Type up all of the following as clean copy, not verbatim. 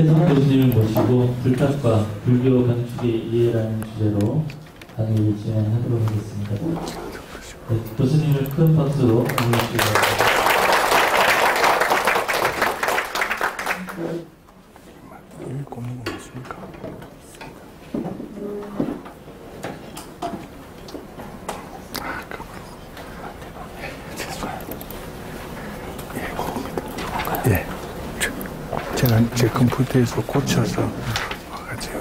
최태성 교수님을 모시고 불탑과 불교 건축의 이해라는 주제로 강의를 진행하도록 하겠습니다. 네, 교수님을 큰 박수로 응원해 주시기 바랍니다. 예, 제가 제 컴퓨터에서 고쳐서 와가지고.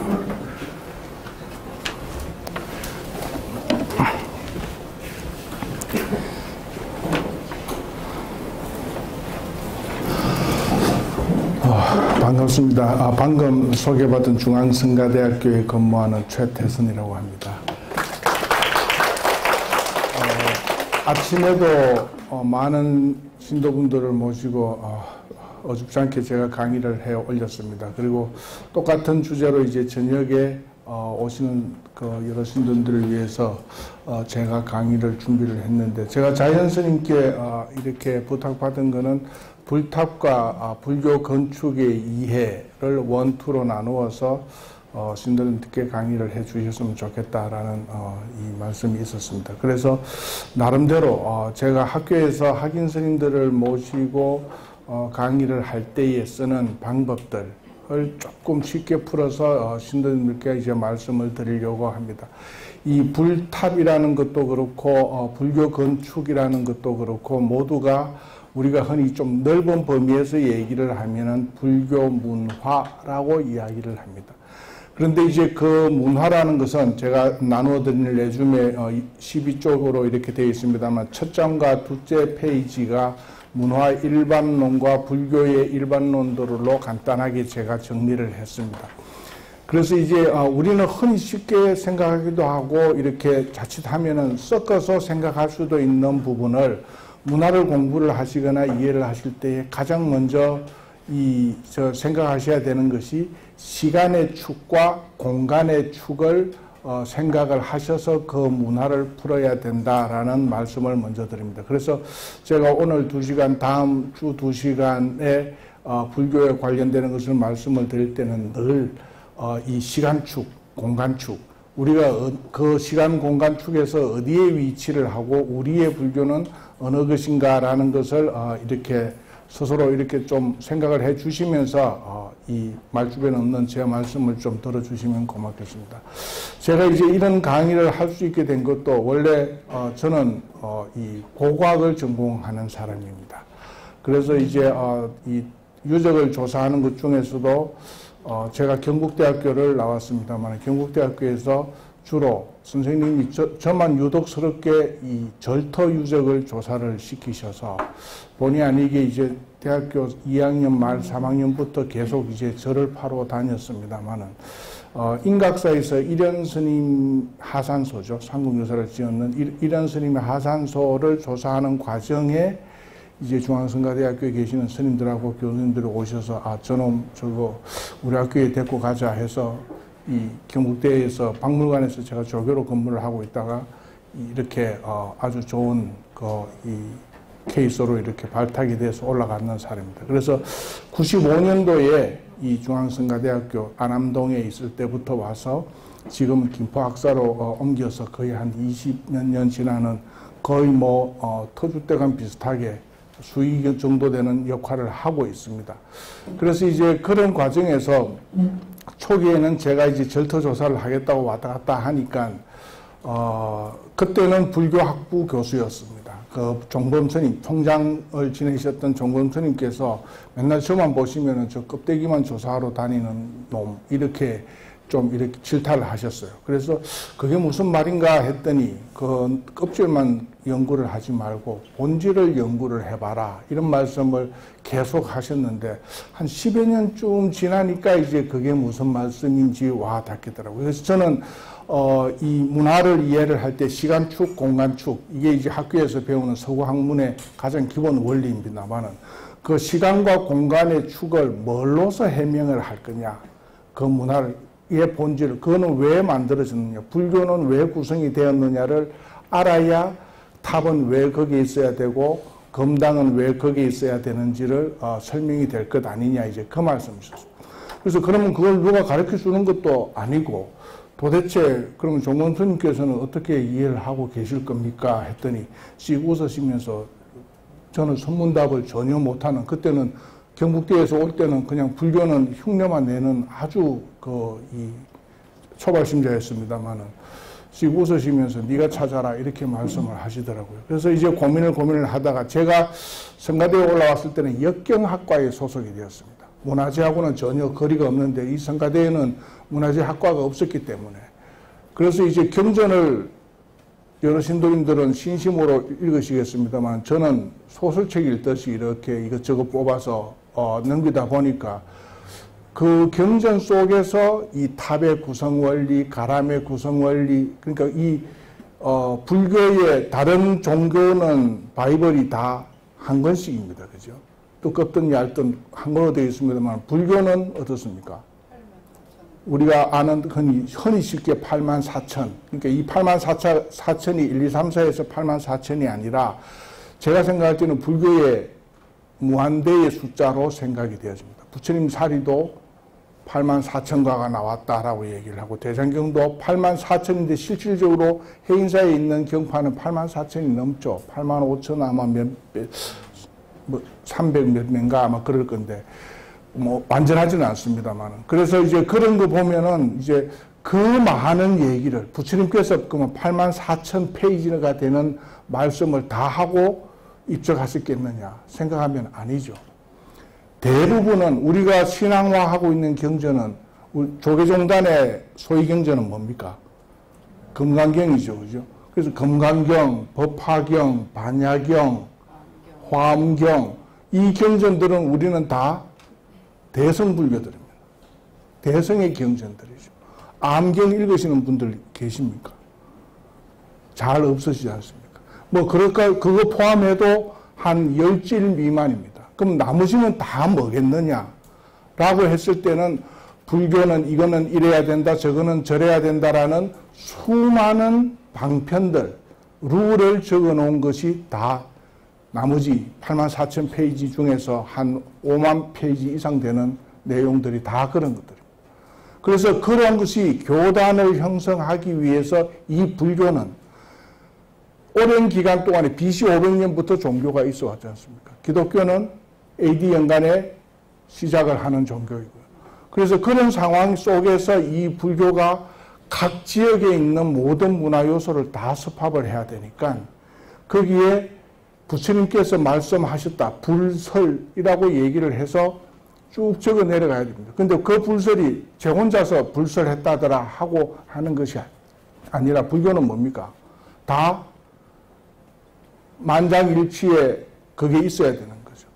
반갑습니다. 방금 소개받은 중앙성가대학교에 근무하는 최태선이라고 합니다. 아침에도 많은 신도분들을 모시고 어줍지 않게 제가 강의를 해 올렸습니다. 그리고 똑같은 주제로 이제 저녁에 오시는 그 여러 신도분들을 위해서 제가 강의를 준비를 했는데, 제가 자연스님께 이렇게 부탁받은 거는 불탑과 불교 건축의 이해를 원투로 나누어서 신도분들께 강의를 해 주셨으면 좋겠다라는 이 말씀이 있었습니다. 그래서 나름대로 제가 학교에서 학인 스님들을 모시고 강의를 할 때에 쓰는 방법들을 조금 쉽게 풀어서 신도님들께 이제 말씀을 드리려고 합니다. 이 불탑이라는 것도 그렇고 불교 건축이라는 것도 그렇고 모두가 우리가 흔히 좀 넓은 범위에서 얘기를 하면은 불교 문화라고 이야기를 합니다. 그런데 이제 그 문화라는 것은 제가 나누어 드릴 레줌에 12쪽으로 이렇게 되어 있습니다만, 첫 장과 둘째 페이지가 문화 일반론과 불교의 일반론들로 간단하게 제가 정리를 했습니다. 그래서 이제 우리는 흔히 쉽게 생각하기도 하고 이렇게 자칫하면은 섞어서 생각할 수도 있는 부분을, 문화를 공부를 하시거나 이해를 하실 때 가장 먼저 생각하셔야 되는 것이 시간의 축과 공간의 축을 생각을 하셔서 그 문화를 풀어야 된다라는 말씀을 먼저 드립니다. 그래서 제가 오늘 2시간, 다음 주 2시간에 불교에 관련되는 것을 말씀을 드릴 때는 늘 이 시간축, 공간축, 우리가 그 시간 공간축에서 어디에 위치를 하고 우리의 불교는 어느 것인가라는 것을 이렇게 스스로 이렇게 좀 생각을 해 주시면서 이 말주변에 없는 제 말씀을 좀 들어주시면 고맙겠습니다. 제가 이제 이런 강의를 할 수 있게 된 것도 원래 저는 이 고고학을 전공하는 사람입니다. 그래서 이제 이 유적을 조사하는 것 중에서도 제가 경북대학교를 나왔습니다만, 경북대학교에서 주로 선생님이 저만 유독스럽게 이 절터 유적을 조사를 시키셔서 본의 아니게 이제 대학교 2학년 말 3학년부터 계속 이제 절을 파러 다녔습니다만은, 인각사에서 일현 스님 하산소죠. 상국유사를 지었는 일현 스님의 하산소를 조사하는 과정에 이제 중앙성가대학교에 계시는 스님들하고 교수님들이 오셔서 저놈 저거 우리 학교에 데리고 가자 해서 이 경북대에서 박물관에서 제가 조교로 근무를 하고 있다가 이렇게 아주 좋은 이 케이스로 이렇게 발탁이 돼서 올라가는 사람입니다. 그래서 95년도에 이 중앙성가대학교 안암동에 있을 때부터 와서 지금 김포학사로 옮겨서 거의 한 20몇 년 지나는 거의 터줏대감 비슷하게 수익 정도 되는 역할을 하고 있습니다. 그래서 이제 그런 과정에서 초기에는 제가 이제 절터 조사를 하겠다고 왔다 갔다 하니까 그때는 불교학부 교수였습니다. 그 종범 스님, 총장을 지내셨던 종범 스님께서 맨날 저만 보시면은 저 껍데기만 조사하러 다니는 놈 이렇게 좀 이렇게 질타를 하셨어요. 그래서 그게 무슨 말인가 했더니 그 껍질만 연구를 하지 말고 본질을 연구를 해봐라 이런 말씀을 계속 하셨는데, 한 10여 년쯤 지나니까 이제 그게 무슨 말씀인지 와 닿겠더라고요. 그래서 저는 이 문화를 이해를 할 때 시간축, 공간축, 이게 이제 학교에서 배우는 서구 학문의 가장 기본 원리입니다만은, 그 시간과 공간의 축을 뭘로서 해명을 할 거냐, 그 문화를 의 본질, 그거는 왜 만들어졌느냐, 불교는 왜 구성이 되었느냐를 알아야 탑은 왜 거기에 있어야 되고 검당은 왜 거기에 있어야 되는지를 설명이 될 것 아니냐, 이제 그 말씀이셨습니다. 그래서 그러면 그걸 누가 가르쳐 주는 것도 아니고 도대체 그러면 종원 스님께서는 어떻게 이해를 하고 계실 겁니까? 했더니 씩 웃으시면서 저는 선문답을 전혀 못하는, 그때는 경북대에서 올 때는 그냥 불교는 흉내만 내는 아주 이 초발심자였습니다만은 씩 웃으시면서 네가 찾아라 이렇게 말씀을 하시더라고요. 그래서 이제 고민을 하다가 제가 성가대에 올라왔을 때는 역경학과에 소속이 되었습니다. 문화재하고는 전혀 거리가 없는데 이 성가대에는 문화재학과가 없었기 때문에, 그래서 이제 경전을 여러 신도님들은 신심으로 읽으시겠습니다만 저는 소설책 읽듯이 이렇게 이것저것 뽑아서 넘기다 보니까 그 경전 속에서 이 탑의 구성 원리, 가람의 구성 원리, 그러니까 이 불교의 다른 종교는 바이블이 다 한 권씩입니다. 그죠? 두껍든 얇든 한 권으로 되어 있습니다만 불교는 어떻습니까? 우리가 아는 흔히 쉽게 84,000. 그러니까 이 84,000이 1, 2, 3, 4에서 84,000이 아니라 제가 생각할 때는 불교의 무한대의 숫자로 생각이 되어집니다. 부처님 사리도 84,000가가 나왔다라고 얘기를 하고 대장경도 84,000인데 실질적으로 해인사에 있는 경파는 84,000이 넘죠. 85,000 아마 300 몇 명가 아마 그럴 건데 뭐 완전하지는 않습니다만, 그래서 이제 그런 거 보면은 이제 그 많은 얘기를 부처님께서 그러면 84,000페이지가 되는 말씀을 다 하고 입적하셨겠느냐 생각하면 아니죠. 대부분은 우리가 신앙화하고 있는 경전은 조계종단의 소위 경전은 뭡니까? 금강경이죠, 그죠? 그래서 금강경, 법화경, 반야경, 화엄경, 이 경전들은 우리는 다 대성불교들입니다. 대성의 경전들이죠. 암경 읽으시는 분들 계십니까? 잘 없으시지 않습니까? 뭐 그거 포함해도 한 10질 미만입니다. 그럼 나머지는 다 뭐겠느냐? 라고 했을 때는 불교는 이거는 이래야 된다, 저거는 저래야 된다라는 수많은 방편들, 룰을 적어 놓은 것이 다 나머지 84,000페이지 중에서 한 5만 페이지 이상 되는 내용들이 다 그런 것들입니다. 그래서 그런 것이 교단을 형성하기 위해서 이 불교는 오랜 기간 동안에 BC 500년부터 종교가 있어 왔지 않습니까? 기독교는 AD 연간에 시작을 하는 종교이고요. 그래서 그런 상황 속에서 이 불교가 각 지역에 있는 모든 문화 요소를 다 습합을 해야 되니까 거기에 부처님께서 말씀하셨다. 불설이라고 얘기를 해서 쭉 적어 내려가야 됩니다. 근데 그 불설이 제 혼자서 불설했다더라 하고 하는 것이 아니라 불교는 뭡니까? 다 만장일치에 그게 있어야 되는 거죠.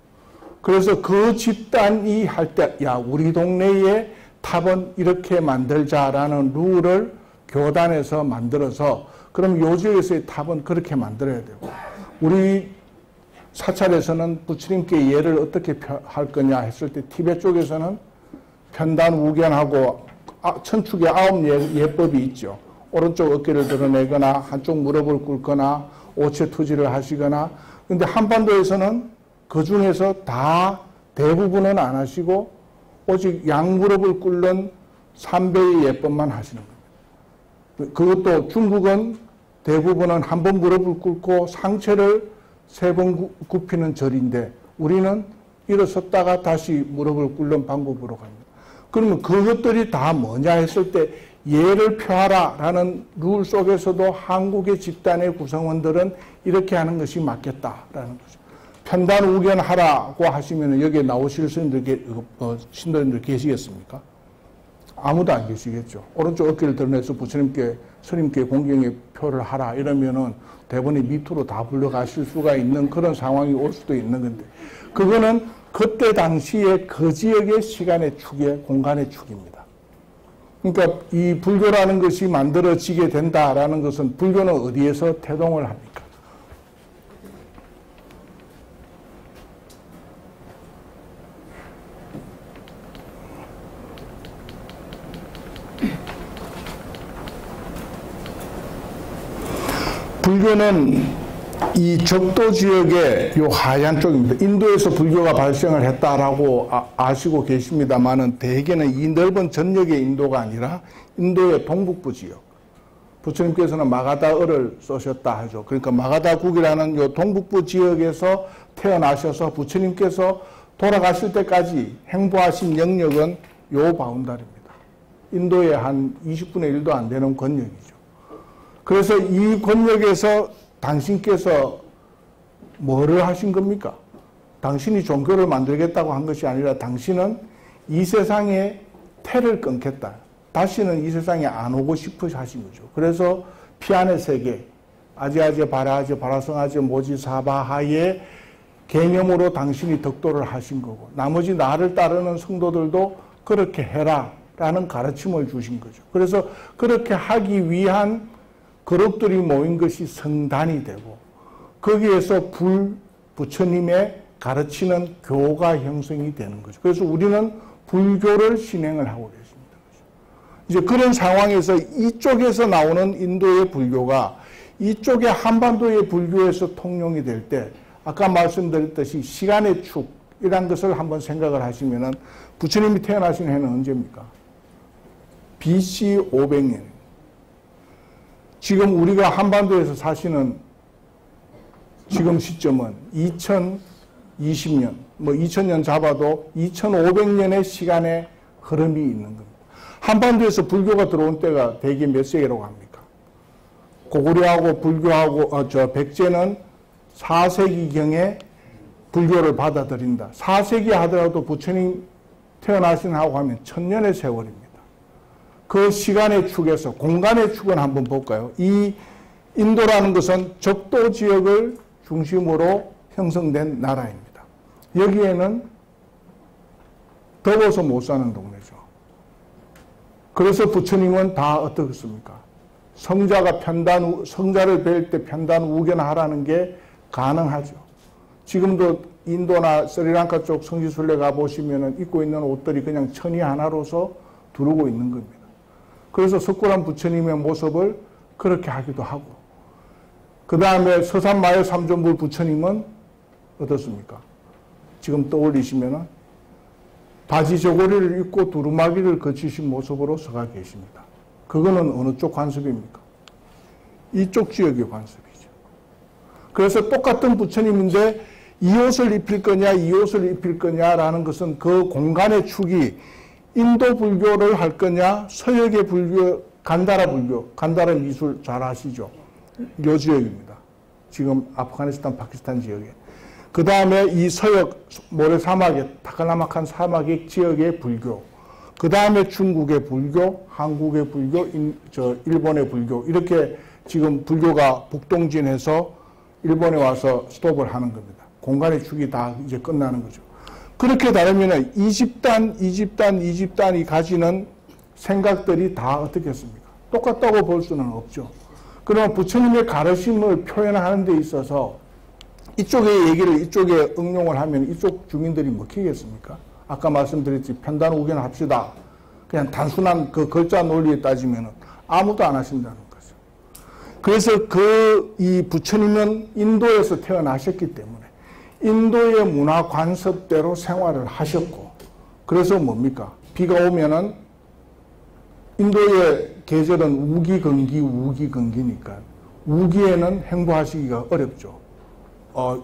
그래서 그 집단이 할 때, 야, 우리 동네에 탑은 이렇게 만들자라는 룰을 교단에서 만들어서 그럼 요 지역에서의 탑은 그렇게 만들어야 되고, 우리 사찰에서는 부처님께 예를 어떻게 할 거냐 했을 때 티베트 쪽에서는 편단 우견하고 천축의 9 예법이 있죠. 오른쪽 어깨를 드러내거나 한쪽 무릎을 꿇거나 오체 투지를 하시거나, 근데 한반도에서는 그 중에서 다 대부분은 안 하시고 오직 양무릎을 꿇는 3배의 예법만 하시는 겁니다. 그것도 중국은 대부분은 한 번 무릎을 꿇고 상체를 3번 굽히는 절인데 우리는 일어섰다가 다시 무릎을 꿇는 방법으로 갑니다. 그러면 그것들이 다 뭐냐 했을 때 예를 표하라 라는 룰 속에서도 한국의 집단의 구성원들은 이렇게 하는 것이 맞겠다라는 거죠. 편단 우견하라고 하시면 여기에 나오실 신도님들 계시겠습니까? 아무도 안 계시겠죠. 오른쪽 어깨를 드러내서 부처님께 스님께 공경의 표를 하라 이러면은 대본이 밑으로 다 불러가실 수가 있는 그런 상황이 올 수도 있는 건데, 그거는 그때 당시에 그 지역의 시간의 축의 공간의 축입니다. 그러니까 이 불교라는 것이 만들어지게 된다라는 것은 불교는 어디에서 태동을 합니까? 불교는 이 적도 지역의 요 하얀 쪽입니다. 인도에서 불교가 발생을 했다라고 아시고 계십니다만은 대개는 이 넓은 전역의 인도가 아니라 인도의 동북부 지역. 부처님께서는 마가다어를 쓰셨다 하죠. 그러니까 마가다국이라는 요 동북부 지역에서 태어나셔서 부처님께서 돌아가실 때까지 행보하신 영역은 요 바운다리입니다. 인도의 한 20분의 1도 안 되는 권역이죠. 그래서 이 권역에서 당신께서 뭐를 하신 겁니까? 당신이 종교를 만들겠다고 한 것이 아니라 당신은 이 세상에 태를 끊겠다. 다시는 이 세상에 안 오고 싶어 하신 거죠. 그래서 피안의 세계, 아제아제, 바라아제, 바라성아제, 모지, 사바하의 개념으로 당신이 덕도를 하신 거고 나머지 나를 따르는 성도들도 그렇게 해라 라는 가르침을 주신 거죠. 그래서 그렇게 하기 위한 그룹들이 모인 것이 성단이 되고 거기에서 부처님의 가르치는 교가 형성이 되는 거죠. 그래서 우리는 불교를 진행을 하고 계십니다. 이제 그런 상황에서 이쪽에서 나오는 인도의 불교가 이쪽의 한반도의 불교에서 통용이 될 때 아까 말씀드렸듯이 시간의 축이란 것을 한번 생각을 하시면은 부처님이 태어나신 해는 언제입니까? BC 500년. 지금 우리가 한반도에서 사시는 지금 시점은 2020년, 뭐 2000년 잡아도 2500년의 시간의 흐름이 있는 겁니다. 한반도에서 불교가 들어온 때가 대개 몇 세기라고 합니까? 고구려하고 불교하고 백제는 4세기경에 불교를 받아들인다. 4세기 하더라도 부처님 태어나신 하고 하면 1000년의 세월입니다. 그 시간의 축에서 공간의 축은 한번 볼까요? 이 인도라는 것은 적도 지역을 중심으로 형성된 나라입니다. 여기에는 더워서 못 사는 동네죠. 그래서 부처님은 다 어떻습니까? 성자를 뵐 때 편단우견하라는 게 가능하죠. 지금도 인도나 스리랑카 쪽 성지순례 가보시면 입고 있는 옷들이 그냥 천이 하나로서 두르고 있는 겁니다. 그래서 석굴암 부처님의 모습을 그렇게 하기도 하고 그 다음에 서산마을 삼존불 부처님은 어떻습니까? 지금 떠올리시면 바지 저고리를 입고 두루마기를 거치신 모습으로 서가 계십니다. 그거는 어느 쪽 관습입니까? 이쪽 지역의 관습이죠. 그래서 똑같은 부처님인데 이 옷을 입힐 거냐 이 옷을 입힐 거냐라는 것은 그 공간의 축이 인도 불교를 할 거냐 서역의 불교, 간다라 불교, 간다라 미술 잘 아시죠? 요 지역입니다. 지금 아프가니스탄, 파키스탄 지역에. 그 다음에 이 서역 모래사막의 타카라마칸 사막의 지역의 불교, 그 다음에 중국의 불교, 한국의 불교, 일본의 불교 이렇게 지금 불교가 북동진해서 일본에 와서 스톱을 하는 겁니다. 공간의 축이 다 이제 끝나는 거죠. 그렇게 다르면 이 집단이 가지는 생각들이 다 어떻게 했습니까? 똑같다고 볼 수는 없죠. 그러면 부처님의 가르침을 표현하는 데 있어서 이쪽의 얘기를 이쪽에 응용을 하면 이쪽 주민들이 먹히겠습니까? 아까 말씀드렸지 편단우견 합시다. 그냥 단순한 그 글자 논리에 따지면 아무도 안 하신다는 거죠. 그래서 이 부처님은 인도에서 태어나셨기 때문에 인도의 문화 관습대로 생활을 하셨고 그래서 뭡니까? 비가 오면은 인도의 계절은 우기니까 우기에는 행보하시기가 어렵죠.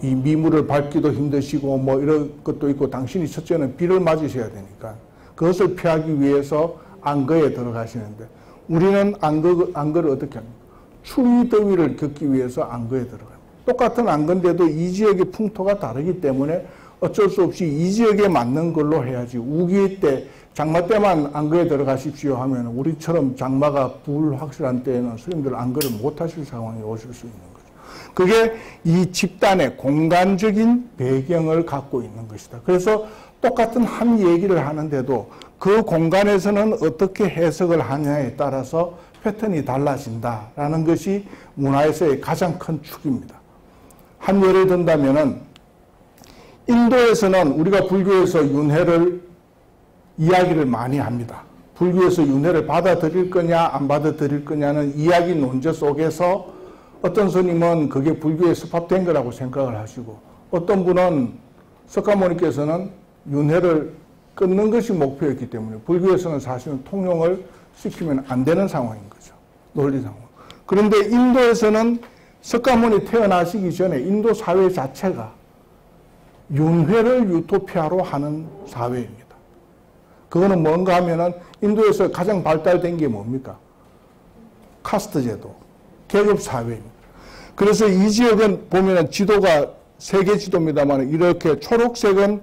이 미물을 밟기도 힘드시고 뭐 이런 것도 있고 당신이 첫째는 비를 맞으셔야 되니까 그것을 피하기 위해서 안거에 들어가시는데 우리는 안거를 어떻게 합니까? 추위 더위를 겪기 위해서 안거에 들어갑니다. 똑같은 안건데도 이 지역의 풍토가 다르기 때문에 어쩔 수 없이 이 지역에 맞는 걸로 해야지 우기 때 장마 때만 안거에 들어가십시오 하면 우리처럼 장마가 불확실한 때에는 스님들 안거를 못 하실 상황이 오실 수 있는 거죠. 그게 이 집단의 공간적인 배경을 갖고 있는 것이다. 그래서 똑같은 한 얘기를 하는데도 그 공간에서는 어떻게 해석을 하냐에 따라서 패턴이 달라진다라는 것이 문화에서의 가장 큰 축입니다. 한 예를 든다면은 인도에서는 우리가 불교에서 윤회를 이야기를 많이 합니다. 불교에서 윤회를 받아들일 거냐 안 받아들일 거냐는 이야기 논제 속에서 어떤 스님은 그게 불교에 습합된 거라고 생각을 하시고, 어떤 분은 석가모니께서는 윤회를 끊는 것이 목표였기 때문에 불교에서는 사실은 통용을 시키면 안 되는 상황인 거죠. 논리 상황. 그런데 인도에서는 석가모니 태어나시기 전에 인도 사회 자체가 윤회를 유토피아로 하는 사회입니다. 그거는 뭔가 하면은 인도에서 가장 발달된 게 뭡니까? 카스트 제도, 계급 사회입니다. 그래서 이 지역은 보면은 지도가 세계 지도입니다만 이렇게 초록색은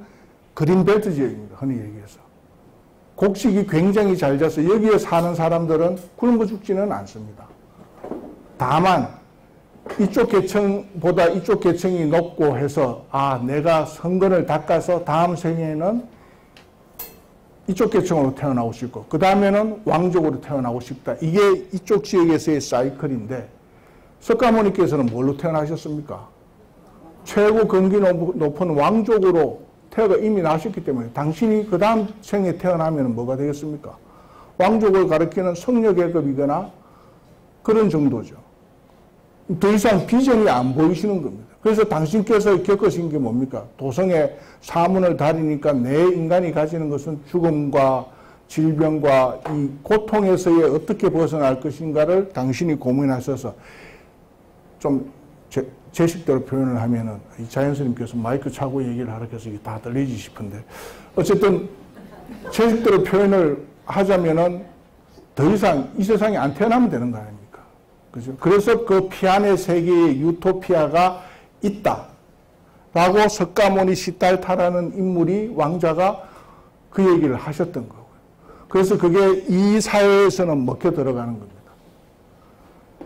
그린벨트 지역입니다. 흔히 얘기해서. 곡식이 굉장히 잘 져서 여기에 사는 사람들은 굶어 죽지는 않습니다. 다만 이쪽 계층보다 이쪽 계층이 높고 해서 내가 성근을 닦아서 다음 생에는 이쪽 계층으로 태어나고 싶고 그 다음에는 왕족으로 태어나고 싶다. 이게 이쪽 지역에서의 사이클인데 석가모니께서는 뭘로 태어나셨습니까? 최고 근기 높은 왕족으로 태어가 이미 나셨기 때문에 당신이 그 다음 생에 태어나면 뭐가 되겠습니까? 왕족을 가리키는 성녀계급이거나 그런 정도죠. 더 이상 비전이 안 보이시는 겁니다. 그래서 당신께서 겪으신 게 뭡니까? 도성의 사문을 다니니까 내 인간이 가지는 것은 죽음과 질병과 이 고통에서의 어떻게 벗어날 것인가를 당신이 고민하셔서 좀 제 식대로 표현을 하면은 이 자연스님께서 마이크 차고 얘기를 하라 해서 이게 다 들리지 싶은데 어쨌든 제 식대로 표현을 하자면은 더 이상 이 세상에 안 태어나면 되는 거 아닙니까? 그죠? 그래서 그 피안의 세계에 유토피아가 있다라고 석가모니 시달타라는 인물이 왕자가 그 얘기를 하셨던 거고요. 그래서 그게 이 사회에서는 먹혀 들어가는 겁니다.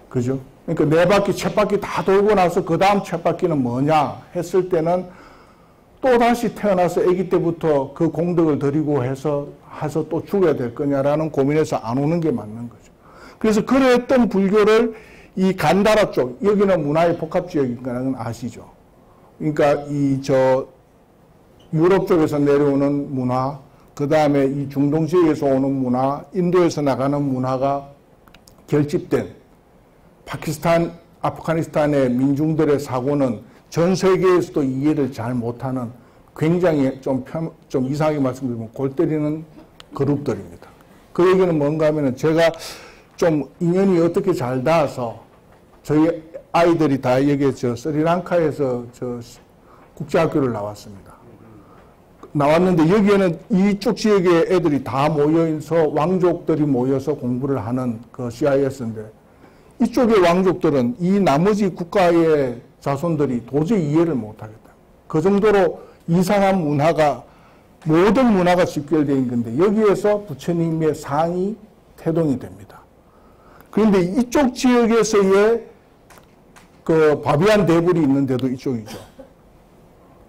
그죠? 그러니까 네 바퀴, 쳇바퀴 다 돌고 나서 그 다음 쳇바퀴는 뭐냐 했을 때는 또 다시 태어나서 아기 때부터 그 공덕을 들이고 해서 또 죽어야 될 거냐라는 고민에서 안 오는 게 맞는 거죠. 그래서 그랬던 불교를 이 간다라 쪽, 여기는 문화의 복합 지역인 거는 아시죠? 그러니까 유럽 쪽에서 내려오는 문화, 그 다음에 이 중동 지역에서 오는 문화, 인도에서 나가는 문화가 결집된 파키스탄, 아프가니스탄의 민중들의 사고는 전 세계에서도 이해를 잘 못하는 굉장히 좀 이상하게 말씀드리면 골 때리는 그룹들입니다. 그 얘기는 뭔가 하면은 제가 좀 인연이 어떻게 잘 닿아서 저희 아이들이 다 여기 스리랑카에서 국제학교를 나왔습니다. 나왔는데 여기에는 이쪽 지역의 애들이 다 모여서 왕족들이 모여서 공부를 하는 그 CIS인데 이쪽의 왕족들은 이 나머지 국가의 자손들이 도저히 이해를 못하겠다. 그 정도로 이상한 문화가 모든 문화가 집결되어 있는 건데 여기에서 부처님의 상이 태동이 됩니다. 그런데 이쪽 지역에서의 그 바비안 대불이 있는데도 이쪽이죠.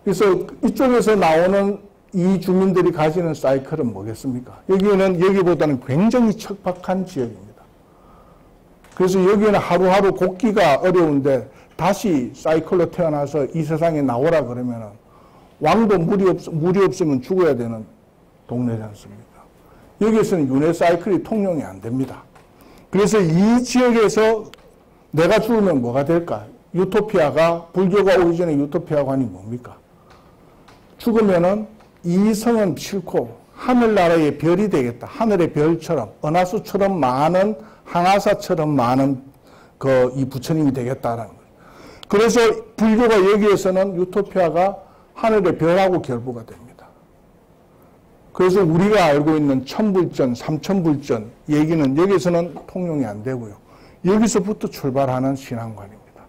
그래서 이쪽에서 나오는 이 주민들이 가지는 사이클은 뭐겠습니까? 여기보다는 굉장히 척박한 지역입니다. 그래서 여기는 하루하루 걷기가 어려운데 다시 사이클로 태어나서 이 세상에 나오라 그러면은 왕도 물이 없으면 죽어야 되는 동네지 않습니까? 여기에서는 윤회 사이클이 통용이 안 됩니다. 그래서 이 지역에서 내가 죽으면 뭐가 될까? 유토피아가, 불교가 오기 전에 유토피아관이 뭡니까? 죽으면은 이 성은 싫고 하늘나라의 별이 되겠다. 하늘의 별처럼, 은하수처럼 많은, 항아사처럼 많은 이 부처님이 되겠다라는 거예요. 그래서 불교가 여기에서는 유토피아가 하늘의 별하고 결부가 됩니다. 그래서 우리가 알고 있는 천불전, 삼천불전 얘기는 여기서는 통용이 안 되고요. 여기서부터 출발하는 신앙관입니다.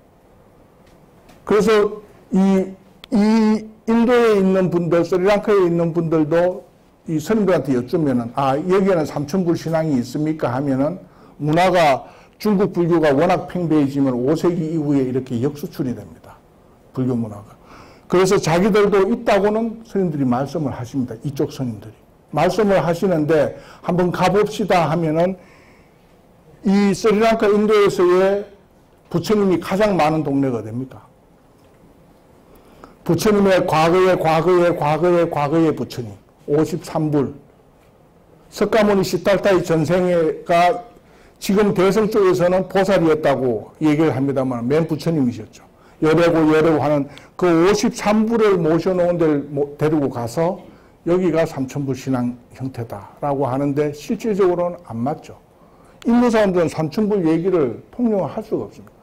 그래서 이 인도에 있는 분들, 스리랑카에 있는 분들도 이 스님들한테 여쭈면은 여기에는 삼천불 신앙이 있습니까? 하면은 문화가 중국 불교가 워낙 팽배해지면 5세기 이후에 이렇게 역수출이 됩니다. 불교 문화가. 그래서 자기들도 있다고는 스님들이 말씀을 하십니다. 이쪽 스님들이. 말씀을 하시는데 한번 가봅시다 하면은 이 스리랑카 인도에서의 부처님이 가장 많은 동네가 됩니까? 부처님의 과거의 부처님. 53불. 석가모니 시달타의 전생애가 지금 대성 쪽에서는 보살이었다고 얘기를 합니다만 맨 부처님이셨죠. 열애고 하는 그 53부를 모셔놓은 데를 데리고 가서 여기가 삼천부 신앙 형태다라고 하는데 실질적으로는 안 맞죠. 인도 사람들은 삼천부 얘기를 통용할 수가 없습니다.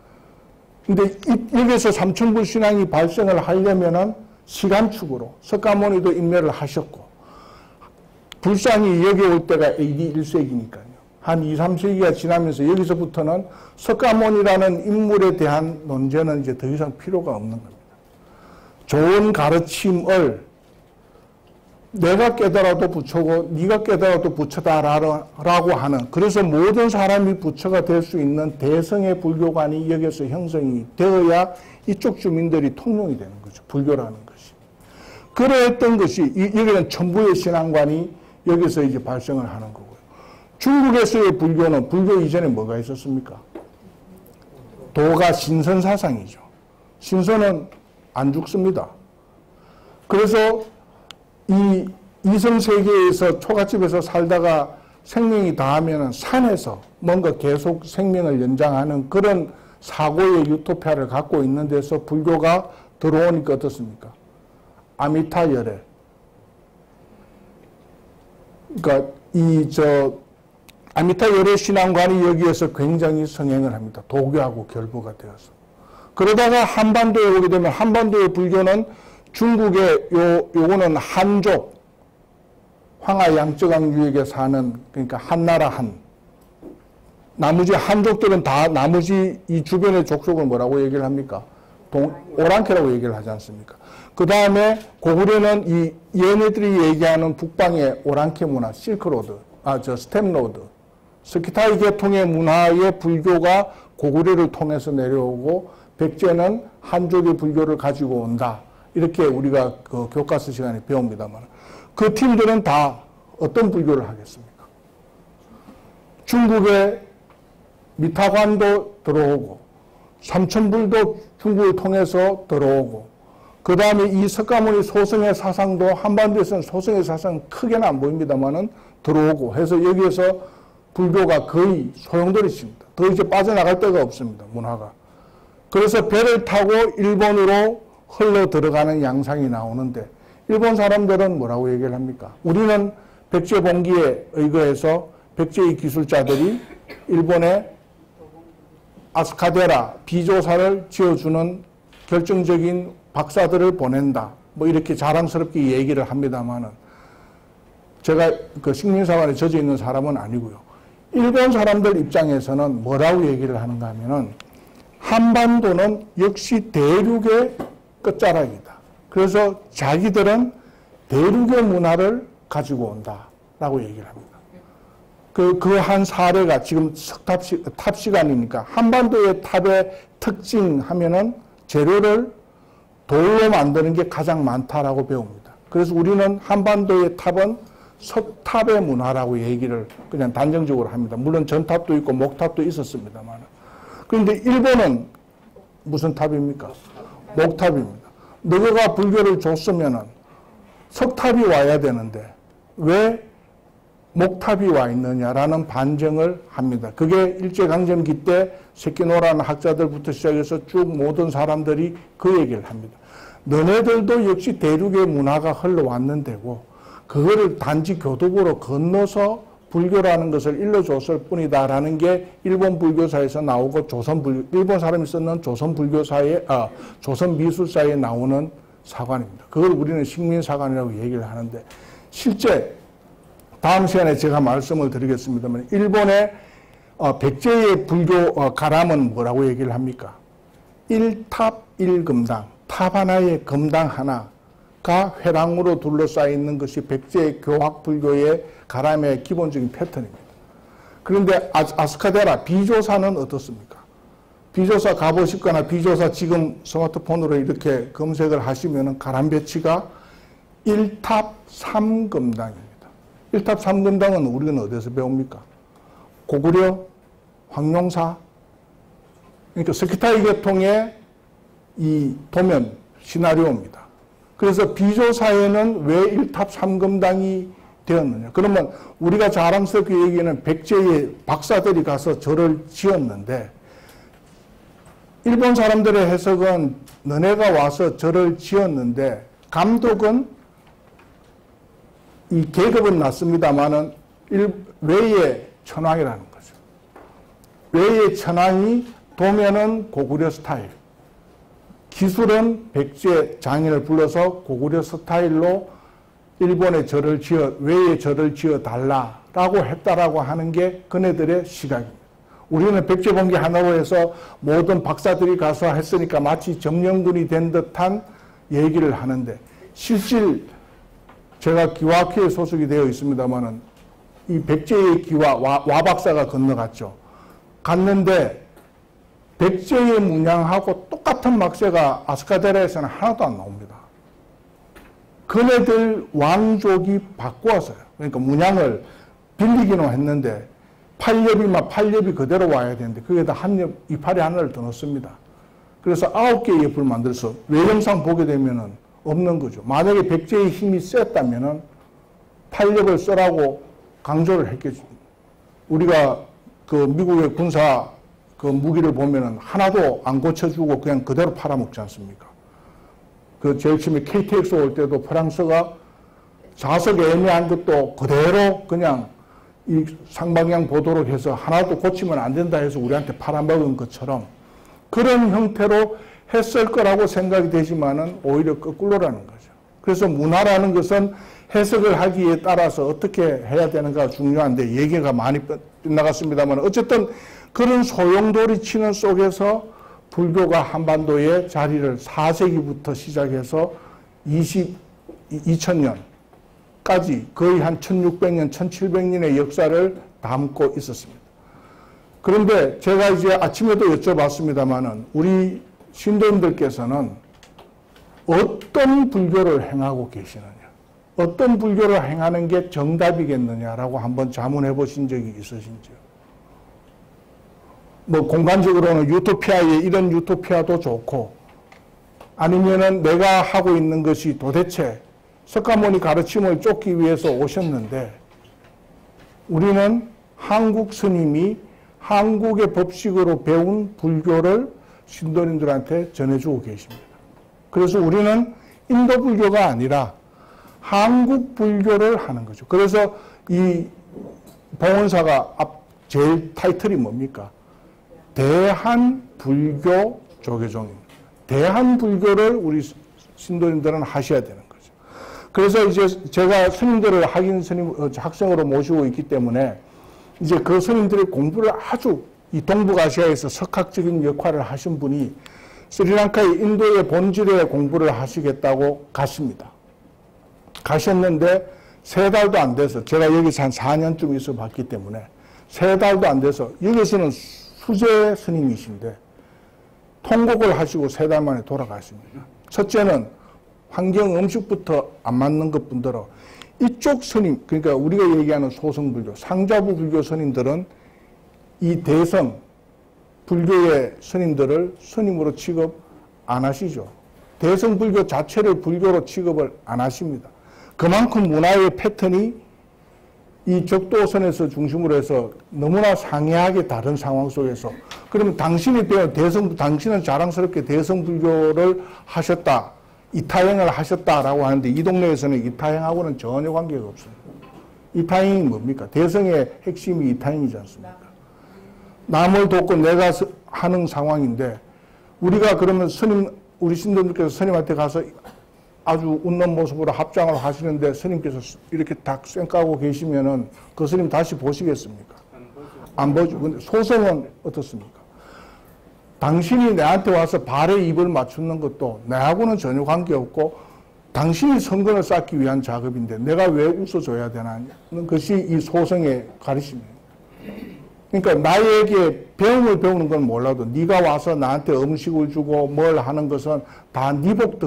근데 여기서 삼천부 신앙이 발생을 하려면은 시간축으로 석가모니도 인멸을 하셨고 불상이 여기 올 때가 AD 1세기니까요. 한 2, 3세기가 지나면서 여기서부터는 석가모니라는 인물에 대한 논쟁은 이제 더 이상 필요가 없는 겁니다. 좋은 가르침을 내가 깨달아도 부처고 네가 깨달아도 부처다라고 하는, 그래서 모든 사람이 부처가 될 수 있는 대성의 불교관이 여기서 형성이 되어야 이쪽 주민들이 통용이 되는 거죠. 불교라는 것이. 그랬던 것이 여기는 천부의 신앙관이 여기서 이제 발생을 하는 거고요. 중국에서의 불교는 불교 이전에 뭐가 있었습니까? 도가 신선 사상이죠. 신선은 안 죽습니다. 그래서 이 이성세계에서 초가집에서 살다가 생명이 다하면 산에서 뭔가 계속 생명을 연장하는 그런 사고의 유토피아를 갖고 있는 데서 불교가 들어오니까 어떻습니까? 아미타 열애. 그러니까 아미타 열애 신앙관이 여기에서 굉장히 성행을 합니다. 도교하고 결부가 되어서. 그러다가 한반도에 오게 되면 한반도의 불교는 중국의 요거는 한족, 황하 양쯔강 유역에 사는, 그러니까 한나라 한. 나머지 한족들은 다 나머지 이 주변의 족속을 뭐라고 얘기를 합니까? 오랑캐라고 얘기를 하지 않습니까? 그 다음에 고구려는 얘네들이 얘기하는 북방의 오랑캐 문화, 실크로드, 스텝로드, 스키타이 계통의 문화의 불교가 고구려를 통해서 내려오고 백제는 한족의 불교를 가지고 온다. 이렇게 우리가 그 교과서 시간에 배웁니다만 그 팀들은 다 어떤 불교를 하겠습니까? 중국의 미타관도 들어오고 삼천불도 중국을 통해서 들어오고 그 다음에 이 석가모니 소승의 사상도 한반도에서는 소승의 사상 크게는 안 보입니다만은 들어오고 해서 여기에서 불교가 거의 소용돌이칩니다. 더 이제 빠져나갈 데가 없습니다. 문화가. 그래서 배를 타고 일본으로 흘러 들어가는 양상이 나오는데 일본 사람들은 뭐라고 얘기를 합니까? 우리는 백제 봉기에 의거해서 백제의 기술자들이 일본의 아스카데라 비조사를 지어주는 결정적인 박사들을 보낸다. 뭐 이렇게 자랑스럽게 얘기를 합니다만은 제가 그 식민사관에 젖어 있는 사람은 아니고요. 일본 사람들 입장에서는 뭐라고 얘기를 하는가 하면은 한반도는 역시 대륙의 끝자락이다. 그래서 자기들은 대륙의 문화를 가지고 온다라고 얘기를 합니다. 그 한 사례가 지금 탑 시간이니까 한반도의 탑의 특징 하면은 재료를 돌로 만드는 게 가장 많다라고 배웁니다. 그래서 우리는 한반도의 탑은 석탑의 문화라고 얘기를 그냥 단정적으로 합니다. 물론 전탑도 있고 목탑도 있었습니다만. 그런데 일본은 무슨 탑입니까? 목탑입니다. 너가 불교를 줬으면은 석탑이 와야 되는데 왜 목탑이 와 있느냐라는 반증을 합니다. 그게 일제강점기 때 세키노라는 학자들부터 시작해서 쭉 모든 사람들이 그 얘기를 합니다. 너네들도 역시 대륙의 문화가 흘러왔는데고 그거를 단지 교독으로 건너서 불교라는 것을 일러줬을 뿐이다라는 게 일본 불교사에서 나오고 일본 사람이 쓰는 조선 미술사에 나오는 사관입니다. 그걸 우리는 식민사관이라고 얘기를 하는데 실제 다음 시간에 제가 말씀을 드리겠습니다만 일본의 백제의 불교 가람은 뭐라고 얘기를 합니까? 1탑 1금당, 탑 하나에 금당 하나가 회랑으로 둘러싸여 있는 것이 백제의 교학 불교의 가람의 기본적인 패턴입니다. 그런데 아스카데라 비조사는 어떻습니까? 비조사 가보시거나 비조사 지금 스마트폰으로 이렇게 검색을 하시면 가람 배치가 1탑 3금당입니다. 1탑 3금당은 우리는 어디서 배웁니까? 고구려, 황룡사, 그러니까 스키타이 계통의 이 도면 시나리오입니다. 그래서 비조사에는 왜 1탑 3금당이 되었느냐. 그러면 우리가 자랑스럽게 얘기하는 백제의 박사들이 가서 절을 지었는데 일본 사람들의 해석은 너네가 와서 절을 지었는데 감독은 이 계급은 낮습니다만은 외의 천황이라는 거죠. 외의 천황이 도면은 고구려 스타일, 기술은 백제 장인을 불러서 고구려 스타일로 일본의 절을 외의 절을 지어 달라라고 했다라고 하는 게 그네들의 시각입니다. 우리는 백제 봉기 하나로 해서 모든 박사들이 가서 했으니까 마치 점령군이 된 듯한 얘기를 하는데 실질 제가 기와학회에 소속이 되어 있습니다만은 이 백제의 기와 와 박사가 건너갔죠. 갔는데 백제의 문양하고 똑같은 막새가 아스카데라에서는 하나도 안 나옵니다. 그네들 왕족이 바꾸었어요. 그러니까 문양을 빌리기는 했는데 팔엽이 그대로 와야 되는데 거기에다 이파리 하나를 더 넣습니다. 그래서 9개의 옆을 만들어서 외형상 보게 되면은 없는 거죠. 만약에 백제의 힘이 셌다면은 팔엽을 쓰라고 강조를 했겠죠. 우리가 그 미국의 군사 그 무기를 보면은 하나도 안 고쳐주고 그냥 그대로 팔아먹지 않습니까? 그 제일 처음에 KTX 올 때도 프랑스가 좌석 애매한 것도 그대로 그냥 이 상방향 보도록 해서 하나도 고치면 안 된다 해서 우리한테 팔아먹은 것처럼 그런 형태로 했을 거라고 생각이 되지만은 오히려 거꾸로라는 거죠. 그래서 문화라는 것은 해석을 하기에 따라서 어떻게 해야 되는가 중요한데 얘기가 많이 빗나갔습니다만 어쨌든 그런 소용돌이 치는 속에서 불교가 한반도에 자리를 4세기부터 시작해서 2000년까지 거의 한 1600년, 1700년의 역사를 담고 있었습니다. 그런데 제가 이제 아침에도 여쭤봤습니다만은 우리 신도님들께서는 어떤 불교를 행하고 계시느냐, 어떤 불교를 행하는 게 정답이겠느냐라고 한번 자문해 보신 적이 있으신지요? 뭐 공간적으로는 유토피아에 이런 유토피아도 좋고 아니면은 내가 하고 있는 것이 도대체 석가모니 가르침을 쫓기 위해서 오셨는데 우리는 한국 스님이 한국의 법식으로 배운 불교를 신도님들한테 전해주고 계십니다. 그래서 우리는 인도 불교가 아니라 한국 불교를 하는 거죠. 그래서 이 봉원사가 제일 타이틀이 뭡니까? 대한불교 조계종입니다. 대한불교를 우리 신도님들은 하셔야 되는 거죠. 그래서 이제 제가 스님들을 학생으로 모시고 있기 때문에 이제 그 스님들의 공부를 아주 이 동북아시아에서 석학적인 역할을 하신 분이 스리랑카의 인도의 본질의 공부를 하시겠다고 가십니다. 가셨는데 3달도 안 돼서 제가 여기서 한 4년쯤 있어 봤기 때문에 3달도 안 돼서 여기서는 수제 스님이신데 통곡을 하시고 3달 만에 돌아가십니다. 첫째는 환경 음식부터 안 맞는 것뿐더러 이쪽 스님, 그러니까 우리가 얘기하는 소성불교, 상자부 불교 스님들은 이 대성 불교의 스님들을 스님으로 취급 안 하시죠. 대성 불교 자체를 불교로 취급을 안 하십니다. 그만큼 문화의 패턴이 이 적도선에서 중심으로 해서 너무나 상이하게 다른 상황 속에서 그러면 당신이 배운 당신은 자랑스럽게 대성불교를 하셨다, 이타행을 하셨다라고 하는데 이 동네에서는 이타행하고는 전혀 관계가 없습니다. 이타행이 뭡니까? 대성의 핵심이 이타행이지 않습니까? 남을 돕고 내가 하는 상황인데 우리가 그러면 우리 신도님께서 스님한테 가서 아주 웃는 모습으로 합장을 하시는데 스님께서 이렇게 딱 쌩까고 계시면은 그 스님 다시 보시겠습니까? 안 보죠. 근데 소성은 어떻습니까? 당신이 내한테 와서 발에 입을 맞추는 것도 내하고는 전혀 관계없고 당신이 성근을 쌓기 위한 작업인데 내가 왜 웃어줘야 되나는 것이 이 소성의 가르침이에요. 그러니까 나에게 배움을 배우는 건 몰라도 네가 와서 나한테 음식을 주고 뭘 하는 것은 다 네 복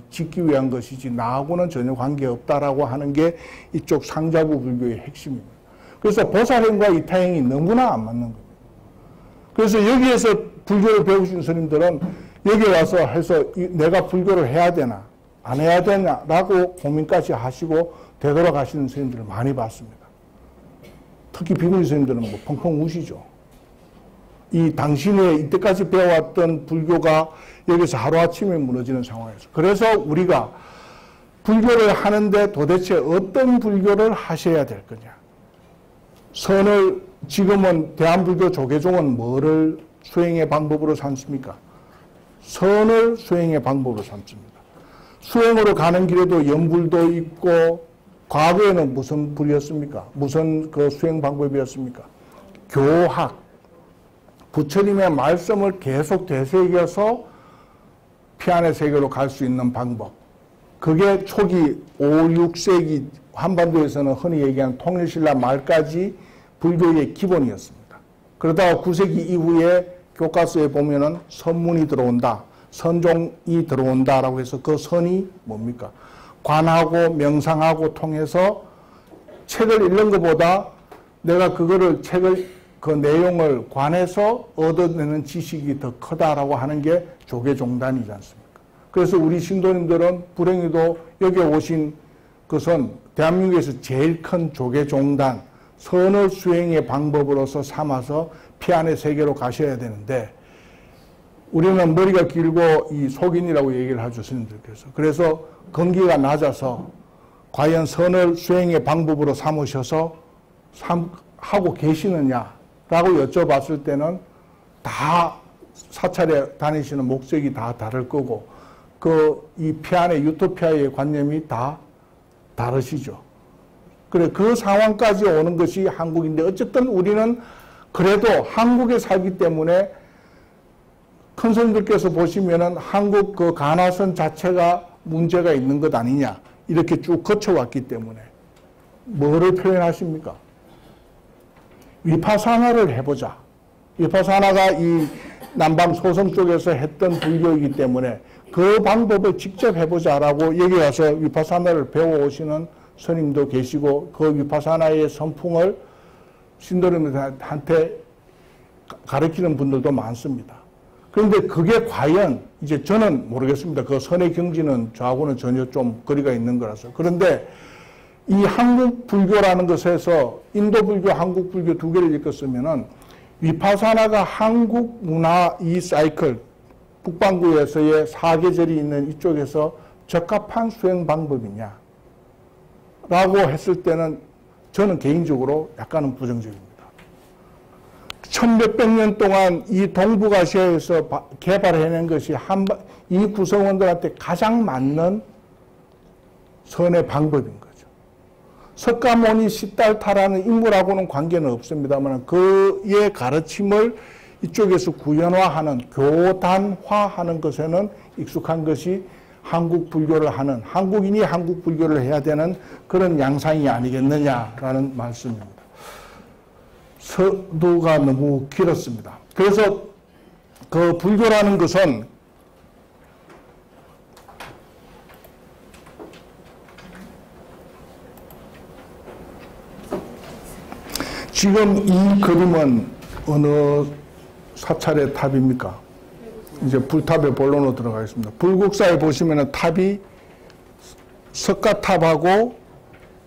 짓기 위한 것이지 나하고는 전혀 관계없다라고 하는 게 이쪽 상자부 불교의 핵심입니다. 그래서 보살행과 이타행이 너무나 안 맞는 겁니다. 그래서 여기에서 불교를 배우신 스님들은 여기 와서 해서 내가 불교를 해야 되나 안 해야 되나라고 고민까지 하시고 되돌아가시는 스님들을 많이 봤습니다. 특히 비구니 스님들은 뭐 펑펑 우시죠. 이 당신의 이때까지 배워왔던 불교가 여기서 하루아침에 무너지는 상황에서. 그래서 우리가 불교를 하는데 도대체 어떤 불교를 하셔야 될 거냐. 선을 지금은 대한불교 조계종은 뭐를 수행의 방법으로 삼습니까? 선을 수행의 방법으로 삼습니다. 수행으로 가는 길에도 연불도 있고 과거에는 무슨 불이었습니까? 무슨 그 수행 방법이었습니까? 교학. 부처님의 말씀을 계속 되새겨서 피안의 세계로 갈 수 있는 방법. 그게 초기 5, 6세기 한반도에서는 흔히 얘기하는 통일신라 말까지 불교의 기본이었습니다. 그러다가 9세기 이후에 교과서에 보면은 선문이 들어온다. 선종이 들어온다라고 해서 그 선이 뭡니까? 관하고 명상하고 통해서 책을 읽는 것보다 내가 그거를 그 내용을 관해서 얻어내는 지식이 더 크다라고 하는 게 조계종단이지 않습니까? 그래서 우리 신도님들은 불행히도 여기 오신 것은 대한민국에서 제일 큰 조계종단, 선을 수행의 방법으로서 삼아서 피안의 세계로 가셔야 되는데 우리는 머리가 길고 이 속인이라고 얘기를 하죠, 스님들께서. 그래서 건기가 낮아서 과연 선을 수행의 방법으로 삼으셔서 하고 계시느냐라고 여쭤봤을 때는 다 사찰에 다니시는 목적이 다 다를 거고 이 피안의 유토피아의 관념이 다 다르시죠. 그래, 그 상황까지 오는 것이 한국인데 어쨌든 우리는 그래도 한국에 살기 때문에 큰 스님들께서 보시면은 한국 그 간화선 자체가 문제가 있는 것 아니냐 이렇게 쭉 거쳐왔기 때문에 뭐를 표현하십니까? 위파사나를 해보자. 위파사나가 이 남방 소성 쪽에서 했던 불교이기 때문에 그 방법을 직접 해보자라고 여기 와서 위파사나를 배워오시는 스님도 계시고 그 위파사나의 선풍을 신도님들한테 가르치는 분들도 많습니다. 그런데 그게 과연 이제 저는 모르겠습니다. 그 선의 경지는 저하고는 전혀 좀 거리가 있는 거라서. 그런데 이 한국 불교라는 것에서 인도 불교, 한국 불교 두 개를 엮었으면은 위파사나가 한국 문화 이 사이클 북반구에서의 사계절이 있는 이쪽에서 적합한 수행 방법이냐 라고 했을 때는 저는 개인적으로 약간은 부정적입니다. 천몇백 년 동안 이 동북아시아에서 개발해낸 것이 이 구성원들한테 가장 맞는 선의 방법인 거죠. 석가모니 시달타라는 인물하고는 관계는 없습니다만 그의 가르침을 이쪽에서 구현화하는 교단화하는 것에는 익숙한 것이 한국 불교를 하는 한국인이 한국 불교를 해야 되는 그런 양상이 아니겠느냐라는 말씀입니다. 서두가 너무 길었습니다. 그래서 그 불교라는 것은 지금 이 그림은 어느 사찰의 탑입니까? 이제 불탑의 본론으로 들어가겠습니다. 불국사에 보시면 탑이 석가탑하고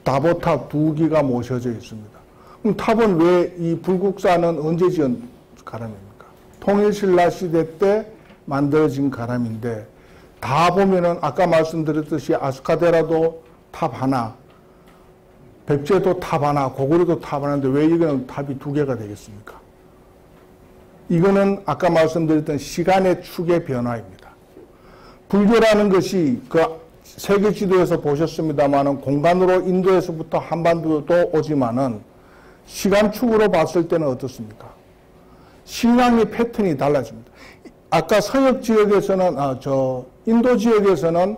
다보탑 두 기가 모셔져 있습니다. 그럼 탑은 왜 이 불국사는 언제 지은 가람입니까? 통일신라 시대 때 만들어진 가람인데 다 보면은 아까 말씀드렸듯이 아스카데라도 탑 하나, 백제도 탑 하나, 고구려도 탑 하나인데 왜 이거는 탑이 두 개가 되겠습니까? 이거는 아까 말씀드렸던 시간의 축의 변화입니다. 불교라는 것이 그 세계 지도에서 보셨습니다만은 공간으로 인도에서부터 한반도도 오지만은 시간축으로 봤을 때는 어떻습니까? 신앙의 패턴이 달라집니다. 아까 서역 지역에서는 인도 지역에서는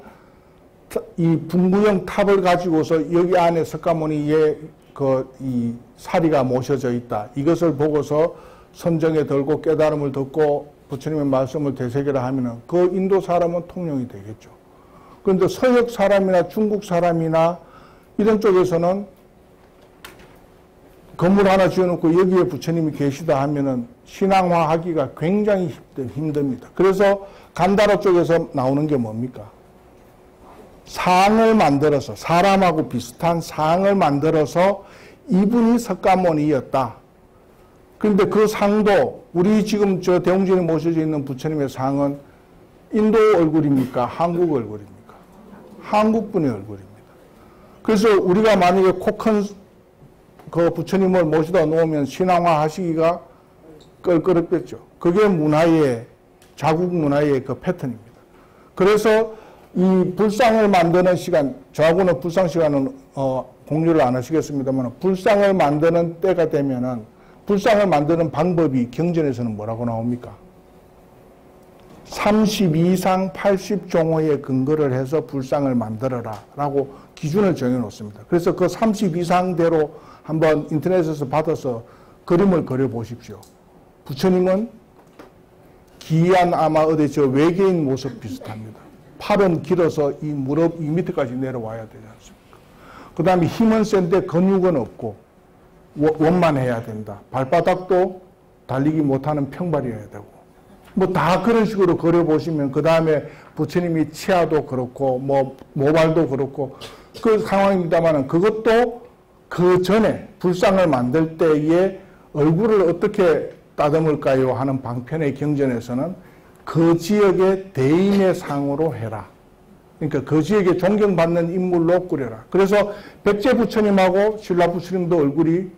이 분무형 탑을 가지고서 여기 안에 석가모니의 이 사리가 모셔져 있다. 이것을 보고서 선정에 들고 깨달음을 듣고 부처님의 말씀을 되새기라 하면은 그 인도 사람은 통용이 되겠죠. 그런데 서역 사람이나 중국 사람이나 이런 쪽에서는 건물 하나 지어놓고 여기에 부처님이 계시다 하면은 신앙화하기가 굉장히 힘듭니다. 그래서 간다라 쪽에서 나오는 게 뭡니까? 상을 만들어서 사람하고 비슷한 상을 만들어서 이분이 석가모니였다. 그런데 그 상도 우리 지금 저 대웅전에 모셔져 있는 부처님의 상은 인도 얼굴입니까? 한국 얼굴입니까? 한국분의 얼굴입니다. 그래서 우리가 만약에 코 큰 그 부처님을 모셔다 놓으면 신앙화 하시기가 껄끄럽겠죠. 그게 문화의 자국 문화의 그 패턴입니다. 그래서 이 불상을 만드는 시간, 저하고는 불상 시간은 공유를 안 하시겠습니다만 불상을 만드는 때가 되면은 불상을 만드는 방법이 경전에서는 뭐라고 나옵니까? 32상 80종호에 근거를 해서 불상을 만들어라 라고 기준을 정해놓습니다. 그래서 그 32상대로 한번 인터넷에서 받아서 그림을 그려보십시오. 부처님은 기이한 아마 어디 저 외계인 모습 비슷합니다. 팔은 길어서 이 무릎 이 밑에까지 내려와야 되지 않습니까? 그 다음에 힘은 센데 근육은 없고 원만해야 된다. 발바닥도 달리기 못하는 평발이어야 되고 뭐 다 그런 식으로 그려보시면 그 다음에 부처님이 치아도 그렇고 뭐 모발도 그렇고 그 상황입니다만 그것도 그 전에 불상을 만들 때의 얼굴을 어떻게 따듬을까요 하는 방편의 경전에서는 그 지역의 대인의 상으로 해라. 그러니까 그 지역에 존경받는 인물로 꾸려라. 그래서 백제 부처님하고 신라 부처님도 얼굴이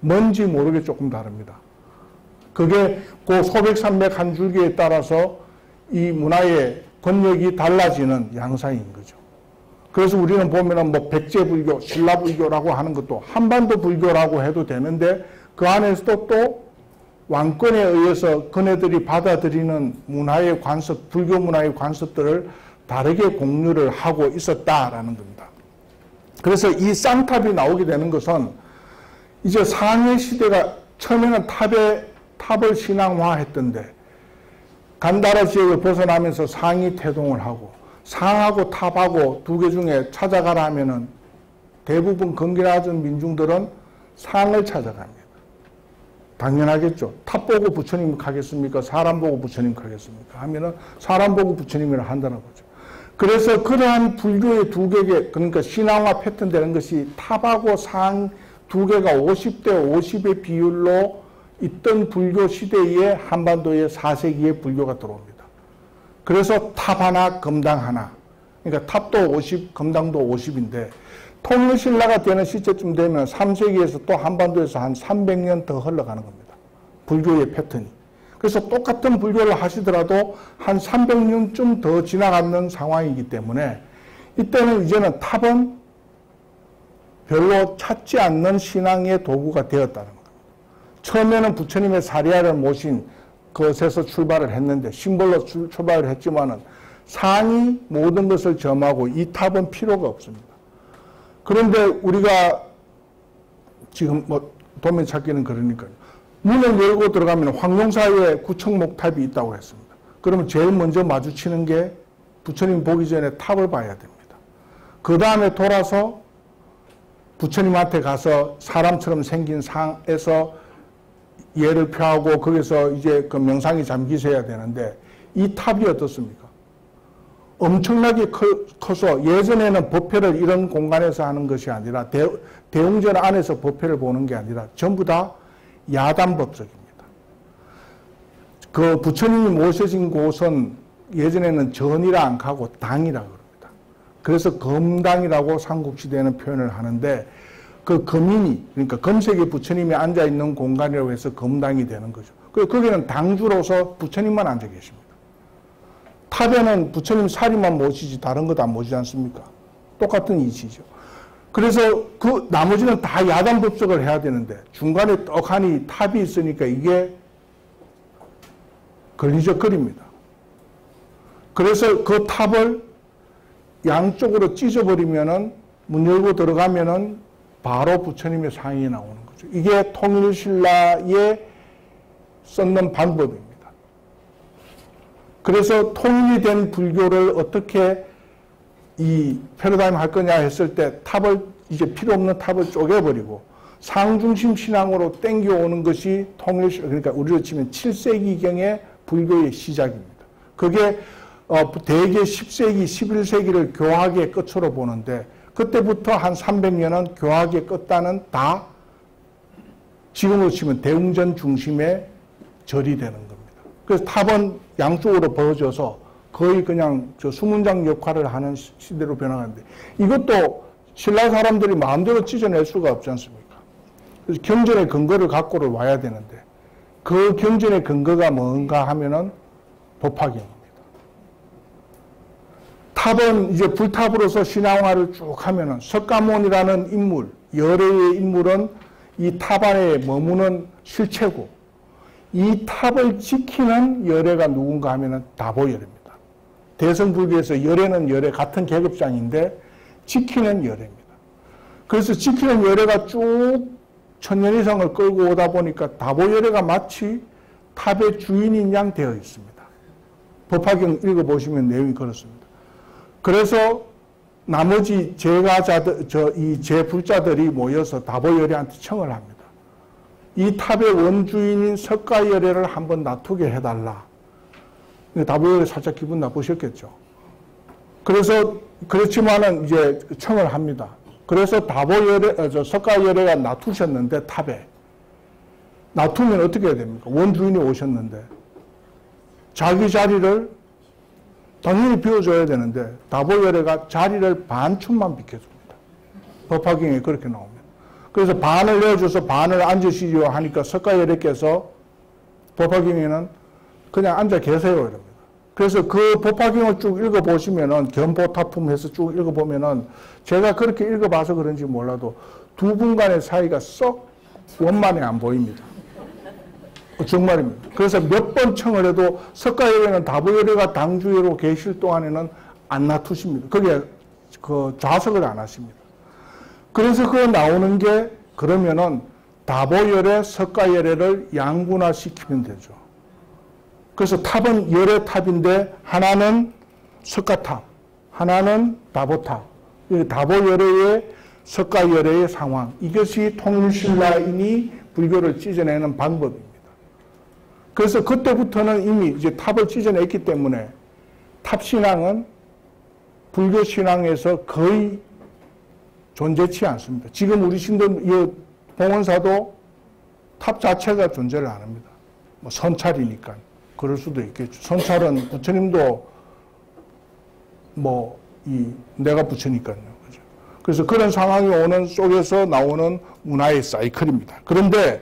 뭔지 모르게 조금 다릅니다. 그게 그 소백산맥 한 줄기에 따라서 이 문화의 권력이 달라지는 양상인 거죠. 그래서 우리는 보면은 뭐 백제 불교, 신라 불교라고 하는 것도 한반도 불교라고 해도 되는데 그 안에서도 또 왕권에 의해서 그네들이 받아들이는 문화의 관습, 불교 문화의 관습들을 다르게 공유를 하고 있었다라는 겁니다. 그래서 이 쌍탑이 나오게 되는 것은 이제 상해 시대가 처음에는 탑을 신앙화했던데 간다라 지역을 벗어나면서 상이 태동을 하고 상하고 탑하고 두 개 중에 찾아가라 하면은 대부분 건기나전 민중들은 상을 찾아갑니다. 당연하겠죠. 탑 보고 부처님 가겠습니까? 사람 보고 부처님 가겠습니까? 하면은 사람 보고 부처님이라 한다는 거죠. 그래서 그러한 불교의 두 개의 그러니까 신앙화 패턴 되는 것이 탑하고 상 두 개가 50대 50의 비율로 있던 불교 시대에 한반도에 4세기에 불교가 들어옵니다. 그래서 탑 하나, 금당 하나. 그러니까 탑도 50, 금당도 50인데 통일신라가 되는 시점쯤 되면 3세기에서 또 한반도에서 한 300년 더 흘러가는 겁니다. 불교의 패턴이. 그래서 똑같은 불교를 하시더라도 한 300년쯤 더 지나가는 상황이기 때문에 이때는 이제는 탑은 별로 찾지 않는 신앙의 도구가 되었다는 겁니다. 처음에는 부처님의 사리아를 모신 것에서 출발을 했는데 심벌로 출발을 했지만은 상이 모든 것을 점하고 이 탑은 필요가 없습니다. 그런데 우리가 지금 뭐 도면 찾기는 그러니까요. 문을 열고 들어가면 황룡사에 구청목탑이 있다고 했습니다. 그러면 제일 먼저 마주치는 게 부처님 보기 전에 탑을 봐야 됩니다. 그 다음에 돌아서 부처님한테 가서 사람처럼 생긴 상에서 예를 표하고 거기서 이제 그 명상이 잠기셔야 되는데 이 탑이 어떻습니까? 엄청나게 커서 예전에는 법회를 이런 공간에서 하는 것이 아니라 대웅전 안에서 법회를 보는 게 아니라 전부 다 야단법석입니다. 그 부처님이 모셔진 곳은 예전에는 전이라 안 하고 당이라고 그럽니다. 그래서 검당이라고 삼국시대에는 표현을 하는데 그 검인이 그러니까 검색에 부처님이 앉아있는 공간이라고 해서 검당이 되는 거죠. 거기는 당주로서 부처님만 앉아 계십니다. 탑에는 부처님 사리만 모시지 다른 것 안 모시지 않습니까? 똑같은 이치죠. 그래서 그 나머지는 다 야단법석을 해야 되는데 중간에 떡하니 탑이 있으니까 이게 걸리적거립니다. 그래서 그 탑을 양쪽으로 찢어버리면은 문 열고 들어가면은 바로 부처님의 상이 나오는 거죠. 이게 통일신라에 썼는 방법입니다. 그래서 통일이 된 불교를 어떻게 이 패러다임 할 거냐 했을 때 탑을 이제 필요 없는 탑을 쪼개버리고 상중심 신앙으로 땡겨오는 것이 통일신라 그러니까 우리로 치면 7세기경의 불교의 시작입니다. 그게 대개 10세기, 11세기를 교학의 끝으로 보는데 그때부터 한 300년은 교학의 끝단은 다 지금으로 치면 대웅전 중심의 절이 되는 겁니다. 그래서 탑은 양쪽으로 벌어져서 거의 그냥 저 수문장 역할을 하는 시대로 변화하는데 이것도 신라 사람들이 마음대로 찢어낼 수가 없지 않습니까? 그래서 경전의 근거를 갖고를 와야 되는데 그 경전의 근거가 뭔가 하면은 법화경입니다. 탑은 이제 불탑으로서 신앙화를 쭉 하면은 석가모니라는 인물, 열애의 인물은 이 탑 안에 머무는 실체고 이 탑을 지키는 열애가 누군가 하면은 다보열애입니다. 대성불교에서 열애는 열애 같은 계급장인데 지키는 열애입니다. 그래서 지키는 열애가 쭉 1000년 이상을 끌고 오다 보니까 다보열애가 마치 탑의 주인인 양 되어 있습니다. 법화경 읽어보시면 내용이 그렇습니다. 그래서 나머지 제가자들, 이 제불자들이 모여서 다보열애한테 청을 합니다. 이 탑의 원주인인 석가열애를 한번 놔두게 해달라. 다보열애 살짝 기분 나쁘셨겠죠. 그래서 그렇지만은 이제 청을 합니다. 그래서 석가열애가 놔두셨는데 탑에 놔두면 어떻게 해야 됩니까? 원주인이 오셨는데 자기 자리를 당연히 비워줘야 되는데 다보열애가 자리를 반쯤만 비켜줍니다. 법화경에 그렇게 나옵니다. 그래서 반을 내어줘서 반을 앉으시려 하니까 석가열애께서 법화경에는 그냥 앉아 계세요 이럽니다. 그래서 그 법화경을 쭉 읽어보시면은 견보타품해서 쭉 읽어보면은 제가 그렇게 읽어봐서 그런지 몰라도 두 분 간의 사이가 썩 원만해 안 보입니다. 정말입니다. 그래서 몇 번 청을 해도 석가열애는 다보열애가 당주로 계실 동안에는 안 놔두십니다. 그게 그 좌석을 안 하십니다. 그래서 그 나오는 게 그러면은 다보열애, 석가열애를 양분화시키면 되죠. 그래서 탑은 열애 탑인데 하나는 석가탑, 하나는 다보탑. 다보열애의 석가열애의 상황. 이것이 통일신라인이 불교를 찢어내는 방법입니다. 그래서 그때부터는 이미 이제 탑을 찢어냈기 때문에 탑신앙은 불교 신앙에서 거의 존재치 않습니다. 지금 우리 신도 봉원사도 탑 자체가 존재를 안 합니다. 뭐 선찰이니까 그럴 수도 있겠죠. 선찰은 부처님도 내가 부처니까요. 그죠? 그래서 그런 상황이 오는 속에서 나오는 문화의 사이클입니다. 그런데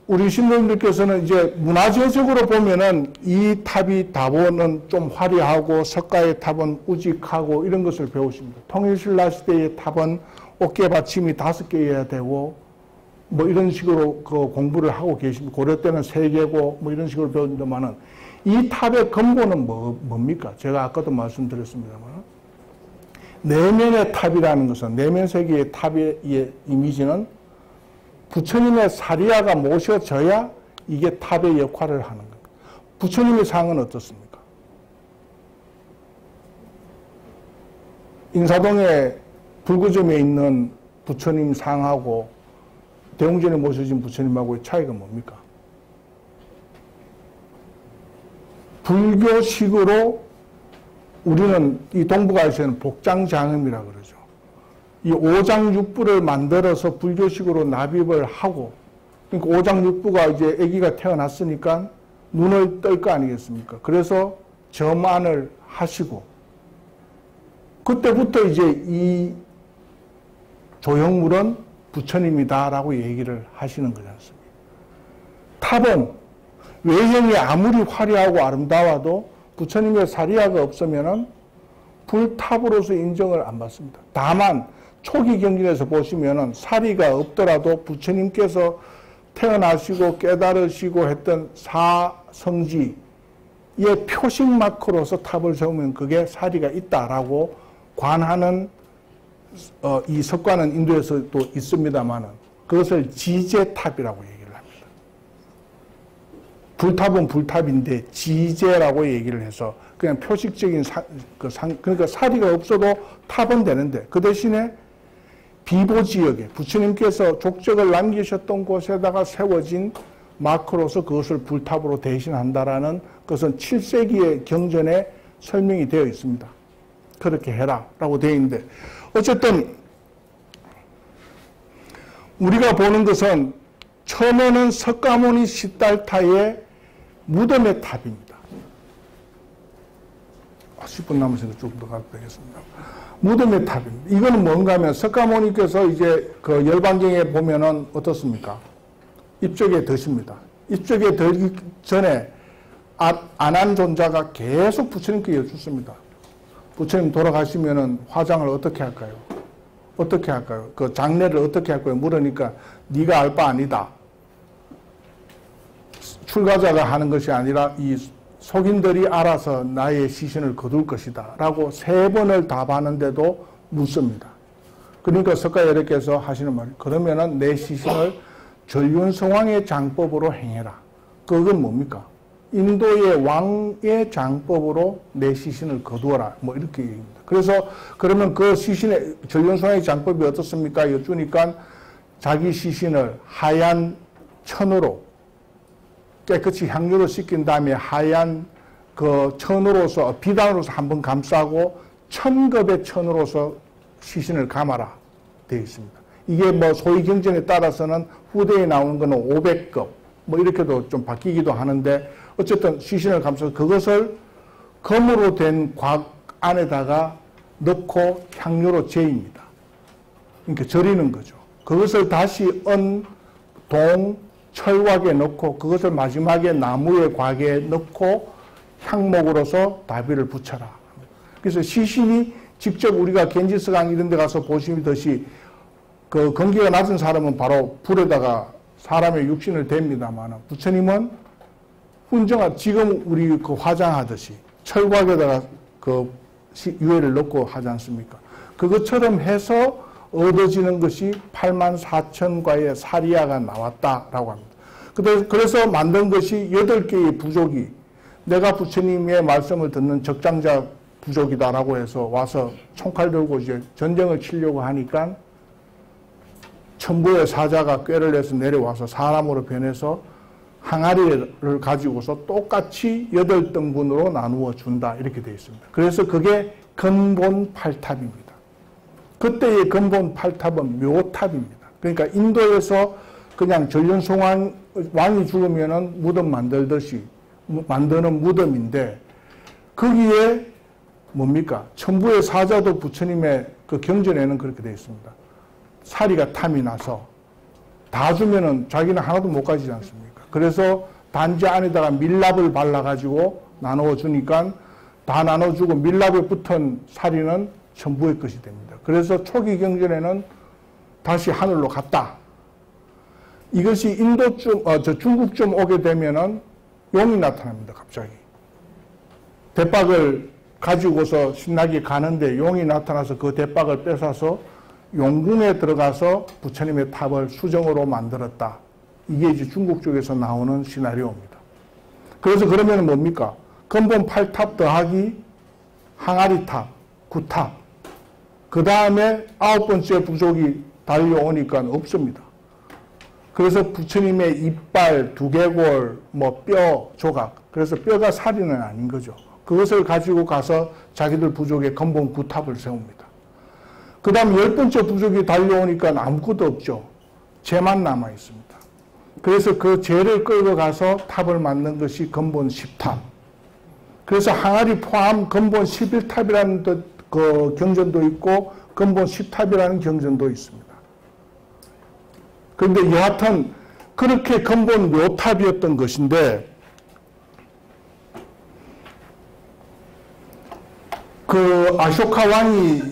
우리 신도님들께서는 이제 문화재적으로 보면은 이 탑이 다보는 좀 화려하고 석가의 탑은 우직하고 이런 것을 배우십니다. 통일신라 시대의 탑은 어깨받침이 5개여야 되고 뭐 이런 식으로 그 공부를 하고 계십니다. 고려 때는 3개고 뭐 이런 식으로 배웠는데만은 이 탑의 근본은 뭡니까? 제가 아까도 말씀드렸습니다만 내면의 탑이라는 것은 내면 세계의 탑의 이미지는 부처님의 사리아가 모셔져야 이게 탑의 역할을 하는 겁니다. 부처님의 상은 어떻습니까? 인사동에 불구점에 있는 부처님 상하고 대웅전에 모셔진 부처님하고의 차이가 뭡니까? 불교식으로 우리는 이 동북아시아는 복장장엄이라 그러죠. 이 오장육부를 만들어서 불교식으로 납입을 하고, 그러니까 오장육부가 이제 아기가 태어났으니까 눈을 뜰 거 아니겠습니까? 그래서 점안을 하시고, 그때부터 이제 이 조형물은 부처님이다라고 얘기를 하시는 거지 않습니까? 탑은 외형이 아무리 화려하고 아름다워도 부처님의 사리아가 없으면은 불탑으로서 인정을 안 받습니다. 다만 초기 경전에서 보시면은 사리가 없더라도 부처님께서 태어나시고 깨달으시고 했던 사성지의 표식 마크로서 탑을 세우면 그게 사리가 있다라고 관하는 이 석관은 인도에서도 있습니다만은 그것을 지제탑이라고 얘기를 합니다. 불탑은 불탑인데 지제라고 얘기를 해서 그냥 표식적인 그러니까 사리가 없어도 탑은 되는데 그 대신에 비보지역에 부처님께서 족적을 남기셨던 곳에다가 세워진 마크로서 그것을 불탑으로 대신한다라는 것은 7세기의 경전에 설명이 되어 있습니다. 그렇게 해라 라고 되어 있는데, 어쨌든 우리가 보는 것은 처음에는 석가모니 시달타의 무덤의 탑입니다. 10분 남으시니까 조금 더 가도 되겠습니다. 무덤의 탑입니다. 이거는 뭔가 하면 석가모니께서 이제 그 열반경에 보면은 어떻습니까? 입적에 드십니다. 입적에 들기 전에 아난존자가 계속 부처님께 여쭙습니다. 부처님 돌아가시면은 화장을 어떻게 할까요? 어떻게 할까요? 그 장례를 어떻게 할까요? 물으니까 네가 알 바 아니다. 출가자가 하는 것이 아니라 이 속인들이 알아서 나의 시신을 거둘 것이다 라고 3번을 답하는데도 묻습니다. 그러니까 석가열애께서 하시는 말이, 그러면은 내 시신을 전륜성왕의 장법으로 행해라. 그건 뭡니까? 인도의 왕의 장법으로 내 시신을 거두어라. 뭐 이렇게 얘기합니다. 그래서 그러면 그 시신의 전륜성왕의 장법이 어떻습니까? 여쭈니까 자기 시신을 하얀 천으로 깨끗이 향유로 씻긴 다음에 하얀 그 천으로서 비단으로서 한번 감싸고 1000급의 천으로서 시신을 감아라 되어 있습니다. 이게 뭐 소위 경전에 따라서는 후대에 나오는 거는 500급 뭐 이렇게도 좀 바뀌기도 하는데, 어쨌든 시신을 감싸서 그것을 금으로 된 곽 안에다가 넣고 향유로 재입니다. 그러니까 절이는 거죠. 그것을 다시 동, 철곽에 넣고 그것을 마지막에 나무의 곽에 넣고 향목으로서 다비를 붙여라. 그래서 시신이 직접 우리가 겐지스강 이런 데 가서 보시듯이 그 건기가 낮은 사람은 바로 불에다가 사람의 육신을 댑니다만, 부처님은 훈정한, 지금 우리 그 화장하듯이 철곽에다가 그 유해를 넣고 하지 않습니까? 그것처럼 해서 얻어지는 것이 84,000과의 사리야가 나왔다라고 합니다. 그래서 만든 것이 8개의 부족이, 내가 부처님의 말씀을 듣는 적장자 부족이다라고 해서 와서 총칼 들고 이제 전쟁을 치려고 하니까 천부의 사자가 꾀를 내서 내려와서 사람으로 변해서 항아리를 가지고서 똑같이 8등분으로 나누어 준다 이렇게 되어 있습니다. 그래서 그게 근본 8탑입니다. 그때의 근본 8탑은 묘탑입니다. 그러니까 인도에서 그냥 전륜성왕 왕이 죽으면은 무덤 만들듯이 만드는 무덤인데, 거기에 뭡니까? 천부의 사자도 부처님의 그 경전에는 그렇게 되어 있습니다. 사리가 탐이 나서 다 주면은 자기는 하나도 못 가지지 않습니까? 그래서 단지 안에다가 밀랍을 발라가지고 나누어 주니까 다 나눠주고 밀랍에 붙은 사리는 천부의 것이 됩니다. 그래서 초기 경전에는 다시 하늘로 갔다. 이것이 중국쯤 오게 되면은 용이 나타납니다. 갑자기. 대박을 가지고서 신나게 가는데 용이 나타나서 그 대박을 뺏어서 용궁에 들어가서 부처님의 탑을 수정으로 만들었다. 이게 이제 중국 쪽에서 나오는 시나리오입니다. 그래서 그러면 뭡니까? 근본 8탑 더하기 항아리탑, 9탑. 그 다음에 9번째 부족이 달려오니까 없습니다. 그래서 부처님의 이빨, 두개골, 뭐 뼈 조각, 그래서 뼈가 살이는 아닌 거죠. 그것을 가지고 가서 자기들 부족의 근본 9탑을 세웁니다. 그 다음 10번째 부족이 달려오니까 아무것도 없죠. 재만 남아 있습니다. 그래서 그 재를 끌고 가서 탑을 만든 것이 근본 10탑. 그래서 항아리 포함 근본 11탑이라는 그 경전도 있고 근본 10탑이라는 경전도 있습니다. 그런데 여하튼 그렇게 근본 묘탑이었던 것인데, 그 아쇼카 왕이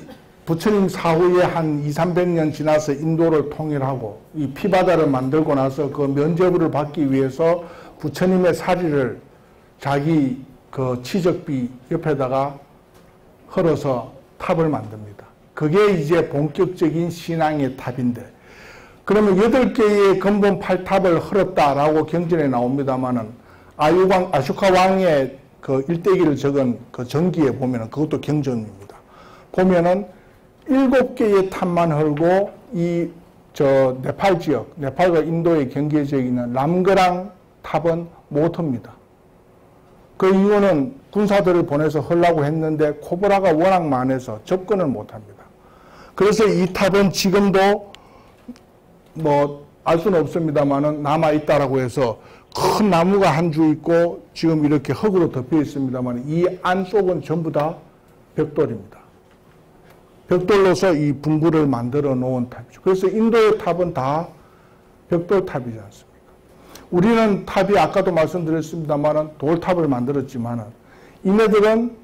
부처님 사후에 한 200~300년 지나서 인도를 통일하고 이 피바다를 만들고 나서 그 면죄부를 받기 위해서 부처님의 사리를 자기 그 치적비 옆에다가 헐어서 탑을 만듭니다. 그게 이제 본격적인 신앙의 탑인데, 그러면 8개의 근본 8탑을 헐었다라고 경전에 나옵니다만은 아쇼카 왕의 그 일대기를 적은 그 전기에 보면은 그것도 경전입니다. 보면은 7개의 탑만 헐고 네팔 지역, 네팔과 인도의 경계 지역에 있는 람그랑 탑은 못합니다. 그 이유는 군사들을 보내서 하려고 했는데 코브라가 워낙 많아서 접근을 못합니다. 그래서 이 탑은 지금도 알 수는 없습니다만은 남아있다라고 해서 큰 나무가 한 주 있고 지금 이렇게 흙으로 덮여 있습니다만 이 안쪽은 전부 다 벽돌입니다. 벽돌로서 이 분구를 만들어 놓은 탑이죠. 그래서 인도의 탑은 다 벽돌 탑이지 않습니까? 우리는 탑이 아까도 말씀드렸습니다만 돌탑을 만들었지만 이네들은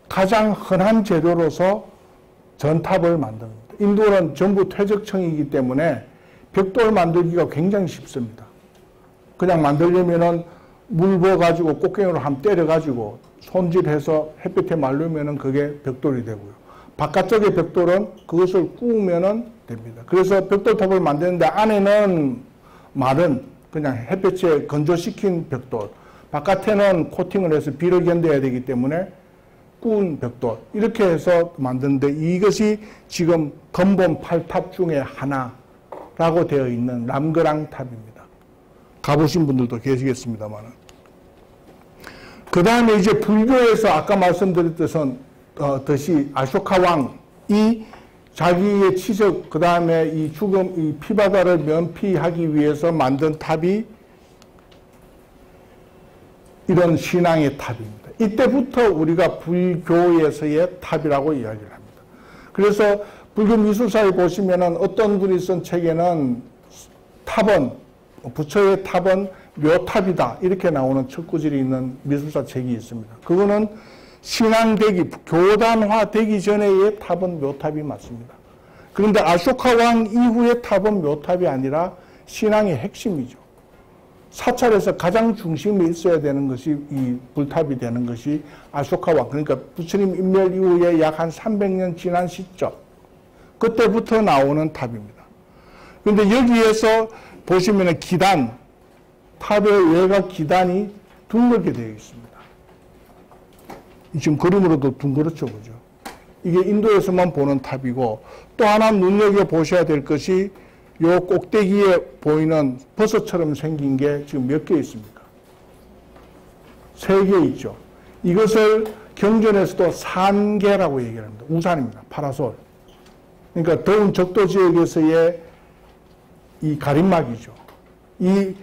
가장 흔한 재료로서 전탑을 만듭니다. 인도는 전부 퇴적청이기 때문에 벽돌 만들기가 굉장히 쉽습니다. 그냥 만들려면은 물 부어가지고 꽃갱이로 한번 때려가지고 손질해서 햇볕에 말르면은 그게 벽돌이 되고요. 바깥쪽의 벽돌은 그것을 구우면은 됩니다. 그래서 벽돌탑을 만드는데 안에는 말은 그냥 햇볕에 건조시킨 벽돌, 바깥에는 코팅을 해서 비를 견뎌야 되기 때문에 구운 벽돌 이렇게 해서 만드는데 이것이 지금 근본 8탑 중에 하나라고 되어 있는 람그랑 탑입니다. 가보신 분들도 계시겠습니다만. 그 다음에 이제 불교에서 아까 말씀드렸듯이 아쇼카 왕이 자기의 치적, 그 다음에 이 죽음, 이 피바다를 면피하기 위해서 만든 탑이 이런 신앙의 탑입니다. 이때부터 우리가 불교에서의 탑이라고 이야기를 합니다. 그래서 불교 미술사에 보시면은 어떤 분이 쓴 책에는 탑은 부처의 탑은 묘탑이다 이렇게 나오는 첫 구절이 있는 미술사 책이 있습니다. 그거는 신앙되기, 교단화되기 전에의 탑은 묘탑이 맞습니다. 그런데 아쇼카 왕 이후의 탑은 묘탑이 아니라 신앙의 핵심이죠. 사찰에서 가장 중심에 있어야 되는 것이 이 불탑이 되는 것이 아쇼카 왕, 그러니까 부처님 인멸 이후에 약 한 300년 지난 시점, 그때부터 나오는 탑입니다. 그런데 여기에서 보시면은 기단, 탑의 외곽 기단이 둥글게 되어 있습니다. 지금 그림으로도 둥그렇죠, 그죠? 이게 인도에서만 보는 탑이고, 또 하나 눈여겨보셔야 될 것이 요 꼭대기에 보이는 버섯처럼 생긴 게 지금 몇 개 있습니까? 3개 있죠. 이것을 경전에서도 산계라고 얘기를 합니다. 우산입니다. 파라솔. 그러니까 더운 적도 지역에서의 이 가림막이죠. 이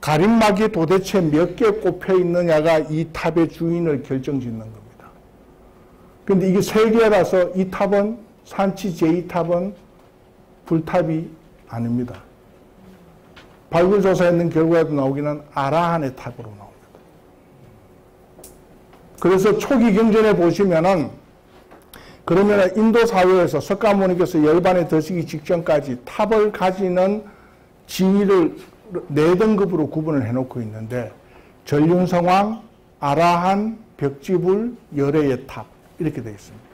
가림막이 도대체 몇 개 꼽혀 있느냐가 이 탑의 주인을 결정짓는 겁니다. 그런데 이게 3개라서 이 탑은 산치 제2탑은 불탑이 아닙니다. 발굴조사했는 결과에도 나오기는 아라한의 탑으로 나옵니다. 그래서 초기 경전에 보시면은 그러면 인도 사회에서 석가모니께서 열반에 드시기 직전까지 탑을 가지는 지위를 4등급으로 구분을 해놓고 있는데 전륜성왕, 아라한, 벽지불, 열애의 탑 이렇게 되어 있습니다.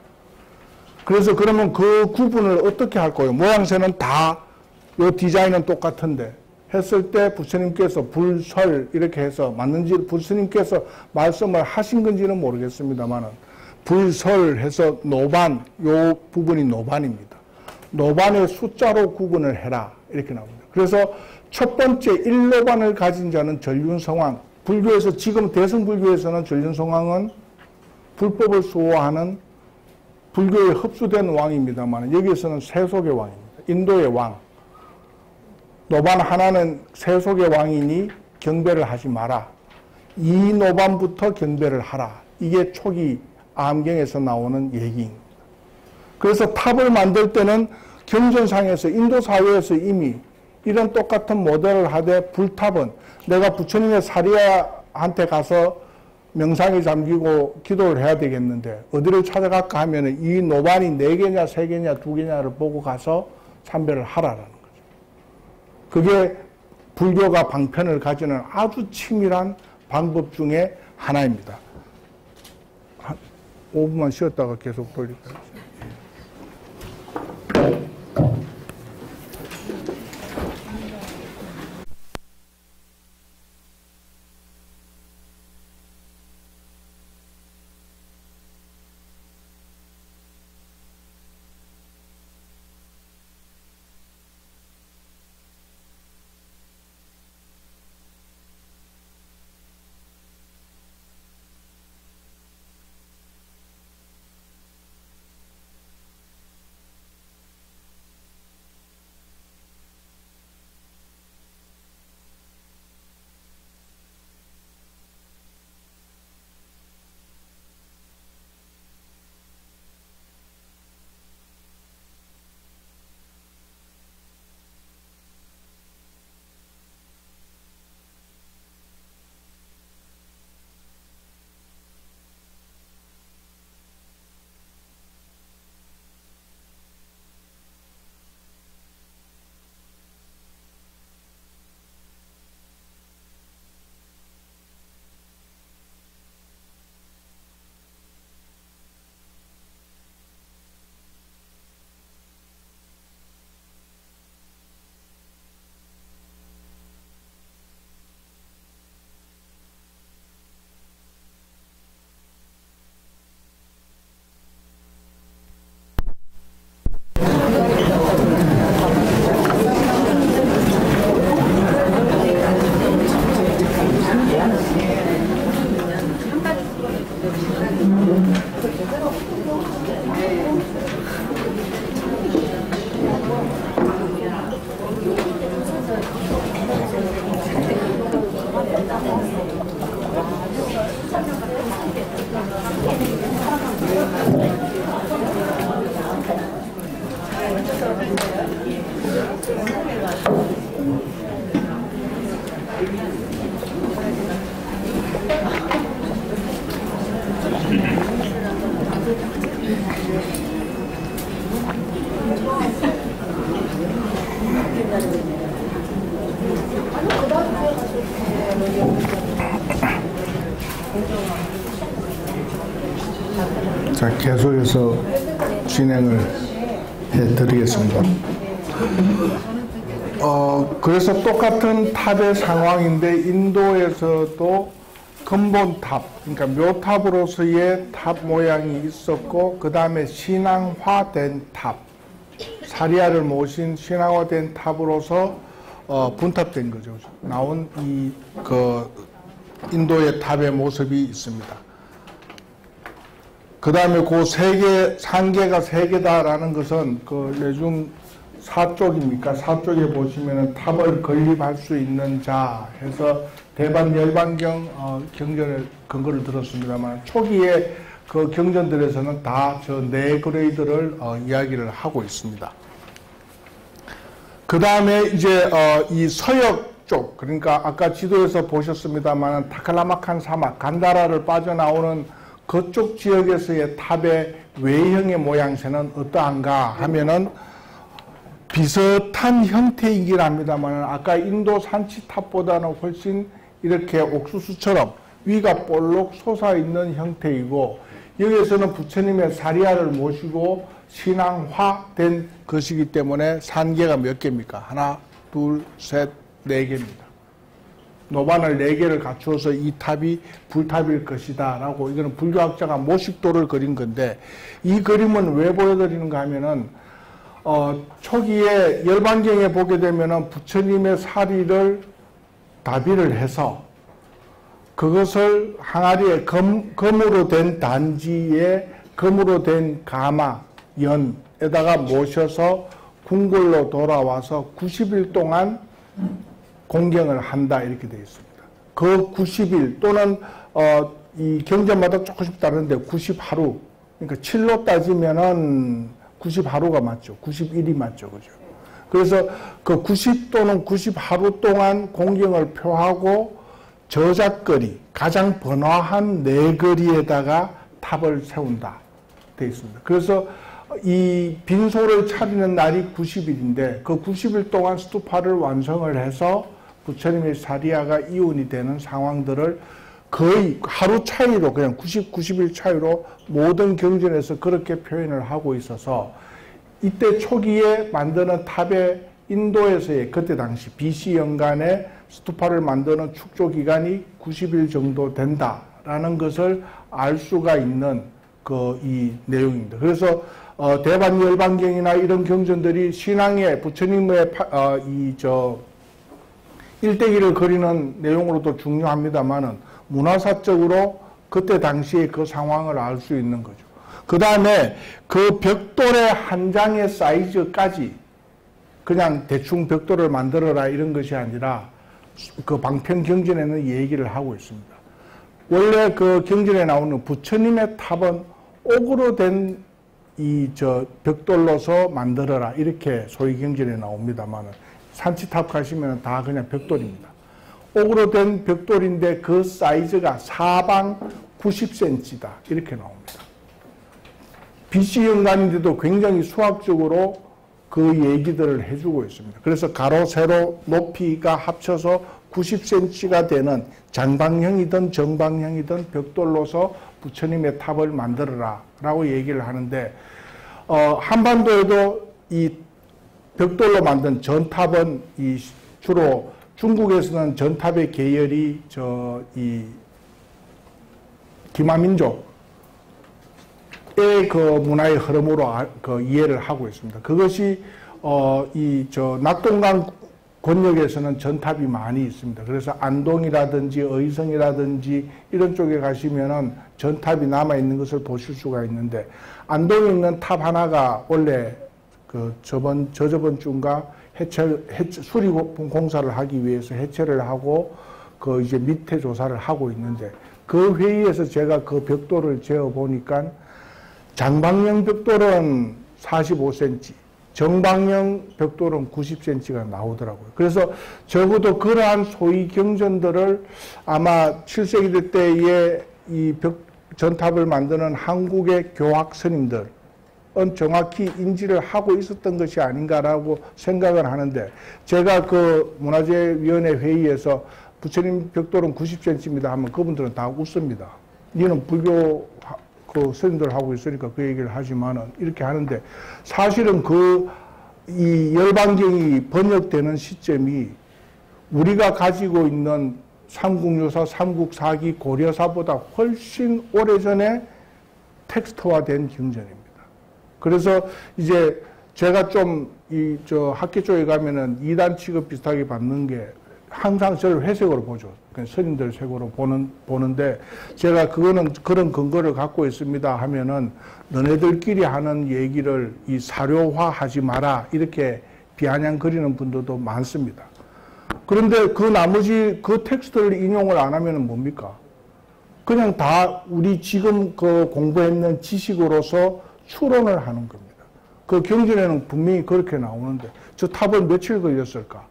그래서 그러면 그 구분을 어떻게 할 거예요? 모양새는 다 이 디자인은 똑같은데 했을 때 부처님께서 불설 이렇게 해서 맞는지 부처님께서 말씀을 하신 건지는 모르겠습니다만 불설해서 노반, 요 부분이 노반입니다. 노반의 숫자로 구분을 해라 이렇게 나옵니다. 그래서 첫 번째 1노반을 가진 자는 전륜성왕, 불교에서 지금 대승불교에서는 전륜성왕은 불법을 수호하는 불교에 흡수된 왕입니다만 여기에서는 세속의 왕입니다. 인도의 왕. 노반 하나는 세속의 왕이니 경배를 하지 마라. 2노반부터 경배를 하라. 이게 초기 암경에서 나오는 얘기입니다. 그래서 탑을 만들 때는 경전상에서 인도 사회에서 이미 이런 똑같은 모델을 하되 불탑은 내가 부처님의 사리야한테 가서 명상에 잠기고 기도를 해야 되겠는데 어디를 찾아갈까 하면 이 노반이 4개냐 3개냐 2개냐를 보고 가서 참배를 하라라는 거죠. 그게 불교가 방편을 가지는 아주 치밀한 방법 중에 하나입니다. 한 5분만 쉬었다가 계속 돌릴까요? 자, 계속해서 진행을 해드리겠습니다. 그래서 똑같은 탑의 상황인데 인도에서도 근본 탑, 그러니까 묘탑으로서의 탑 모양이 있었고 그 다음에 신앙화된 탑, 사리아를 모신 신앙화된 탑으로서 분탑된 거죠. 나온 인도의 탑의 모습이 있습니다. 그 다음에 그 상계가 세 개다라는 것은 요즘 사쪽입니까? 사쪽에 보시면은 탑을 건립할 수 있는 자 해서 대반 열반경 경전의 근거를 들었습니다만 초기에 그 경전들에서는 다 저 네 그레이드를 이야기를 하고 있습니다. 그 다음에 이제 이 서역 쪽, 그러니까 아까 지도에서 보셨습니다만 타클라마칸 사막, 간다라를 빠져나오는 그쪽 지역에서의 탑의 외형의 모양새는 어떠한가 하면은 비슷한 형태이긴 합니다만 아까 인도 산치탑보다는 훨씬 이렇게 옥수수처럼 위가 볼록 솟아있는 형태이고 여기에서는 부처님의 사리아를 모시고 신앙화된 것이기 때문에 산계가 몇 개입니까? 하나, 둘, 셋, 네 개입니다. 노반을 4개를 갖추어서 이 탑이 불탑일 것이다 라고 이거는 불교학자가 모식도를 그린 건데 이 그림은 왜 보여드리는가 하면은 초기에 열반경에 보게 되면은 부처님의 사리를 다비를 해서 그것을 항아리에 금으로 된 단지에 금으로 된 가마, 연에다가 모셔서 궁궐로 돌아와서 90일 동안 공경을 한다 이렇게 되어 있습니다. 그 90일 또는 이 경전마다 조금씩 다른데 90하루, 그러니까 7로 따지면은 90하루가 맞죠. 90일이 맞죠. 그죠? 그래서 그 90 또는 90하루 동안 공경을 표하고 저작거리, 가장 번화한 네 거리에다가 탑을 세운다 되어 있습니다. 그래서 이 빈소를 차리는 날이 90일인데 그 90일 동안 스투파를 완성을 해서 부처님의 사리아가 이운이 되는 상황들을 거의 하루 차이로 그냥 90일 차이로 모든 경전에서 그렇게 표현을 하고 있어서 이때 초기에 만드는 탑의 인도에서의 그때 당시 BC 연간에 스투파를 만드는 축조 기간이 90일 정도 된다라는 것을 알 수가 있는 이 내용입니다. 그래서 대반 열반경이나 이런 경전들이 신앙의 부처님의 일대기를 그리는 내용으로도 중요합니다만은 문화사적으로 그때 당시에 그 상황을 알 수 있는 거죠. 그 다음에 그 벽돌의 한 장의 사이즈까지 그냥 대충 벽돌을 만들어라 이런 것이 아니라 그 방편 경전에는 얘기를 하고 있습니다. 원래 그 경전에 나오는 부처님의 탑은 옥으로 된 벽돌로서 만들어라 이렇게 소위 경전에 나옵니다만 산치탑 가시면 다 그냥 벽돌입니다. 옥으로 된 벽돌인데 그 사이즈가 사방 90cm다 이렇게 나옵니다. BC 연간인데도 굉장히 수학적으로 그 얘기들을 해주고 있습니다. 그래서 가로 세로 높이가 합쳐서 90cm가 되는 장방형이든 정방형이든 벽돌로서 부처님의 탑을 만들어라 라고 얘기를 하는데 한반도에도 이 벽돌로 만든 전탑은 주로 중국에서는 전탑의 계열이 기마민족의 그 문화의 흐름으로 이해를 하고 있습니다. 그것이 낙동강 권역에서는 전탑이 많이 있습니다. 그래서 안동이라든지 의성이라든지 이런 쪽에 가시면은 전탑이 남아 있는 것을 보실 수가 있는데 안동에 있는 탑 하나가 원래 저저번 주인가 수리 공사를 하기 위해서 해체를 하고 이제 밑에 조사를 하고 있는데 그 회의에서 제가 그 벽돌을 재어 보니까 장방형 벽돌은 45cm, 정방형 벽돌은 90cm가 나오더라고요. 그래서 적어도 그러한 소위 경전들을 아마 7세기 때에 이 전탑을 만드는 한국의 교학 스님들은 정확히 인지를 하고 있었던 것이 아닌가라고 생각을 하는데, 제가 그 문화재위원회 회의에서 부처님 벽돌은 90cm입니다 하면 그분들은 다 웃습니다. 니는 불교 그 스님들 하고 있으니까 그 얘기를 하지만은 이렇게 하는데, 사실은 이 열반경이 번역되는 시점이 우리가 가지고 있는 삼국유사, 삼국사기, 고려사보다 훨씬 오래전에 텍스트화된 경전입니다. 그래서 이제 제가 좀 학계 쪽에 가면은 이단 취급 비슷하게 받는 게 항상 저를 회색으로 보죠. 스님들 색으로 보는데, 제가 그런 근거를 갖고 있습니다 하면은 너네들끼리 하는 얘기를 이 사료화하지 마라 이렇게 비아냥거리는 분들도 많습니다. 그런데 그 나머지 그 텍스트를 인용을 안 하면은 뭡니까? 그냥 다 우리 지금 그 공부했는 지식으로서 추론을 하는 겁니다. 그 경전에는 분명히 그렇게 나오는데 저 탑을 며칠 걸렸을까?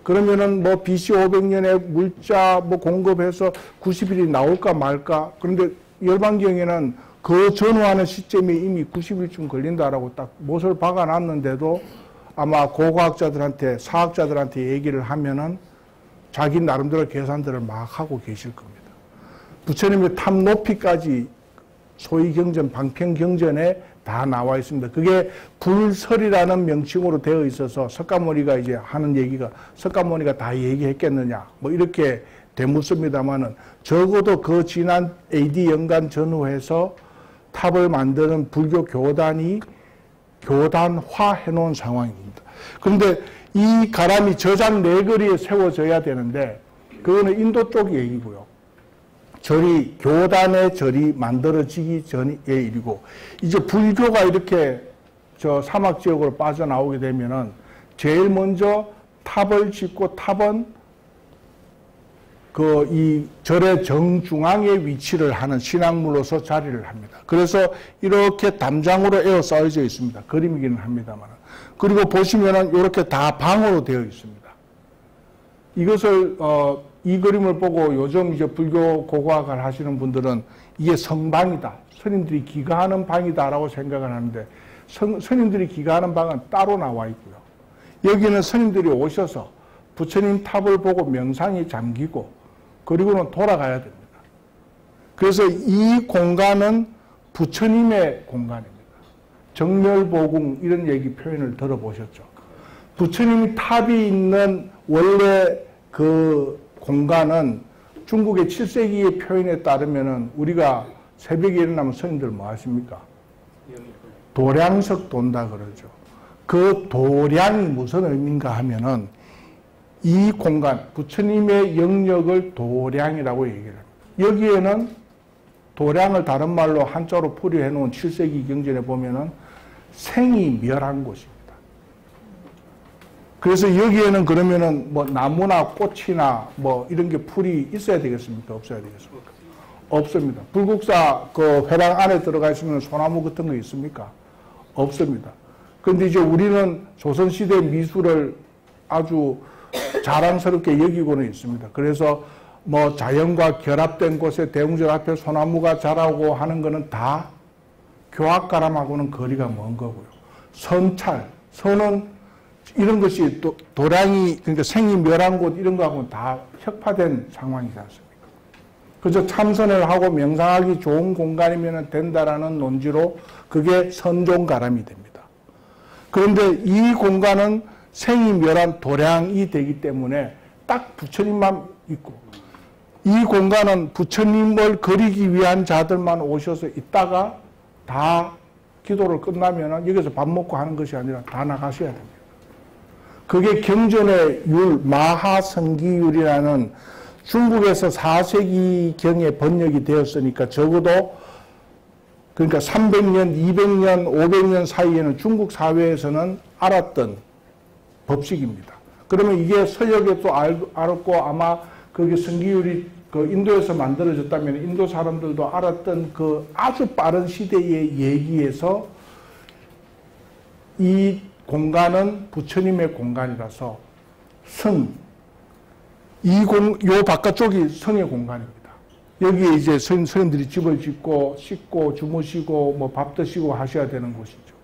그러면은 뭐 BC 500년에 물자 공급해서 90일이 나올까 말까? 그런데 열반경에는 그 전후하는 시점이 이미 90일쯤 걸린다라고 딱 못을 박아놨는데도 아마 고고학자들한테, 사학자들한테 얘기를 하면은 자기 나름대로 계산들을 막 하고 계실 겁니다. 부처님의 탑 높이까지 소위 경전, 방평 경전에 다 나와 있습니다. 그게 불설이라는 명칭으로 되어 있어서 석가모니가 이제 하는 얘기가, 석가모니가 다 얘기했겠느냐 뭐 이렇게 되묻습니다만은, 적어도 그 지난 AD 연간 전후해서 탑을 만드는 불교 교단이 교단화해 놓은 상황입니다. 그런데 이 가람이 저장 네거리에 세워져야 되는데 그거는 인도 쪽 얘기고요. 교단의 절이 만들어지기 전의 일이고, 이제 불교가 이렇게 저 사막 지역으로 빠져나오게 되면은 제일 먼저 탑을 짓고, 탑은 이 절의 정중앙에 위치를 하는 신앙물로서 자리를 합니다. 그래서 이렇게 담장으로 에워싸여져 있습니다. 그림이기는 합니다만. 그리고 보시면은 이렇게 다 방으로 되어 있습니다. 이것을 이 그림을 보고 요즘 이제 불교 고고학을 하시는 분들은 이게 성방이다, 스님들이 기가하는 방이다라고 생각을 하는데, 스님들이 기가하는 방은 따로 나와 있고요. 여기는 스님들이 오셔서 부처님 탑을 보고 명상이 잠기고 그리고는 돌아가야 됩니다. 그래서 이 공간은 부처님의 공간입니다. 정멸보궁 이런 얘기 표현을 들어보셨죠. 부처님이 탑이 있는 원래 그 공간은 중국의 7세기의 표현에 따르면은 우리가 새벽에 일어나면 스님들 뭐 하십니까? 도량석 돈다 그러죠. 그 도량이 무슨 의미인가 하면은 이 공간, 부처님의 영역을 도량이라고 얘기를 합니다. 여기에는 도량을 다른 말로 한자로 풀이해 놓은 7세기 경전에 보면은 생이 멸한 곳입니다. 그래서 여기에는 그러면은 뭐 나무나 꽃이나 뭐 이런 게 풀이 있어야 되겠습니까? 없어야 되겠습니까? 없습니다. 불국사 그 회당 안에 들어가 있으면 소나무 같은 거 있습니까? 없습니다. 그런데 이제 우리는 조선시대 미술을 아주 자랑스럽게 여기고는 있습니다. 그래서 뭐 자연과 결합된 곳에 대웅전 앞에 소나무가 자라고 하는 거는 다 교학가람하고는 거리가 먼 거고요. 선찰, 선은 이런 것이 도량이, 그러니까 생이 멸한 곳 이런 거하고는 다 혁파된 상황이지 않습니까? 그래서 참선을 하고 명상하기 좋은 공간이면 된다라는 논지로 그게 선종가람이 됩니다. 그런데 이 공간은 생이 멸한 도량이 되기 때문에 딱 부처님만 있고, 이 공간은 부처님을 그리기 위한 자들만 오셔서 있다가 다 기도를 끝나면 여기서 밥 먹고 하는 것이 아니라 다 나가셔야 됩니다. 그게 경전의 율, 마하성기율이라는 중국에서 4세기경에 번역이 되었으니까 적어도 그러니까 300년, 200년, 500년 사이에는 중국 사회에서는 알았던 법칙입니다. 그러면 이게 서역에 또 알았고 아마 그게 성기율이 그 인도에서 만들어졌다면 인도 사람들도 알았던 그 아주 빠른 시대의 얘기에서 이 공간은 부처님의 공간이라서 요 바깥쪽이 성의 공간입니다. 여기에 이제 스님들이 집을 짓고 씻고 주무시고 뭐 밥 드시고 하셔야 되는 곳이죠.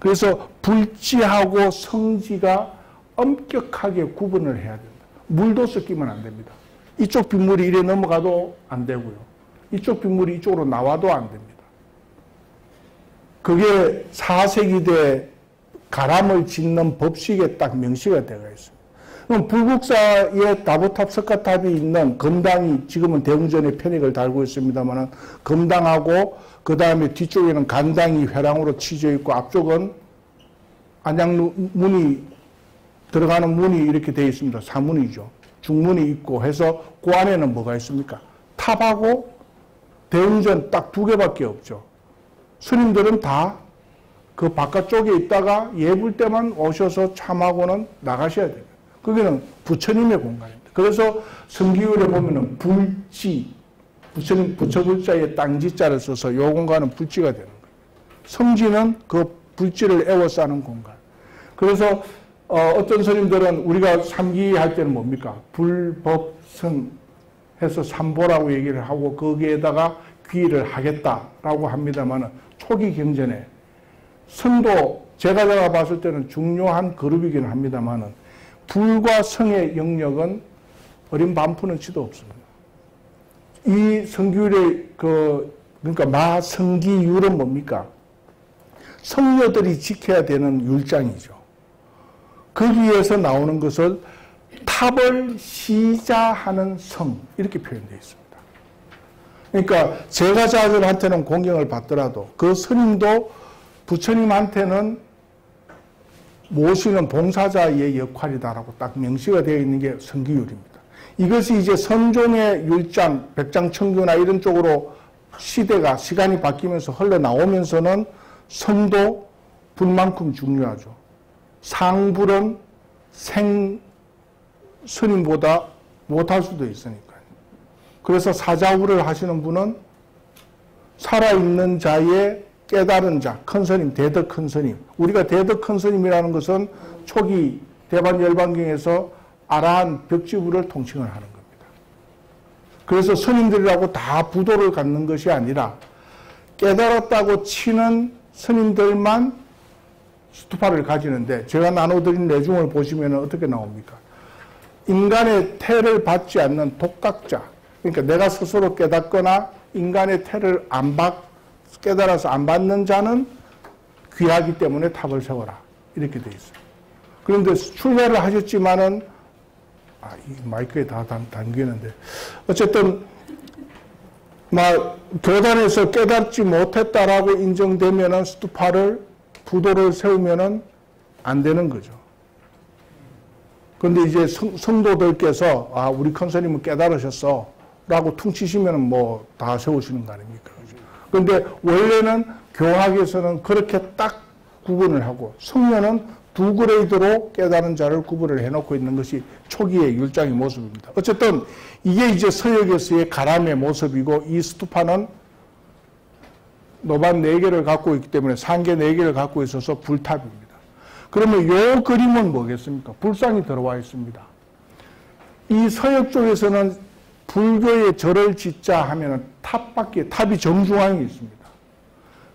그래서 불지하고 성지가 엄격하게 구분을 해야 된다. 물도 섞이면 안 됩니다. 이쪽 빗물이 이래 넘어가도 안 되고요. 이쪽 빗물이 이쪽으로 나와도 안 됩니다. 그게 4세기 때 가람을 짓는 법식에 딱 명시가 되어 있습니다. 그럼 불국사에 다보탑 석가탑이 있는 금당이 지금은 대웅전에 편익을 달고 있습니다만 금당하고 그 다음에 뒤쪽에는 간당이 회랑으로 치져 있고 앞쪽은 안양문이 들어가는 문이 이렇게 되어 있습니다. 사문이죠. 중문이 있고 해서 그 안에는 뭐가 있습니까? 탑하고 대웅전 딱 2개밖에 없죠. 스님들은 다 그 바깥쪽에 있다가 예불 때만 오셔서 참하고는 나가셔야 됩니다. 거기는 부처님의 공간입니다. 그래서 성기율에 보면은 불지, 부처님 부처불자에 땅지자를 써서 요 공간은 불지가 되는 거예요. 성지는 그 불지를 에워싸는 공간. 그래서 어떤 스님들은 우리가 삼기 할 때는 뭡니까? 불법성 해서 삼보라고 얘기를 하고 거기에다가 귀의를 하겠다라고 합니다만 초기 경전에 성도 제가 봤을 때는 중요한 그룹이긴 합니다만 불과 성의 영역은 어린 반푼은 치도 없습니다. 이 성규율의 그러니까 마성기율은 뭡니까? 성녀들이 지켜야 되는 율장이죠. 거기에서 나오는 것을 탑을 시자하는 성 이렇게 표현되어 있습니다. 그러니까 제가자들한테는 공경을 받더라도 그 스님도 부처님한테는 모시는 봉사자의 역할이다라고 딱 명시가 되어 있는 게 성기율입니다. 이것이 이제 선종의 율장, 백장청규나 이런 쪽으로 시간이 바뀌면서 흘러나오면서는 성도 불만큼 중요하죠. 상불은 스님보다 못할 수도 있으니까요. 그래서 사자후를 하시는 분은 살아있는 자의 깨달은 자, 큰 스님, 대덕 큰 스님. 우리가 대덕 큰 스님이라는 것은 초기 대반열반경에서 아라한 벽지부를 통칭을 하는 겁니다. 그래서 스님들이라고 다 부도를 갖는 것이 아니라 깨달았다고 치는 스님들만 스투파를 가지는데 제가 나눠드린 내중을 보시면 어떻게 나옵니까? 인간의 태를 받지 않는 독각자, 그러니까 내가 스스로 깨닫거나 인간의 태를 깨달아서 안 받는 자는 귀하기 때문에 탑을 세워라. 이렇게 돼 있어요. 그런데 출가를 하셨지만은, 이 마이크에 다 담기는데. 어쨌든, 교단에서 깨닫지 못했다라고 인정되면은 부도를 세우면은 안 되는 거죠. 그런데 이제 성도들께서, 우리 큰 스님은 깨달으셨어. 라고 퉁치시면은 뭐 다 세우시는 거 아닙니까? 그런데 원래는 교학에서는 그렇게 딱 구분을 하고 성녀는 2그레이드로 깨달은 자를 구분을 해놓고 있는 것이 초기의 율장의 모습입니다. 어쨌든 이게 이제 서역에서의 가람의 모습이고 이 스투파는 노반 4개를 갖고 있기 때문에 상계 4개를 갖고 있어서 불탑입니다. 그러면 이 그림은 뭐겠습니까? 불상이 들어와 있습니다. 이 서역 쪽에서는 불교의 절을 짓자 하면 탑이 정중앙에 있습니다.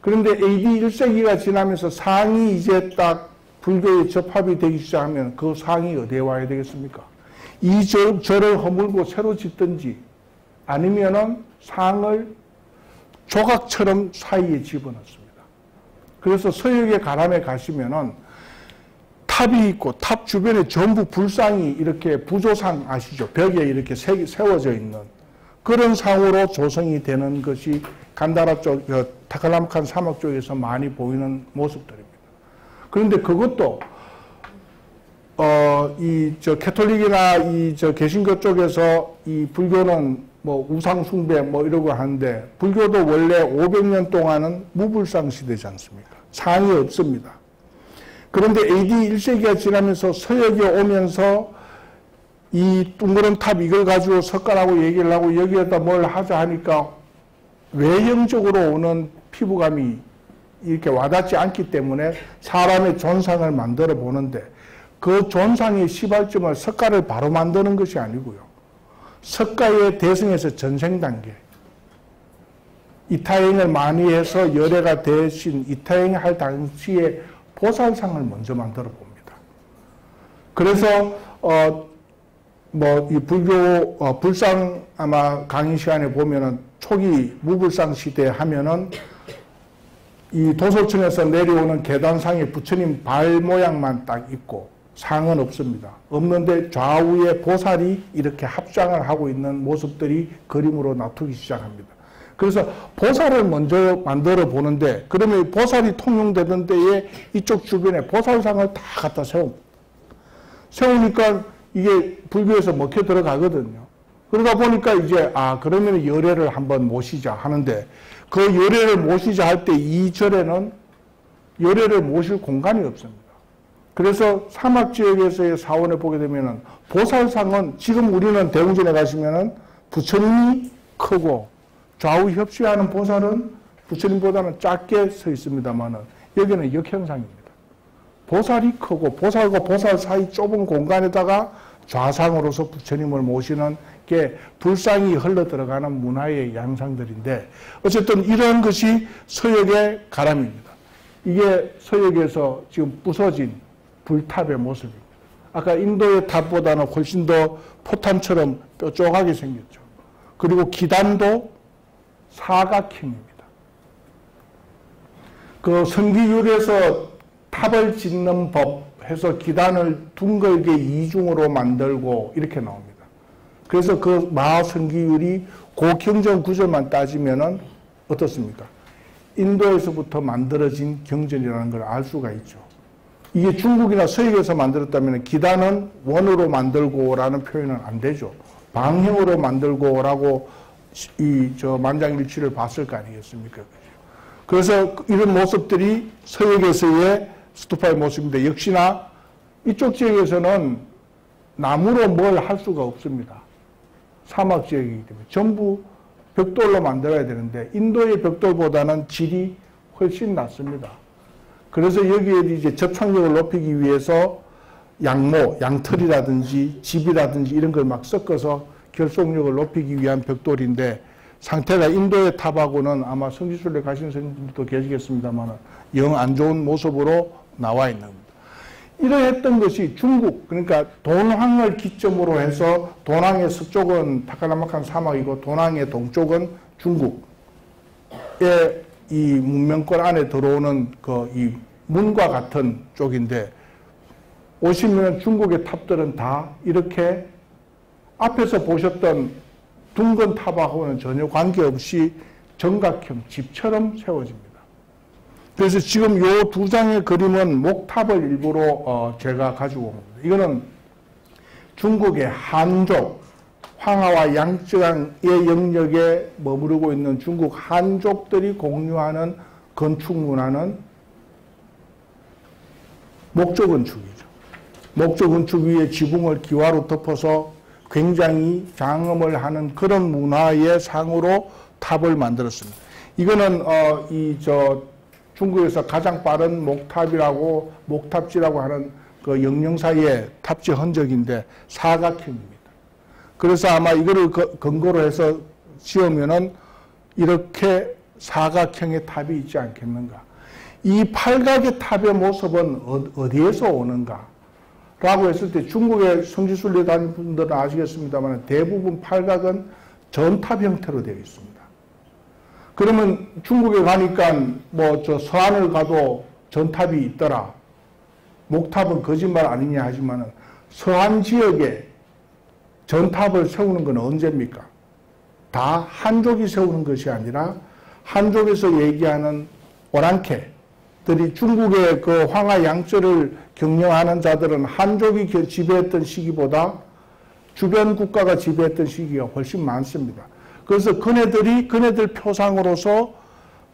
그런데 AD 1세기가 지나면서 상이 이제 딱 불교에 접합이 되기 시작하면 그 상이 어디에 와야 되겠습니까? 이 절을 허물고 새로 짓든지 아니면은 상을 조각처럼 사이에 집어넣습니다. 그래서 서역의 가람에 가시면은 탑이 있고 탑 주변에 전부 불상이 이렇게 부조상 아시죠? 벽에 이렇게 세워져 있는 그런 상으로 조성이 되는 것이 간다라 쪽, 타칼라마칸 사막 쪽에서 많이 보이는 모습들입니다. 그런데 그것도 캐톨릭이나 개신교 쪽에서 이 불교는 뭐 우상 숭배 뭐 이러고 하는데 불교도 원래 500년 동안은 무불상 시대지 않습니까? 상이 없습니다. 그런데 AD 1세기가 지나면서 서역에 오면서 이 둥그런 탑 이걸 가지고 석가라고 얘기를 하고 여기에다 뭘 하자 하니까 외형적으로 오는 피부감이 이렇게 와닿지 않기 때문에 사람의 존상을 만들어 보는데 그 존상의 시발점을 석가를 바로 만드는 것이 아니고요. 석가의 대승에서 전생 단계, 이타행을 많이 해서 열애가 되신 이타행할 당시에 보살상을 먼저 만들어 봅니다. 그래서 이 불교 불상 아마 강의 시간에 보면은 초기 무불상 시대 하면은 이 도소층에서 내려오는 계단상에 부처님 발 모양만 딱 있고 상은 없습니다. 없는데 좌우에 보살이 이렇게 합장을 하고 있는 모습들이 그림으로 나타나기 시작합니다. 그래서 보살을 먼저 만들어 보는데 그러면 보살이 통용되는 데에 이쪽 주변에 보살상을 다 갖다 세웁니다. 세우니까 이게 불교에서 먹혀 들어가거든요. 그러다 보니까 이제 그러면 열애를 한번 모시자 하는데 그 열애를 모시자 할 때 이 절에는 열애를 모실 공간이 없습니다. 그래서 사막 지역에서의 사원에 보게 되면은 보살상은 지금 우리는 대웅전에 가시면은 부처님이 크고 좌우 협시하는 보살은 부처님보다는 작게 서 있습니다만은 여기는 역형상입니다. 보살이 크고 보살과 보살 사이 좁은 공간에다가 좌상으로서 부처님을 모시는 게 불상이 흘러 들어가는 문화의 양상들인데 어쨌든 이런 것이 서역의 가람입니다. 이게 서역에서 지금 부서진 불탑의 모습입니다. 아까 인도의 탑보다는 훨씬 더 포탄처럼 뾰족하게 생겼죠. 그리고 기단도 사각형입니다. 그 성기율에서 탑을 짓는 법 해서 기단을 둥글게 이중으로 만들고 이렇게 나옵니다. 그래서 그 마성기율이 고경전 구조만 따지면은 어떻습니까? 인도에서부터 만들어진 경전이라는 걸 알 수가 있죠. 이게 중국이나 서역에서 만들었다면 기단은 원으로 만들고라는 표현은 안 되죠. 방형으로 만들고라고 만장일치를 봤을 거 아니겠습니까? 그래서 이런 모습들이 서역에서의 스투파의 모습인데 역시나 이쪽 지역에서는 나무로 뭘 할 수가 없습니다. 사막 지역이기 때문에 전부 벽돌로 만들어야 되는데 인도의 벽돌보다는 질이 훨씬 낮습니다. 그래서 여기에 이제 접착력을 높이기 위해서 양모, 양털이라든지 집이라든지 이런 걸 막 섞어서 결속력을 높이기 위한 벽돌인데 상태가 인도의 탑하고는 아마 성지순례 가신 선생님들도 계시겠습니다만 영 안 좋은 모습으로 나와 있는 겁니다. 이러했던 것이 중국, 그러니까 돈황을 기점으로 해서 돈황의 서쪽은 타카라마칸 사막이고 돈황의 동쪽은 중국의 이 문명권 안에 들어오는 이 문과 같은 쪽인데 오시면 중국의 탑들은 다 이렇게 앞에서 보셨던 둥근 탑하고는 전혀 관계없이 정각형 집처럼 세워집니다. 그래서 지금 이 두 장의 그림은 목탑을 일부러 제가 가지고 온 겁니다. 이거는 중국의 한족, 황하와 양쯔강의 영역에 머무르고 있는 중국 한족들이 공유하는 건축 문화는 목조 건축이죠. 목조 건축 위에 지붕을 기와로 덮어서 굉장히 장엄을 하는 그런 문화의 상으로 탑을 만들었습니다. 이거는 중국에서 가장 빠른 목탑이라고 목탑지라고 하는 그 영영사의 탑지 흔적인데 사각형입니다. 그래서 아마 이거를 근거로 해서 지으면은 이렇게 사각형의 탑이 있지 않겠는가. 이 팔각의 탑의 모습은 어디에서 오는가? 라고 했을 때 중국의 성지순례 다닌 분들은 아시겠습니다만 대부분 팔각은 전탑 형태로 되어 있습니다. 그러면 중국에 가니까 서안을 가도 전탑이 있더라. 목탑은 거짓말 아니냐 하지만은 서안 지역에 전탑을 세우는 건 언제입니까? 다 한족이 세우는 것이 아니라 한족에서 얘기하는 오랑캐들이 중국의 그 황하 양쯔를 경영하는 자들은 한족이 지배했던 시기보다 주변 국가가 지배했던 시기가 훨씬 많습니다. 그래서 그네들 표상으로서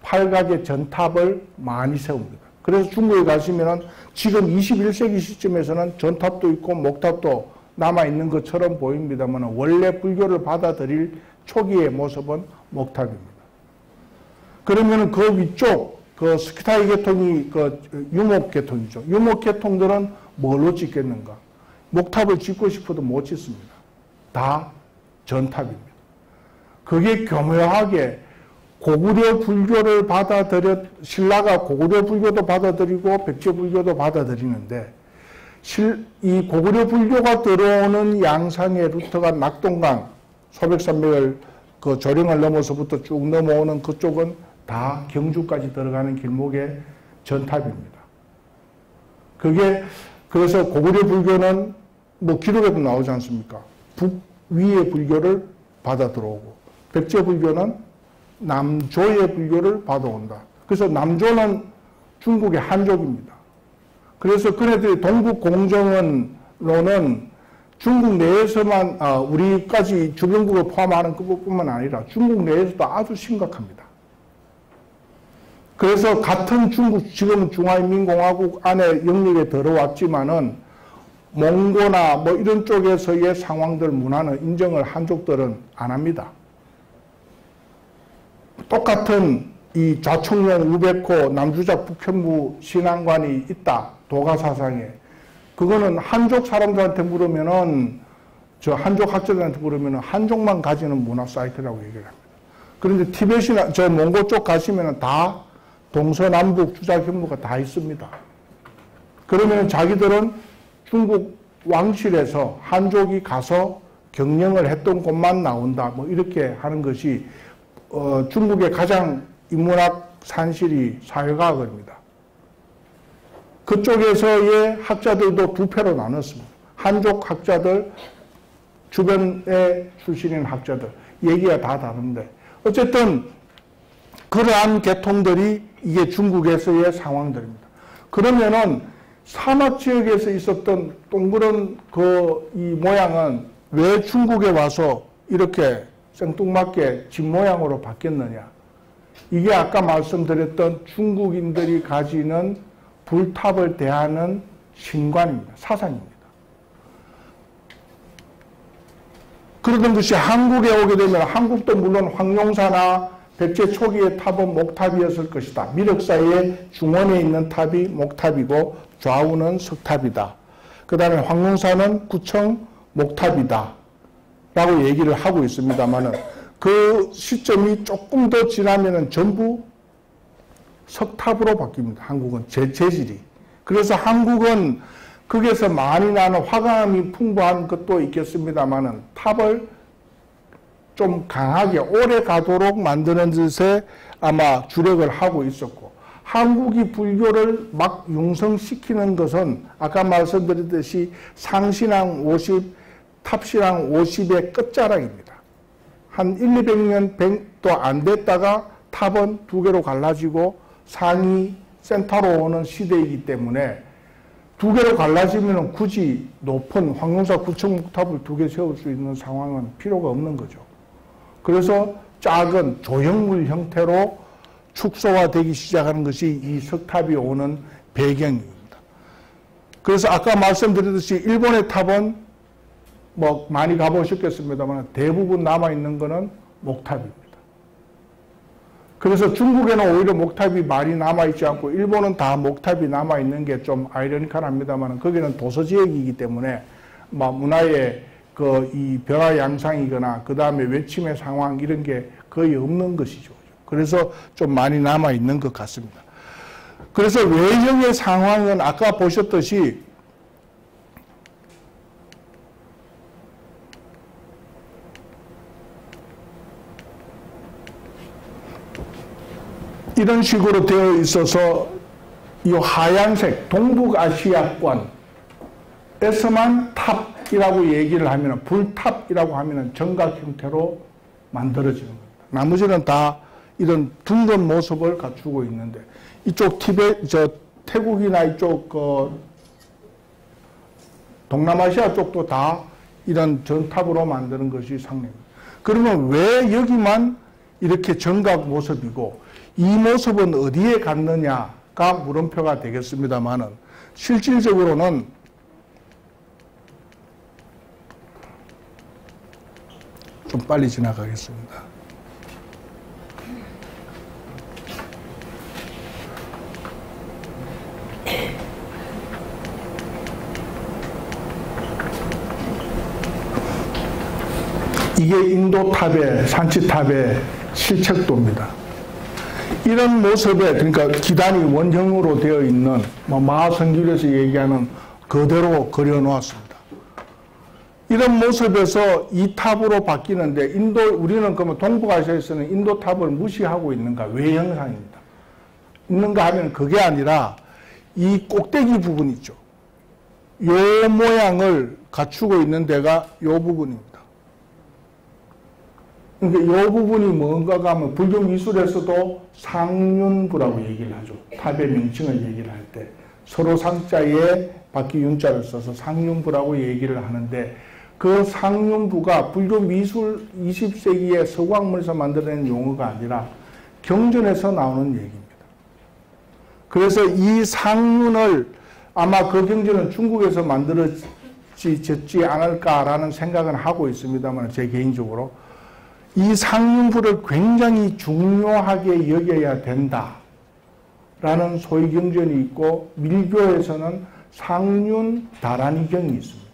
팔각의 전탑을 많이 세웁니다. 그래서 중국에 가시면은 지금 21세기 시점에서는 전탑도 있고 목탑도 남아있는 것처럼 보입니다만 원래 불교를 받아들일 초기의 모습은 목탑입니다. 그러면은 그 위쪽 그 스키타이 계통이 그 유목 계통이죠. 유목 계통들은 뭘로 짓겠는가? 목탑을 짓고 싶어도 못 짓습니다. 다 전탑입니다. 그게 교묘하게 고구려 불교를 신라가 고구려 불교도 받아들이고 백제 불교도 받아들이는데 이 고구려 불교가 들어오는 양상의 루트가 낙동강, 소백산맥을 그 조령을 넘어서부터 쭉 넘어오는 그쪽은 다 경주까지 들어가는 길목의 전탑입니다. 그래서 고구려 불교는 뭐 기록에도 나오지 않습니까? 북위의 불교를 받아 들어오고, 백제 불교는 남조의 불교를 받아온다. 그래서 남조는 중국의 한족입니다. 그래서 그네들이 동북 공정원로는 중국 내에서만, 우리까지 주변국을 포함하는 그것뿐만 아니라 중국 내에서도 아주 심각합니다. 그래서 같은 중국, 지금은 중화인민공화국 안에 영역에 들어왔지만은 몽고나 뭐 이런 쪽에서의 상황들, 문화는 인정을 한족들은 안 합니다. 똑같은 이 좌청룡, 우백호, 남주작, 북현무 신앙관이 있다. 도가사상에. 그거는 한족 사람들한테 물으면은, 한족 학자들한테 물으면은 한족만 가지는 문화 사이트라고 얘기를 합니다. 그런데 티벳이나 몽고 쪽 가시면은 다 동서남북 주작현무가 다 있습니다. 그러면 자기들은 중국 왕실에서 한족이 가서 경영을 했던 곳만 나온다. 뭐 이렇게 하는 것이 중국의 가장 인문학 산실이 사회과학입니다. 그쪽에서의 학자들도 두 패로 나눴습니다. 한족 학자들, 주변에 출신인 학자들, 얘기가 다 다른데 어쨌든 그러한 계통들이 이게 중국에서의 상황들입니다. 그러면은 사막지역에서 있었던 동그란 이 모양은 왜 중국에 와서 이렇게 생뚱맞게 집 모양으로 바뀌었느냐? 이게 아까 말씀드렸던 중국인들이 가지는 불탑을 대하는 신관입니다. 사상입니다. 그러던 것이 한국에 오게 되면 한국도 물론 황룡사나 백제 초기의 탑은 목탑이었을 것이다. 미륵사의 중원에 있는 탑이 목탑이고 좌우는 석탑이다. 그 다음에 황룡사는 구청 목탑이다. 라고 얘기를 하고 있습니다만은 그 시점이 조금 더 지나면은 전부 석탑으로 바뀝니다. 한국은 재질이. 그래서 한국은 거기에서 많이 나는 화강암이 풍부한 것도 있겠습니다만은 탑을 좀 강하게 오래 가도록 만드는 짓에 아마 주력을 하고 있었고, 한국이 불교를 막 융성시키는 것은 아까 말씀드렸듯이 상신앙 50, 탑신앙 50의 끝자락입니다. 한 100~200년 100도 안 됐다가 탑은 두 개로 갈라지고 상이 센터로 오는 시대이기 때문에 두 개로 갈라지면 굳이 높은 황룡사 구청목탑을 두 개 세울 수 있는 상황은 필요가 없는 거죠. 그래서 작은 조형물 형태로 축소화되기 시작하는 것이 이 석탑이 오는 배경입니다. 그래서 아까 말씀드렸듯이 일본의 탑은 뭐 많이 가보셨겠습니다만 대부분 남아있는 것은 목탑입니다. 그래서 중국에는 오히려 목탑이 많이 남아있지 않고 일본은 다 목탑이 남아있는 게 좀 아이러니컬합니다만 거기는 도서지역이기 때문에 문화의 이 변화 양상이거나 그 다음에 외침의 상황 이런 게 거의 없는 것이죠. 그래서 좀 많이 남아있는 것 같습니다. 그래서 외형의 상황은 아까 보셨듯이 이런 식으로 되어 있어서 이 하얀색 동북아시아권에서만 탑이라고 얘기를 하면 불탑이라고 하면 정각 형태로 만들어지는 겁니다. 나머지는 다 이런 둥근 모습을 갖추고 있는데 이쪽 태국이나 이쪽 동남아시아 쪽도 다 이런 전탑으로 만드는 것이 상례입니다. 그러면 왜 여기만 이렇게 정각 모습이고 이 모습은 어디에 갔느냐가 물음표가 되겠습니다만은 실질적으로는 좀 빨리 지나가겠습니다. 이게 인도탑의 산치탑의 실책도입니다. 이런 모습에 그러니까 기단이 원형으로 되어 있는 마하성길에서 얘기하는 그대로 그려놓았습니다. 이런 모습에서 이 탑으로 바뀌는데 우리는 그러면 동북아시아에서는 인도탑을 무시하고 있는가? 외형상입니다. 있는가 하면 그게 아니라 이 꼭대기 부분 있죠. 요 모양을 갖추고 있는 데가 요 부분입니다. 그러니까 이 부분이 뭔가가 하면 불교 미술에서도 상륜부라고 얘기를 하죠. 탑의 명칭을 얘기를 할 때 서로 상자에 바퀴 윤자를 써서 상륜부라고 얘기를 하는데 그 상륜부가 불교 미술 20세기의 서구학문에서 만들어낸 용어가 아니라 경전에서 나오는 얘기입니다. 그래서 이 상륜을 아마 그 경전은 중국에서 만들어지지 않을까라는 생각은 하고 있습니다만 제 개인적으로 이 상륜부를 굉장히 중요하게 여겨야 된다라는 소위 경전이 있고 밀교에서는 상륜 다라니경이 있습니다.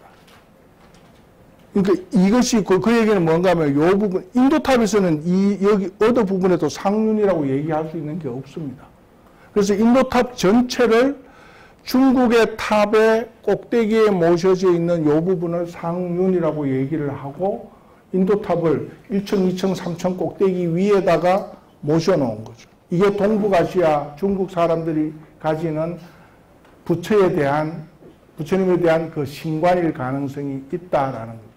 그러니까 이것이 그 얘기는 뭔가 하면 이 부분 인도탑에서는 여기 어느 부분에도 상륜이라고 얘기할 수 있는 게 없습니다. 그래서 인도탑 전체를 중국의 탑의 꼭대기에 모셔져 있는 이 부분을 상륜이라고 얘기를 하고 인도탑을 1층, 2층, 3층 꼭대기 위에다가 모셔놓은 거죠. 이게 동북아시아 중국 사람들이 가지는 부처님에 대한 그 신관일 가능성이 있다라는 거죠.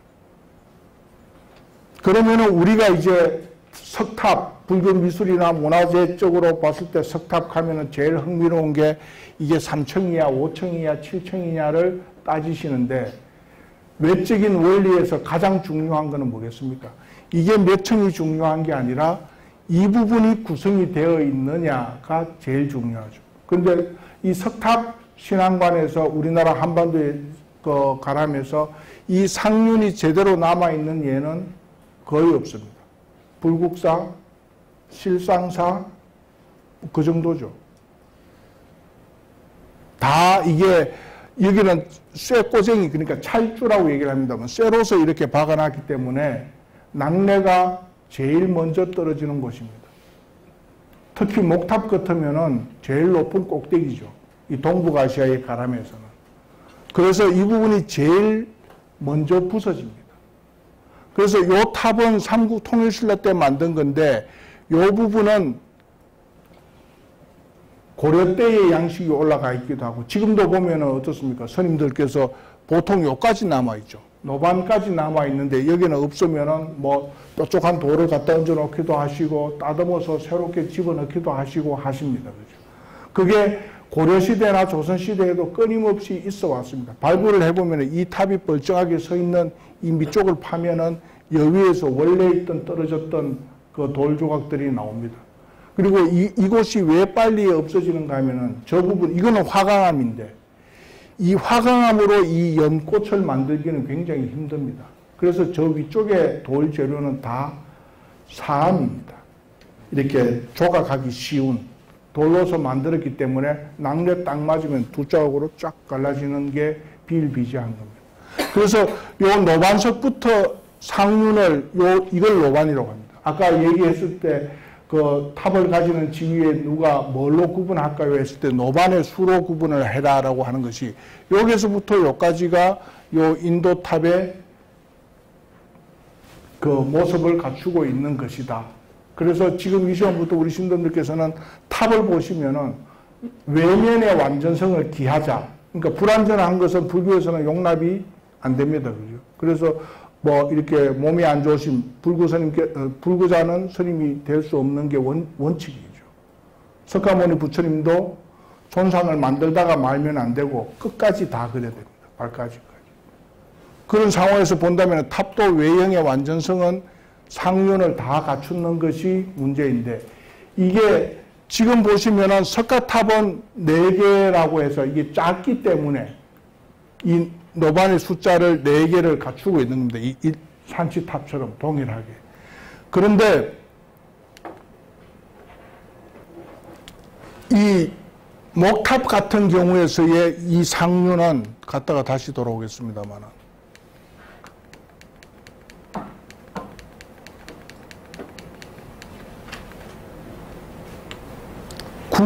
그러면은 우리가 이제 석탑, 불교 미술이나 문화재 쪽으로 봤을 때 석탑 가면은 제일 흥미로운 게 이게 3층이야, 5층이야, 7층이냐를 따지시는데 외적인 원리에서 가장 중요한 것은 뭐겠습니까? 이게 몇 층이 중요한 게 아니라 이 부분이 구성이 되어 있느냐가 제일 중요하죠. 그런데 이 석탑 신앙관에서 우리나라 한반도에 가람해서 이 상륜이 제대로 남아있는 예는 거의 없습니다. 불국사, 실상사 그 정도죠. 다 이게 여기는 쇠꼬쟁이 그러니까 찰주라고 얘기를 합니다만 쇠로서 이렇게 박아놨기 때문에 낙뢰가 제일 먼저 떨어지는 곳입니다. 특히 목탑 같으면은 제일 높은 꼭대기죠. 이 동북아시아의 가람에서는. 그래서 이 부분이 제일 먼저 부서집니다. 그래서 이 탑은 삼국 통일신라 때 만든 건데 이 부분은 고려 때의 양식이 올라가 있기도 하고 지금도 보면 어떻습니까? 스님들께서 보통 요까지 남아있죠. 노반까지 남아있는데 여기는 없으면은 뭐 뾰족한 돌을 갖다 얹어 놓기도 하시고 따듬어서 새롭게 집어넣기도 하시고 하십니다. 그죠? 그게 고려시대나 조선시대에도 끊임없이 있어 왔습니다. 발굴을 해보면 이 탑이 멀쩡하게 서 있는 이 밑쪽을 파면은 여기에서 원래 있던 떨어졌던 그 돌 조각들이 나옵니다. 그리고 이곳이 왜 빨리 없어지는가 하면은 저 부분, 이거는 화강암인데 이 화강암으로 이 연꽃을 만들기는 굉장히 힘듭니다. 그래서 저 위쪽에 돌 재료는 다 사암입니다. 이렇게 조각하기 쉬운 돌로서 만들었기 때문에 낙뢰 딱 맞으면 두 자국으로 쫙 갈라지는 게 비일비재한 겁니다. 그래서 요 노반석부터 상륜을 이걸 노반이라고 합니다. 아까 얘기했을 때 그 탑을 가지는 지위에 누가 뭘로 구분할까요? 했을 때 노반의 수로 구분을 해라라고 하는 것이 여기서부터 여기까지가 요 인도탑의 그 모습을 갖추고 있는 것이다. 그래서 지금 이 시간부터 우리 신도님들께서는 탑을 보시면은 외면의 완전성을 기하자. 그러니까 불완전한 것은 불교에서는 용납이 안 됩니다. 그죠? 그래서 뭐 이렇게 몸이 안 좋으신 불구자는 스님이 될 수 없는 게 원칙이죠. 석가모니 부처님도 존상을 만들다가 말면 안 되고 끝까지 다 그래야 됩니다. 발까지까지. 그런 상황에서 본다면 탑도 외형의 완전성은 상륜을 다 갖추는 것이 문제인데 이게 지금 보시면은 석가탑은 4개라고 해서 이게 작기 때문에 이 노반의 숫자를 4개를 갖추고 있는 겁니다. 이 산치탑처럼 동일하게. 그런데 이 목탑 같은 경우에서의 이 상륜은 갔다가 다시 돌아오겠습니다만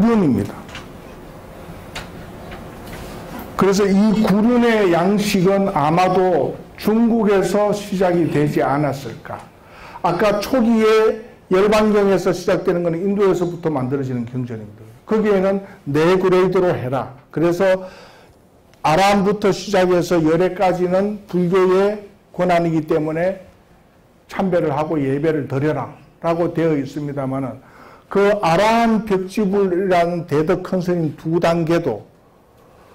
구륜입니다. 그래서 이 구륜의 양식은 아마도 중국에서 시작이 되지 않았을까. 아까 초기에 열반경에서 시작되는 것은 인도에서부터 만들어지는 경전입니다. 거기에는 네 그레이드로 해라. 그래서 아람부터 시작해서 열애까지는 불교의 권한이기 때문에 참배를 하고 예배를 드려라 라고 되어 있습니다만은 그 아람 벽지불이라는 대덕 큰 스님 두 단계도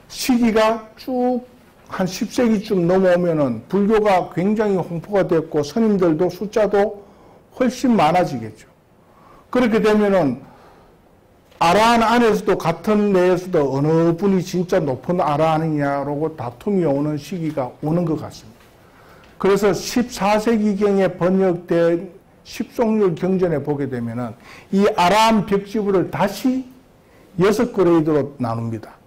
시기가 쭉 한 10세기쯤 넘어오면은 불교가 굉장히 홍포가 됐고 스님들도 숫자도 훨씬 많아지겠죠. 그렇게 되면은 아라한 안에서도 같은 내에서도 어느 분이 진짜 높은 아라한이냐라고 다툼이 오는 시기가 오는 것 같습니다. 그래서 14세기경에 번역된 십송률 경전에 보게 되면은 이 아라한 벽지부를 다시 6그레이드로 나눕니다.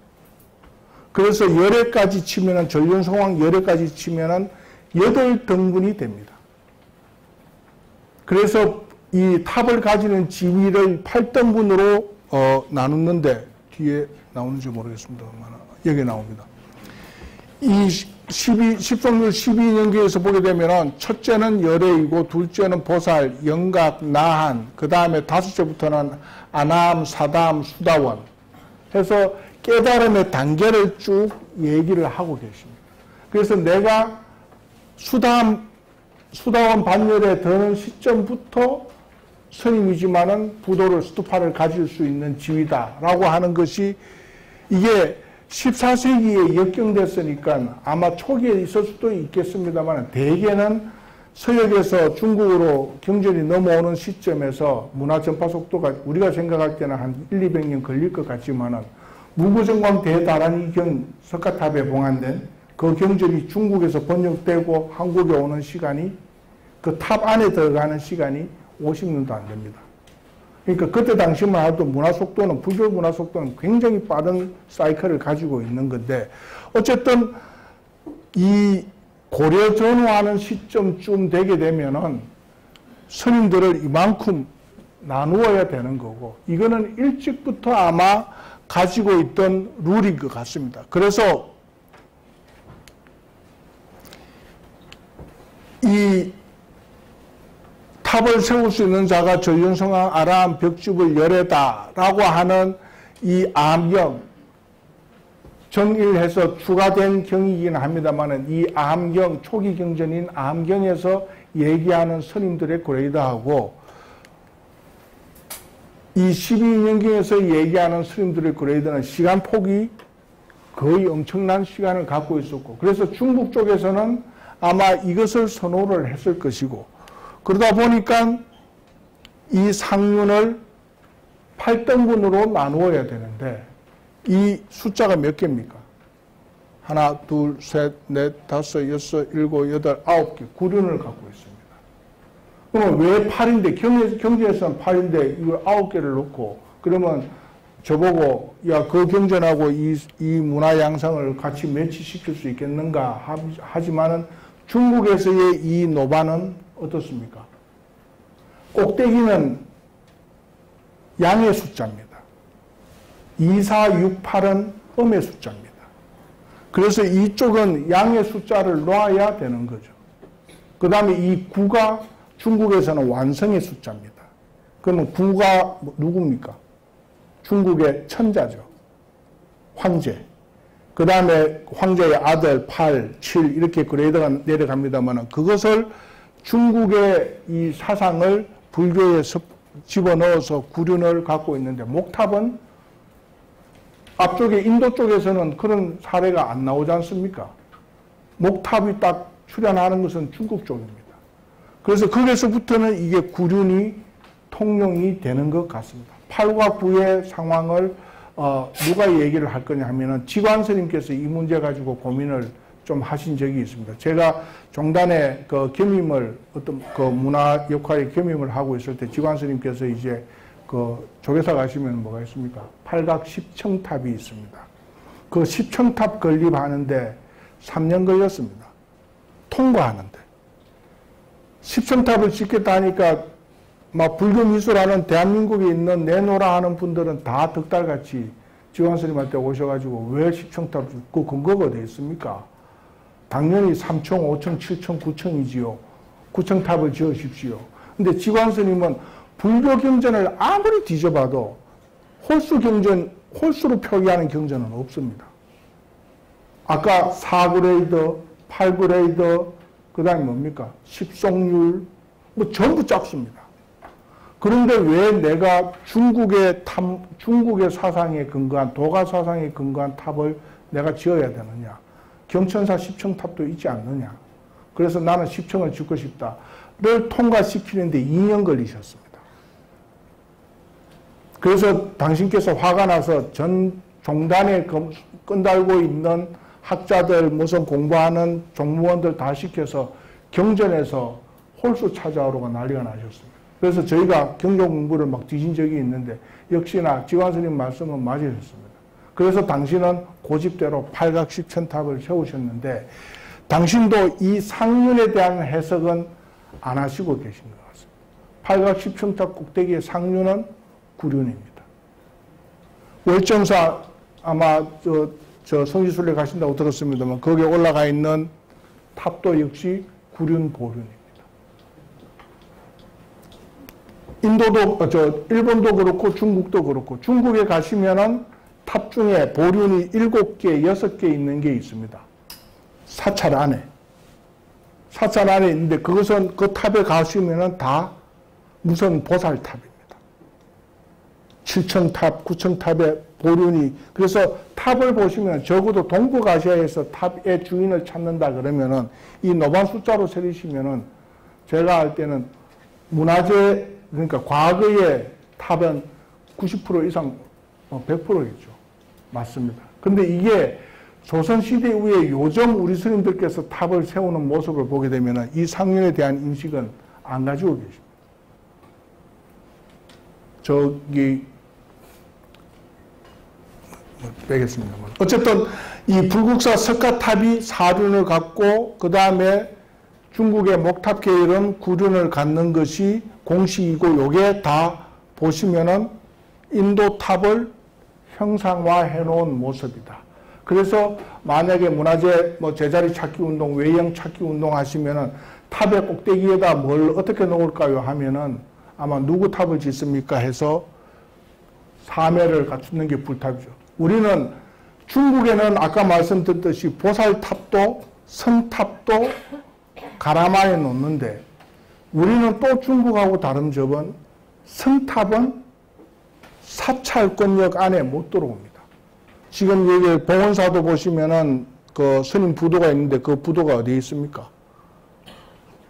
그래서 열애까지 치면은 전륜성왕 열애까지 치면은 8등분이 됩니다. 그래서 이 탑을 가지는 지위를 8등분으로 나누는데 뒤에 나오는지 모르겠습니다. 여기 나옵니다. 이 십송률 12년기에서 보게 되면은 첫째는 열애이고 둘째는 보살, 영각, 나한, 그 다음에 다섯째부터는 아남, 사담, 수다원 해서 깨달음의 단계를 쭉 얘기를 하고 계십니다. 그래서 내가 수다원 반열에 드는 시점부터 스님이지만은 부도를 스투파를 가질 수 있는 지위다라고 하는 것이 이게 14세기에 역경됐으니까 아마 초기에 있을 수도 있겠습니다만 대개는 서역에서 중국으로 경전이 넘어오는 시점에서 문화 전파 속도가 우리가 생각할 때는 한 1, 200년 걸릴 것 같지만은 무구정광 대다란이경 석가탑에 봉안된 그 경전이 중국에서 번역되고 한국에 오는 시간이 그 탑 안에 들어가는 시간이 50년도 안 됩니다. 그러니까 그때 당시만 해도 문화 속도는 불교 문화 속도는 굉장히 빠른 사이클을 가지고 있는 건데 어쨌든 이 고려 전후하는 시점쯤 되게 되면은 스님들을 이만큼 나누어야 되는 거고 이거는 일찍부터 아마 가지고 있던 룰인 것 같습니다. 그래서 이 탑을 세울 수 있는 자가 전륜성왕 아라한 벽집을 열애다라고 하는 이 암경 정일해서 추가된 경이긴 합니다만 이 암경 초기 경전인 암경에서 얘기하는 스님들의 그레이드하고 이 12년경에서 얘기하는 스님들의 그레이드는 시간 폭이 거의 엄청난 시간을 갖고 있었고 그래서 중국 쪽에서는 아마 이것을 선호를 했을 것이고 그러다 보니까 이 상륜을 8등분으로 나누어야 되는데 이 숫자가 몇 개입니까? 하나, 둘, 셋, 넷, 다섯, 여섯, 일곱, 여덟, 9개, 9륜을 갖고 있습니다. 그러면 왜 8인데, 경전에서는 8인데 이걸 9개를 놓고 그러면 저보고 야, 그 경전하고 이 문화 양상을 같이 매치시킬 수 있겠는가 하지만은 중국에서의 이 노반은 어떻습니까? 꼭대기는 양의 숫자입니다. 2, 4, 6, 8은 음의 숫자입니다. 그래서 이쪽은 양의 숫자를 놔야 되는 거죠. 그 다음에 이 9가 중국에서는 완성의 숫자입니다. 그러면 9가 누굽니까? 중국의 천자죠. 황제. 그 다음에 황제의 아들 8, 7 이렇게 그레이드가 내려갑니다만 그것을 중국의 이 사상을 불교에 집어넣어서 구륜을 갖고 있는데 목탑은 앞쪽에 인도 쪽에서는 그런 사례가 안 나오지 않습니까? 목탑이 딱 출현하는 것은 중국 쪽입니다. 그래서 거기서부터는 이게 구륜이 통용이 되는 것 같습니다. 8과 9의 상황을 누가 얘기를 할 거냐 하면은 지관스님께서 이 문제 가지고 고민을 좀 하신 적이 있습니다. 제가 종단에 그 겸임을 어떤 그 문화 역할의 겸임을 하고 있을 때 지관스님께서 이제 그 조계사 가시면 뭐가 있습니까? 팔각 10청탑이 있습니다. 그 10청탑 건립하는데 3년 걸렸습니다. 통과하는데. 10청탑을 짓겠다 하니까 막 불교 미술하는 대한민국에 있는 내노라 하는 분들은 다 덕달같이 지광 스님한테 오셔가지고 왜 십청탑, 그 근거가 어디 있습니까? 당연히 3청, 5청, 7청, 9청이지요. 9청탑을 지으십시오. 근데 지광 스님은 불교 경전을 아무리 뒤져봐도 홀수 경전, 홀수로 표기하는 경전은 없습니다. 아까 4그레이드, 8그레이드, 그 다음에 뭡니까? 10송율, 뭐 전부 작습니다. 그런데 왜 내가 중국의 사상에 근거한, 도가 사상에 근거한 탑을 내가 지어야 되느냐? 경천사 10청탑도 있지 않느냐? 그래서 나는 10청을 짓고 싶다를 통과시키는데 2년 걸리셨습니다. 그래서 당신께서 화가 나서 전 종단에 끈달고 있는 학자들, 무슨 공부하는 종무원들 다 시켜서 경전에서 홀수 찾아오라고 난리가 나셨습니다. 그래서 저희가 경전 공부를 막 뒤진 적이 있는데 역시나 지광 스님 말씀은 맞으셨습니다. 그래서 당신은 고집대로 팔각십천탑을 세우셨는데 당신도 이 상륜에 대한 해석은 안 하시고 계신 것 같습니다. 팔각십천탑 꼭대기의 상륜은 구륜입니다. 월정사 아마 저 성지순례 가신다고 들었습니다만 거기에 올라가 있는 탑도 역시 구륜 보륜입니다. 인도도 일본도 그렇고 중국도 그렇고 중국에 가시면은 탑 중에 보륜이 7개, 6개 있는 게 있습니다. 사찰 안에. 사찰 안에 있는데 그것은 그 탑에 가시면은 다 무슨 보살탑입니다. 7층탑, 9층탑에 보륜이. 그래서 탑을 보시면 적어도 동북아시아에서 탑의 주인을 찾는다 그러면은 이 노반 숫자로 세리시면은 제가 할 때는 문화재, 그러니까 과거의 탑은 90% 이상 100%겠죠. 맞습니다. 근데 이게 조선시대 이후에 요즘 우리 스님들께서 탑을 세우는 모습을 보게 되면 이 상륜에 대한 인식은 안 가지고 계십니다. 저기 빼겠습니다만 어쨌든 이 불국사 석가탑이 사륜을 갖고 그 다음에 중국의 목탑 계열은 구륜을 갖는 것이 공식이고 요게 다 보시면은 인도 탑을 형상화해 놓은 모습이다. 그래서 만약에 문화재 뭐 제자리 찾기 운동, 외형 찾기 운동 하시면은 탑의 꼭대기에다 뭘 어떻게 놓을까요 하면은 아마 누구 탑을 짓습니까 해서 사매를 갖추는 게 불탑이죠. 우리는 중국에는 아까 말씀드렸듯이 보살탑도 성탑도 가라마에 놓는데 우리는 또 중국하고 다른 점은 성탑은 사찰권역 안에 못 들어옵니다. 지금 여기 봉원사도 보시면은 그 스님 부도가 있는데 그 부도가 어디에 있습니까?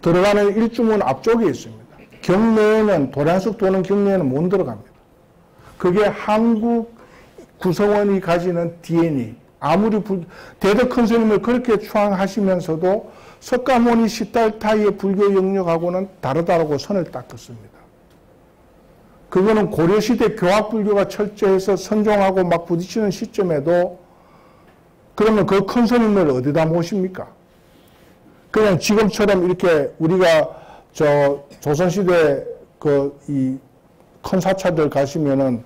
들어가는 일주문 앞쪽에 있습니다. 경내에는 도량석 도는 경내에는 못 들어갑니다. 그게 한국 구성원이 가지는 DNA. 아무리 대덕 큰 스님을 그렇게 추앙하시면서도 석가모니 시달타의 불교 영역하고는 다르다고 선을 딱 긋습니다. 그거는 고려시대 교학불교가 철저해서 선종하고 막 부딪히는 시점에도 그러면 그 큰 스님을 어디다 모십니까? 그냥 지금처럼 이렇게 우리가 저 조선시대 그 이 큰 사찰들 가시면은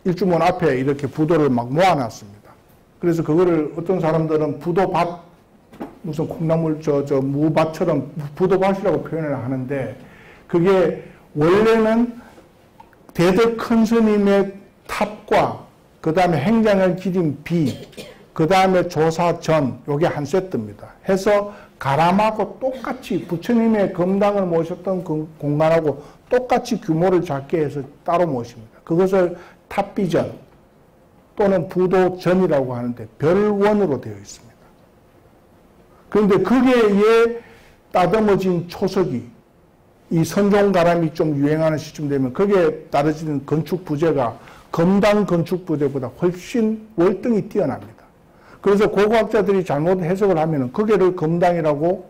일주문 앞에 이렇게 부도를 막 모아놨습니다. 그래서 그거를 어떤 사람들은 부도밭, 무슨 콩나물 무밭처럼 부도밭이라고 표현을 하는데 그게 원래는 대덕 큰 스님의 탑과 그 다음에 행장을 기린 비, 그 다음에 조사 전, 요게 한 세트입니다. 해서 가람하고 똑같이 부처님의 검당을 모셨던 그 공간하고 똑같이 규모를 작게 해서 따로 모십니다. 그것을 탑비전 또는 부도전이라고 하는데 별원으로 되어 있습니다. 그런데 거기에 따듬어진 초석이 이 선종가람이 좀 유행하는 시점 되면 거기에 따라지는 건축 부재가 검당 건축 부재보다 훨씬 월등히 뛰어납니다. 그래서 고고학자들이 잘못 해석을 하면은 거기를 검당이라고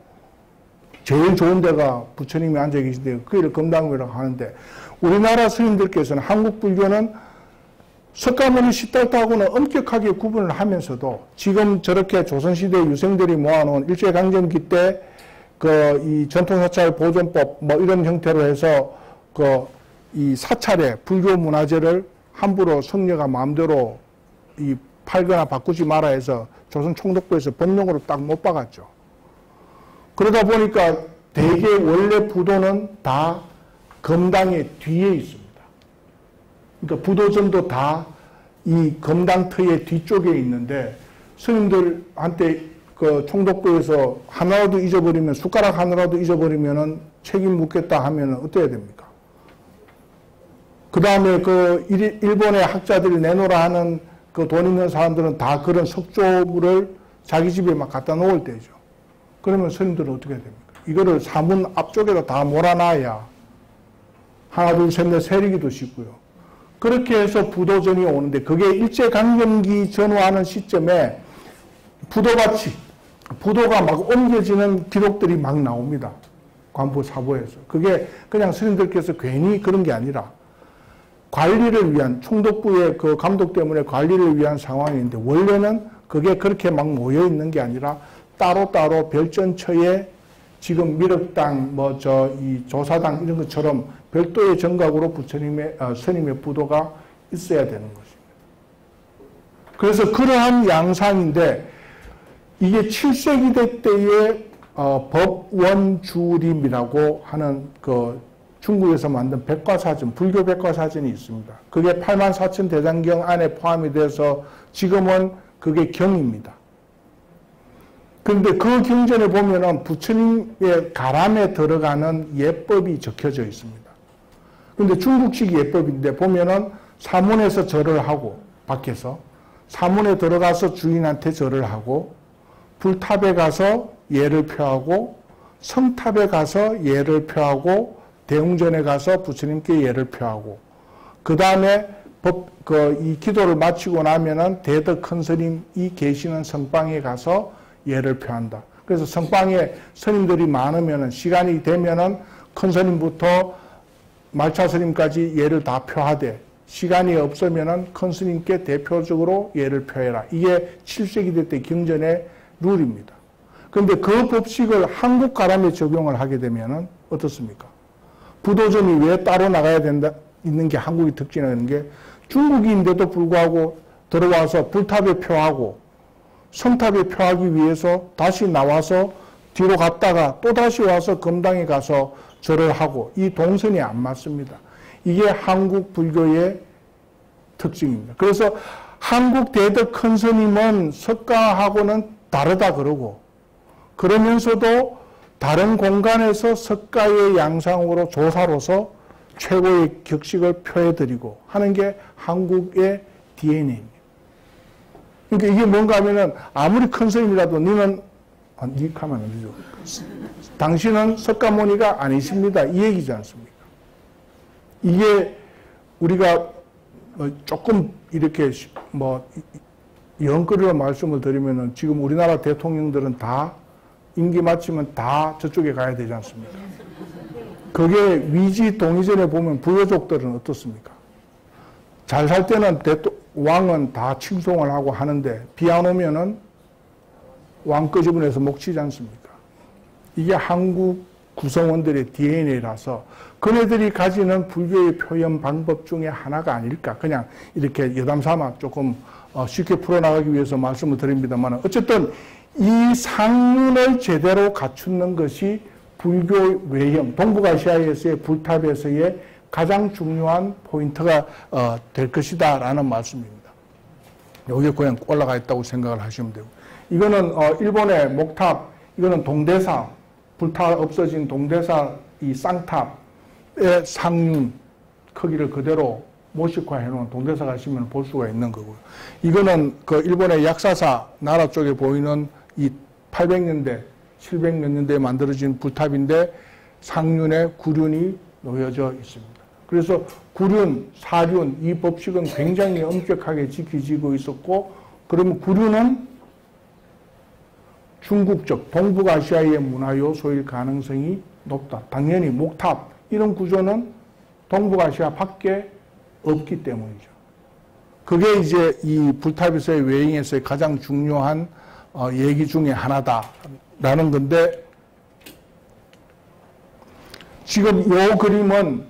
제일 좋은 데가 부처님이 앉아 계신데 거기를 검당이라고 하는데 우리나라 스님들께서는 한국 불교는 석가모니 시달타하고는 엄격하게 구분을 하면서도 지금 저렇게 조선시대 유생들이 모아놓은 일제강점기 때 이 전통사찰 보존법 뭐 이런 형태로 해서 이 사찰의 불교 문화재를 함부로 성녀가 마음대로 이 팔거나 바꾸지 마라 해서 조선 총독부에서 법령으로 딱 못 박았죠. 그러다 보니까 대개 원래 부도는 다 검당의 뒤에 있습니다. 그러니까 부도전도 다 이 검당터의 뒤쪽에 있는데 스님들한테 그 총독부에서 하나라도 잊어버리면, 숟가락 하나라도 잊어버리면은 책임 묻겠다 하면은 어떻게 됩니까? 그 다음에 그 일본의 학자들이 내놓으라 하는 그 돈 있는 사람들은 다 그런 석조물을 자기 집에 막 갖다 놓을 때죠. 그러면 스님들은 어떻게 됩니까? 이거를 사문 앞쪽에다 다 몰아놔야 하나, 둘, 셋, 넷 세리기도 쉽고요. 그렇게 해서 부도전이 오는데, 그게 일제강점기 전후하는 시점에 부도가 막 옮겨지는 기록들이 막 나옵니다. 관부 사보에서. 그게 그냥 스님들께서 괜히 그런 게 아니라 관리를 위한, 총독부의 그 감독 때문에 관리를 위한 상황인데, 원래는 그게 그렇게 막 모여 있는 게 아니라 따로따로 별전처에 지금 미륵당, 이 조사당 이런 것처럼 별도의 정각으로 스님의 부도가 있어야 되는 것입니다. 그래서 그러한 양상인데, 이게 7세기대 때의 법원주림이라고 하는 그 중국에서 만든 백과사전, 불교 백과사전이 있습니다. 그게 84,000 대장경 안에 포함이 돼서 지금은 그게 경입니다. 그런데 그 경전에 보면은 부처님의 가람에 들어가는 예법이 적혀져 있습니다. 그런데 중국식 예법인데 보면은 사문에서 절을 하고, 밖에서 사문에 들어가서 주인한테 절을 하고, 불탑에 가서 예를 표하고, 성탑에 가서 예를 표하고, 대웅전에 가서 부처님께 예를 표하고, 그 다음에 이 기도를 마치고 나면은 대덕 큰 스님이 계시는 성방에 가서 예를 표한다. 그래서 성방에 스님들이 많으면은, 시간이 되면은 큰 스님부터 말차 스님까지 예를 다 표하되, 시간이 없으면은 큰 스님께 대표적으로 예를 표해라. 이게 7세기 때 경전의 룰입니다. 그런데 그 법칙을 한국 가람에 적용을 하게 되면은 어떻습니까? 부도전이 왜 따로 나가야 된다, 있는 게 한국이 특징이라는 게, 중국인데도 불구하고 들어와서 불탑에 표하고 성탑에 표하기 위해서 다시 나와서 뒤로 갔다가 또 다시 와서 검당에 가서 절을 하고, 이 동선이 안 맞습니다. 이게 한국 불교의 특징입니다. 그래서 한국 대덕 큰 스님은 석가하고는 다르다 그러고, 그러면서도 다른 공간에서 석가의 양상으로 조사로서 최고의 격식을 표해드리고 하는 게 한국의 DNA입니다. 그러니까 이게 뭔가 하면은 아무리 큰 스님이라도 니는, 니 하면 안 되죠. 당신은 석가모니가 아니십니다. 이 얘기지 않습니까? 이게 우리가 조금 이렇게 영끌으로 말씀을 드리면은, 지금 우리나라 대통령들은 다 임기 마치면 다 저쪽에 가야 되지 않습니까? 그게 위지 동의전에 보면 부여족들은 어떻습니까? 잘 살 때는 왕은 다 칭송을 하고 하는데, 비 안 오면은 왕 끄집어내서 목 치지 않습니까? 이게 한국 구성원들의 DNA라서 그네들이 가지는 불교의 표현 방법 중에 하나가 아닐까. 그냥 이렇게 여담삼아 조금 쉽게 풀어나가기 위해서 말씀을 드립니다만, 어쨌든 이 상문을 제대로 갖추는 것이 불교 외형, 동북아시아에서의 불탑에서의 가장 중요한 포인트가 될 것이다 라는 말씀입니다. 여기에 그냥 올라가 있다고 생각을 하시면 되고, 이거는 일본의 목탑, 이거는 동대사, 불타 없어진 동대사 이 쌍탑의 상륜 크기를 그대로 모식화해 놓은, 동대사 가시면 볼 수가 있는 거고요. 이거는 그 일본의 약사사 나라 쪽에 보이는 이 800년대, 700몇 년대에 만들어진 불탑인데 상륜에 구륜이 놓여져 있습니다. 그래서 구륜, 사륜 이 법칙은 굉장히 엄격하게 지켜지고 있었고, 그러면 구륜은 중국적 동북아시아의 문화 요소일 가능성이 높다. 당연히 목탑 이런 구조는 동북아시아 밖에 없기 때문이죠. 그게 이제 이 불탑에서의 외행에서의 가장 중요한 얘기 중에 하나다라는 건데, 지금 이 그림은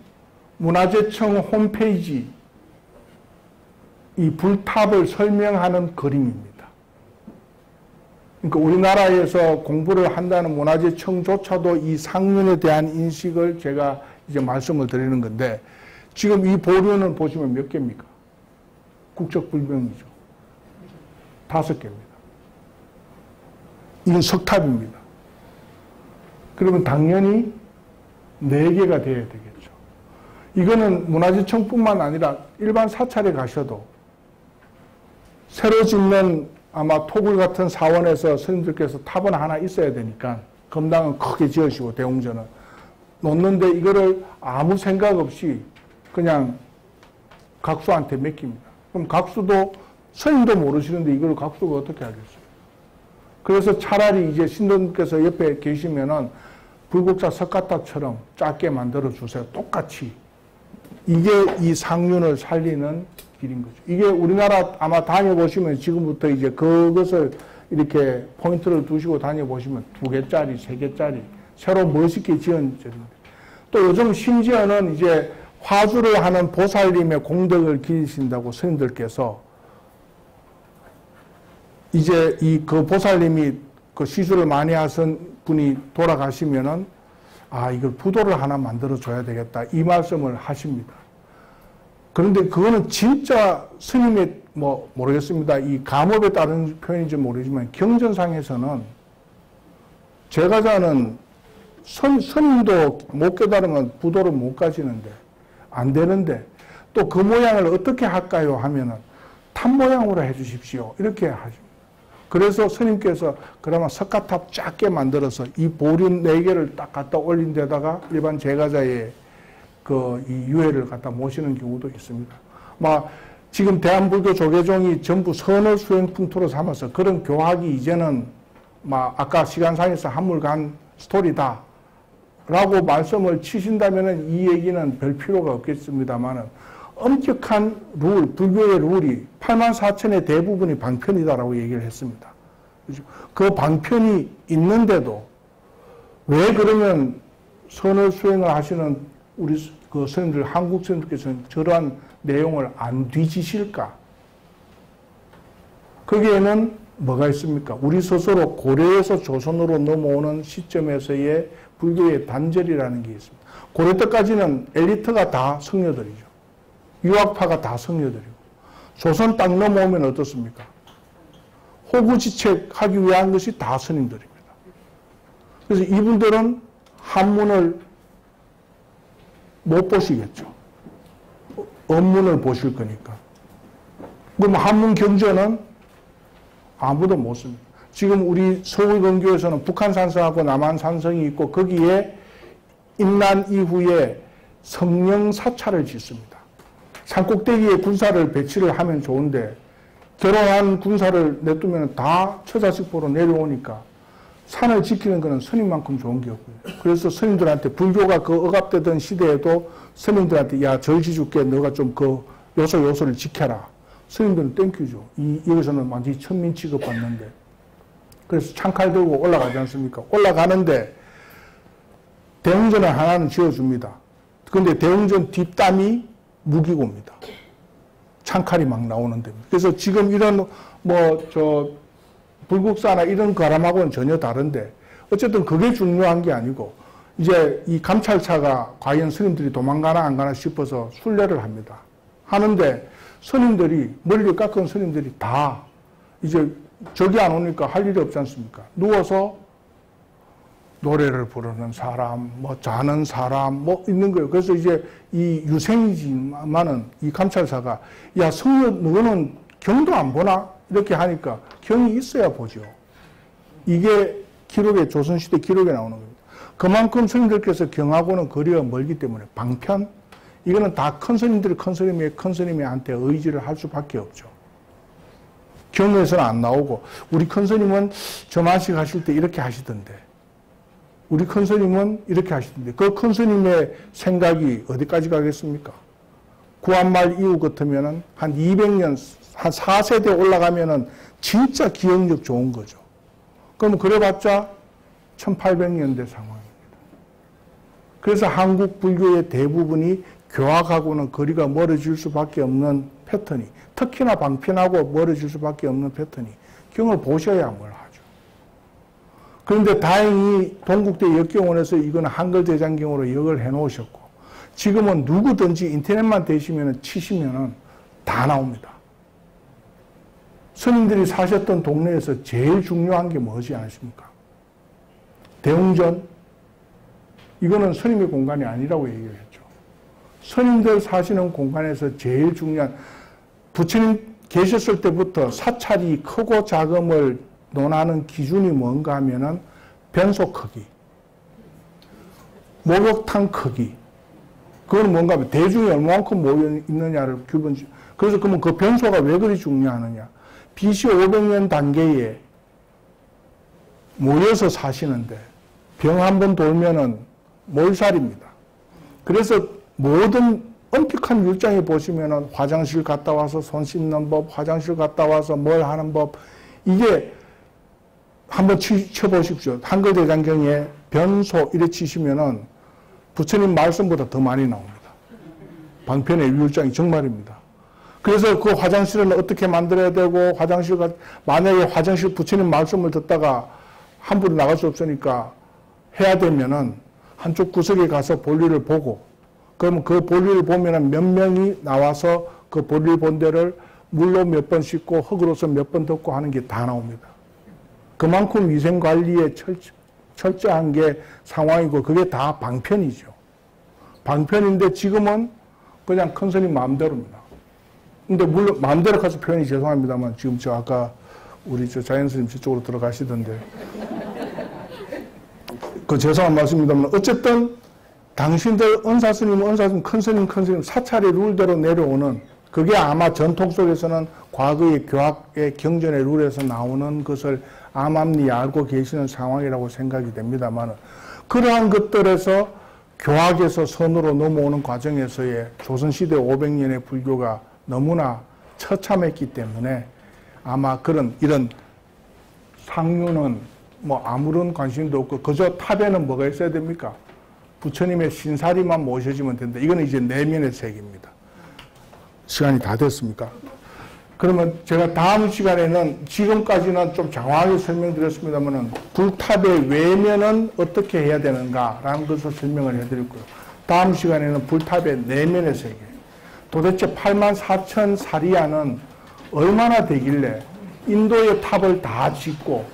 문화재청 홈페이지 이 불탑을 설명하는 그림입니다. 그러니까 우리나라에서 공부를 한다는 문화재청조차도 이 상륜에 대한 인식을 제가 이제 말씀을 드리는 건데, 지금 이 보류는 보시면 몇 개입니까? 국적불명이죠. 5개입니다. 이건 석탑입니다. 그러면 당연히 4개가 돼야 되겠죠. 이거는 문화재청뿐만 아니라 일반 사찰에 가셔도 새로 짓는 아마 토굴 같은 사원에서 스님들께서 탑은 하나 있어야 되니까 검당은 크게 지으시고 대웅전은 놓는데, 이거를 아무 생각 없이 그냥 각수한테 맡깁니다. 그럼 각수도 스님도 모르시는데 이걸 각수가 어떻게 하겠어요? 그래서 차라리 이제 신도님께서 옆에 계시면은 불국사 석가탑처럼 작게 만들어 주세요. 똑같이. 이게 이 상륜을 살리는 길인 거죠. 이게 우리나라 아마 다녀보시면 지금부터 이제 그것을 이렇게 포인트를 두시고 다녀보시면 2개짜리, 3개짜리 새로 멋있게 지은 절입니다. 또 요즘 심지어는 이제 화주를 하는 보살님의 공덕을 기리신다고 스님들께서 이제 그 보살님이 그 시술을 많이 하신 분이 돌아가시면은 이걸 부도를 하나 만들어 줘야 되겠다, 이 말씀을 하십니다. 그런데 그거는 진짜 스님의 모르겠습니다. 이 감업에 따른 표현인지 모르지만 경전상에서는 제가자는 스님도 못 깨달으면 부도를 못 가지는데 안 되는데 또 그 모양을 어떻게 할까요 하면은 탑 모양으로 해 주십시오, 이렇게 하십니다. 그래서 스님께서 그러면 석가탑 작게 만들어서 이 보륜 4개를 딱 갖다 올린 데다가 일반 제가자의 이 유해를 갖다 모시는 경우도 있습니다. 지금 대한불교 조계종이 전부 선을 수행풍토로 삼아서 그런 교학이 이제는 아까 시간상에서 한물간 스토리다 라고 말씀을 치신다면 이 얘기는 별 필요가 없겠습니다만은, 엄격한 룰, 불교의 룰이 84,000의 대부분이 방편이다라고 얘기를 했습니다. 그 방편이 있는데도 왜 그러면 선을 수행을 하시는 우리 그 스님들, 한국 스님들께서는 저러한 내용을 안 뒤지실까? 거기에는 뭐가 있습니까? 우리 스스로 고려에서 조선으로 넘어오는 시점에서의 불교의 단절이라는 게 있습니다. 고려 때까지는 엘리트가 다 성녀들이죠. 유학파가 다 성녀들이고, 조선 딱 넘어오면 어떻습니까? 호구지책하기 위한 것이 다 스님들입니다. 그래서 이분들은 한문을 못 보시겠죠. 언문을 보실 거니까. 그럼 한문 경전은 아무도 못 씁니다. 지금 우리 서울건교에서는 북한산성하고 남한산성이 있고 거기에 임난 이후에 성령사찰을 짓습니다. 산꼭대기에 군사를 배치를 하면 좋은데 결혼한 군사를 냅두면 다 처자식 보러 내려오니까 산을 지키는 것은 스님만큼 좋은 게 없고요. 그래서 스님들한테 불교가 그 억압되던 시대에도 스님들한테 야 절 지줄게, 너가 좀 그 요소를 지켜라. 스님들은 땡큐죠. 여기서는 완전히 천민 취급받는데. 그래서 창칼 들고 올라가지 않습니까? 올라가는데 대웅전을 하나는 지어줍니다. 그런데 대웅전 뒷담이 무기고입니다. 창칼이 막 나오는 데입니다. 그래서 지금 이런 불국사나 이런 가람하고는 전혀 다른데, 어쨌든 그게 중요한 게 아니고 이제 이 감찰차가 과연 스님들이 도망가나 안 가나 싶어서 순례를 합니다. 하는데 스님들이, 머리를 깎은 스님들이 다 이제 저기 안 오니까 할 일이 없지 않습니까? 누워서 노래를 부르는 사람, 자는 사람, 있는 거예요. 그래서 이제 이 유생이지만은 이 감찰사가, 야, 성녀, 너는 경도 안 보나? 이렇게 하니까 경이 있어야 보죠. 이게 기록에, 조선시대 기록에 나오는 겁니다. 그만큼 스님들께서 경하고는 거리가 멀기 때문에 방편? 이거는 다 큰 스님들이 큰 스님한테 의지를 할 수밖에 없죠. 경에서는 안 나오고, 우리 큰 스님은 저만식 하실 때 이렇게 하시던데, 우리 큰 스님은 이렇게 하시던데, 그 큰 스님의 생각이 어디까지 가겠습니까? 구한말 이후 같으면은 한 200년, 한 4세대 올라가면은 진짜 기억력 좋은 거죠. 그럼 그래봤자 1800년대 상황입니다. 그래서 한국 불교의 대부분이 교학하고는 거리가 멀어질 수밖에 없는 패턴이, 특히나 방편하고 멀어질 수밖에 없는 패턴이 경을 보셔야 뭘 하죠. 그런데 다행히 동국대 역경원에서 이거는 한글대장경으로 역을 해놓으셨고, 지금은 누구든지 인터넷만 대시면 치시면 다 나옵니다. 스님들이 사셨던 동네에서 제일 중요한 게 뭐지 않으십니까? 대웅전? 이거는 스님의 공간이 아니라고 얘기를 했죠. 스님들 사시는 공간에서 제일 중요한, 부처님 계셨을 때부터 사찰이 크고 작음을 논하는 기준이 뭔가 하면은 변소 크기, 목욕탕 크기, 그건 뭔가 하면 대중이 얼마만큼 모여 있느냐를 규범. 그래서 그러면 그 변소가 왜 그리 중요하느냐? BC 500년 단계에 모여서 사시는데 병 한 번 돌면은 몰살입니다. 그래서 모든 엄격한 율장에 보시면은 화장실 갔다 와서 손 씻는 법, 화장실 갔다 와서 뭘 하는 법, 이게 한번 쳐보십시오. 한글대장경에 변소 이래 치시면은 부처님 말씀보다 더 많이 나옵니다. 방편의 율장이 정말입니다. 그래서 그 화장실은 어떻게 만들어야 되고, 만약에 화장실 부처님 말씀을 듣다가 함부로 나갈 수 없으니까 해야 되면은 한쪽 구석에 가서 볼일을 보고, 그러면 그 볼일을 보면은 몇 명이 나와서 그 볼일 본 데를 물로 몇 번 씻고 흙으로서 몇 번 덮고 하는 게 다 나옵니다. 그만큼 위생관리에 철저한 게 상황이고, 그게 다 방편이죠. 방편인데 지금은 그냥 큰 스님 마음대로입니다. 근데 물론 마음대로 가서 표현이 죄송합니다만, 지금 저 아까 우리 저 자연 스님 저쪽으로 들어가시던데, 그 죄송한 말씀입니다만, 어쨌든 당신들 은사 스님, 큰 스님 사찰의 룰대로 내려오는, 그게 아마 전통 속에서는 과거의 교학의 경전의 룰에서 나오는 것을 암암리 알고 계시는 상황이라고 생각이 됩니다만, 그러한 것들에서 교학에서 선으로 넘어오는 과정에서의 조선시대 500년의 불교가 너무나 처참했기 때문에 아마 이런 상류는 뭐 아무런 관심도 없고, 그저 탑에는 뭐가 있어야 됩니까? 부처님의 신사리만 모셔지면 된다. 이거는 이제 내면의 세계입니다. 시간이 다 됐습니까? 그러면 제가 다음 시간에는, 지금까지는 좀 장황하게 설명드렸습니다만, 불탑의 외면은 어떻게 해야 되는가라는 것을 설명을 해드릴 거예요. 다음 시간에는 불탑의 내면의 세계, 도대체 84,000 사리야는 얼마나 되길래 인도의 탑을 다 짓고,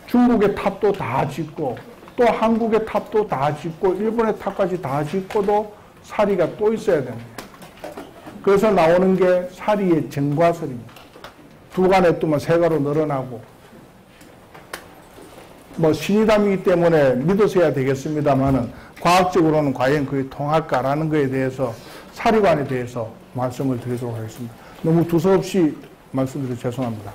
중국의 탑도 다 짓고, 또 한국의 탑도 다 짓고, 일본의 탑까지 다 짓고도 사리가 또 있어야 됩니다. 그래서 나오는 게 사리의 정과설입니다. 두간에 뜨면 세가로 늘어나고, 뭐 신이담이기 때문에 믿으셔야 되겠습니다만은, 과학적으로는 과연 그게 통할까라는 것에 대해서, 사리관에 대해서 말씀을 드리도록 하겠습니다. 너무 두서없이 말씀드려 죄송합니다.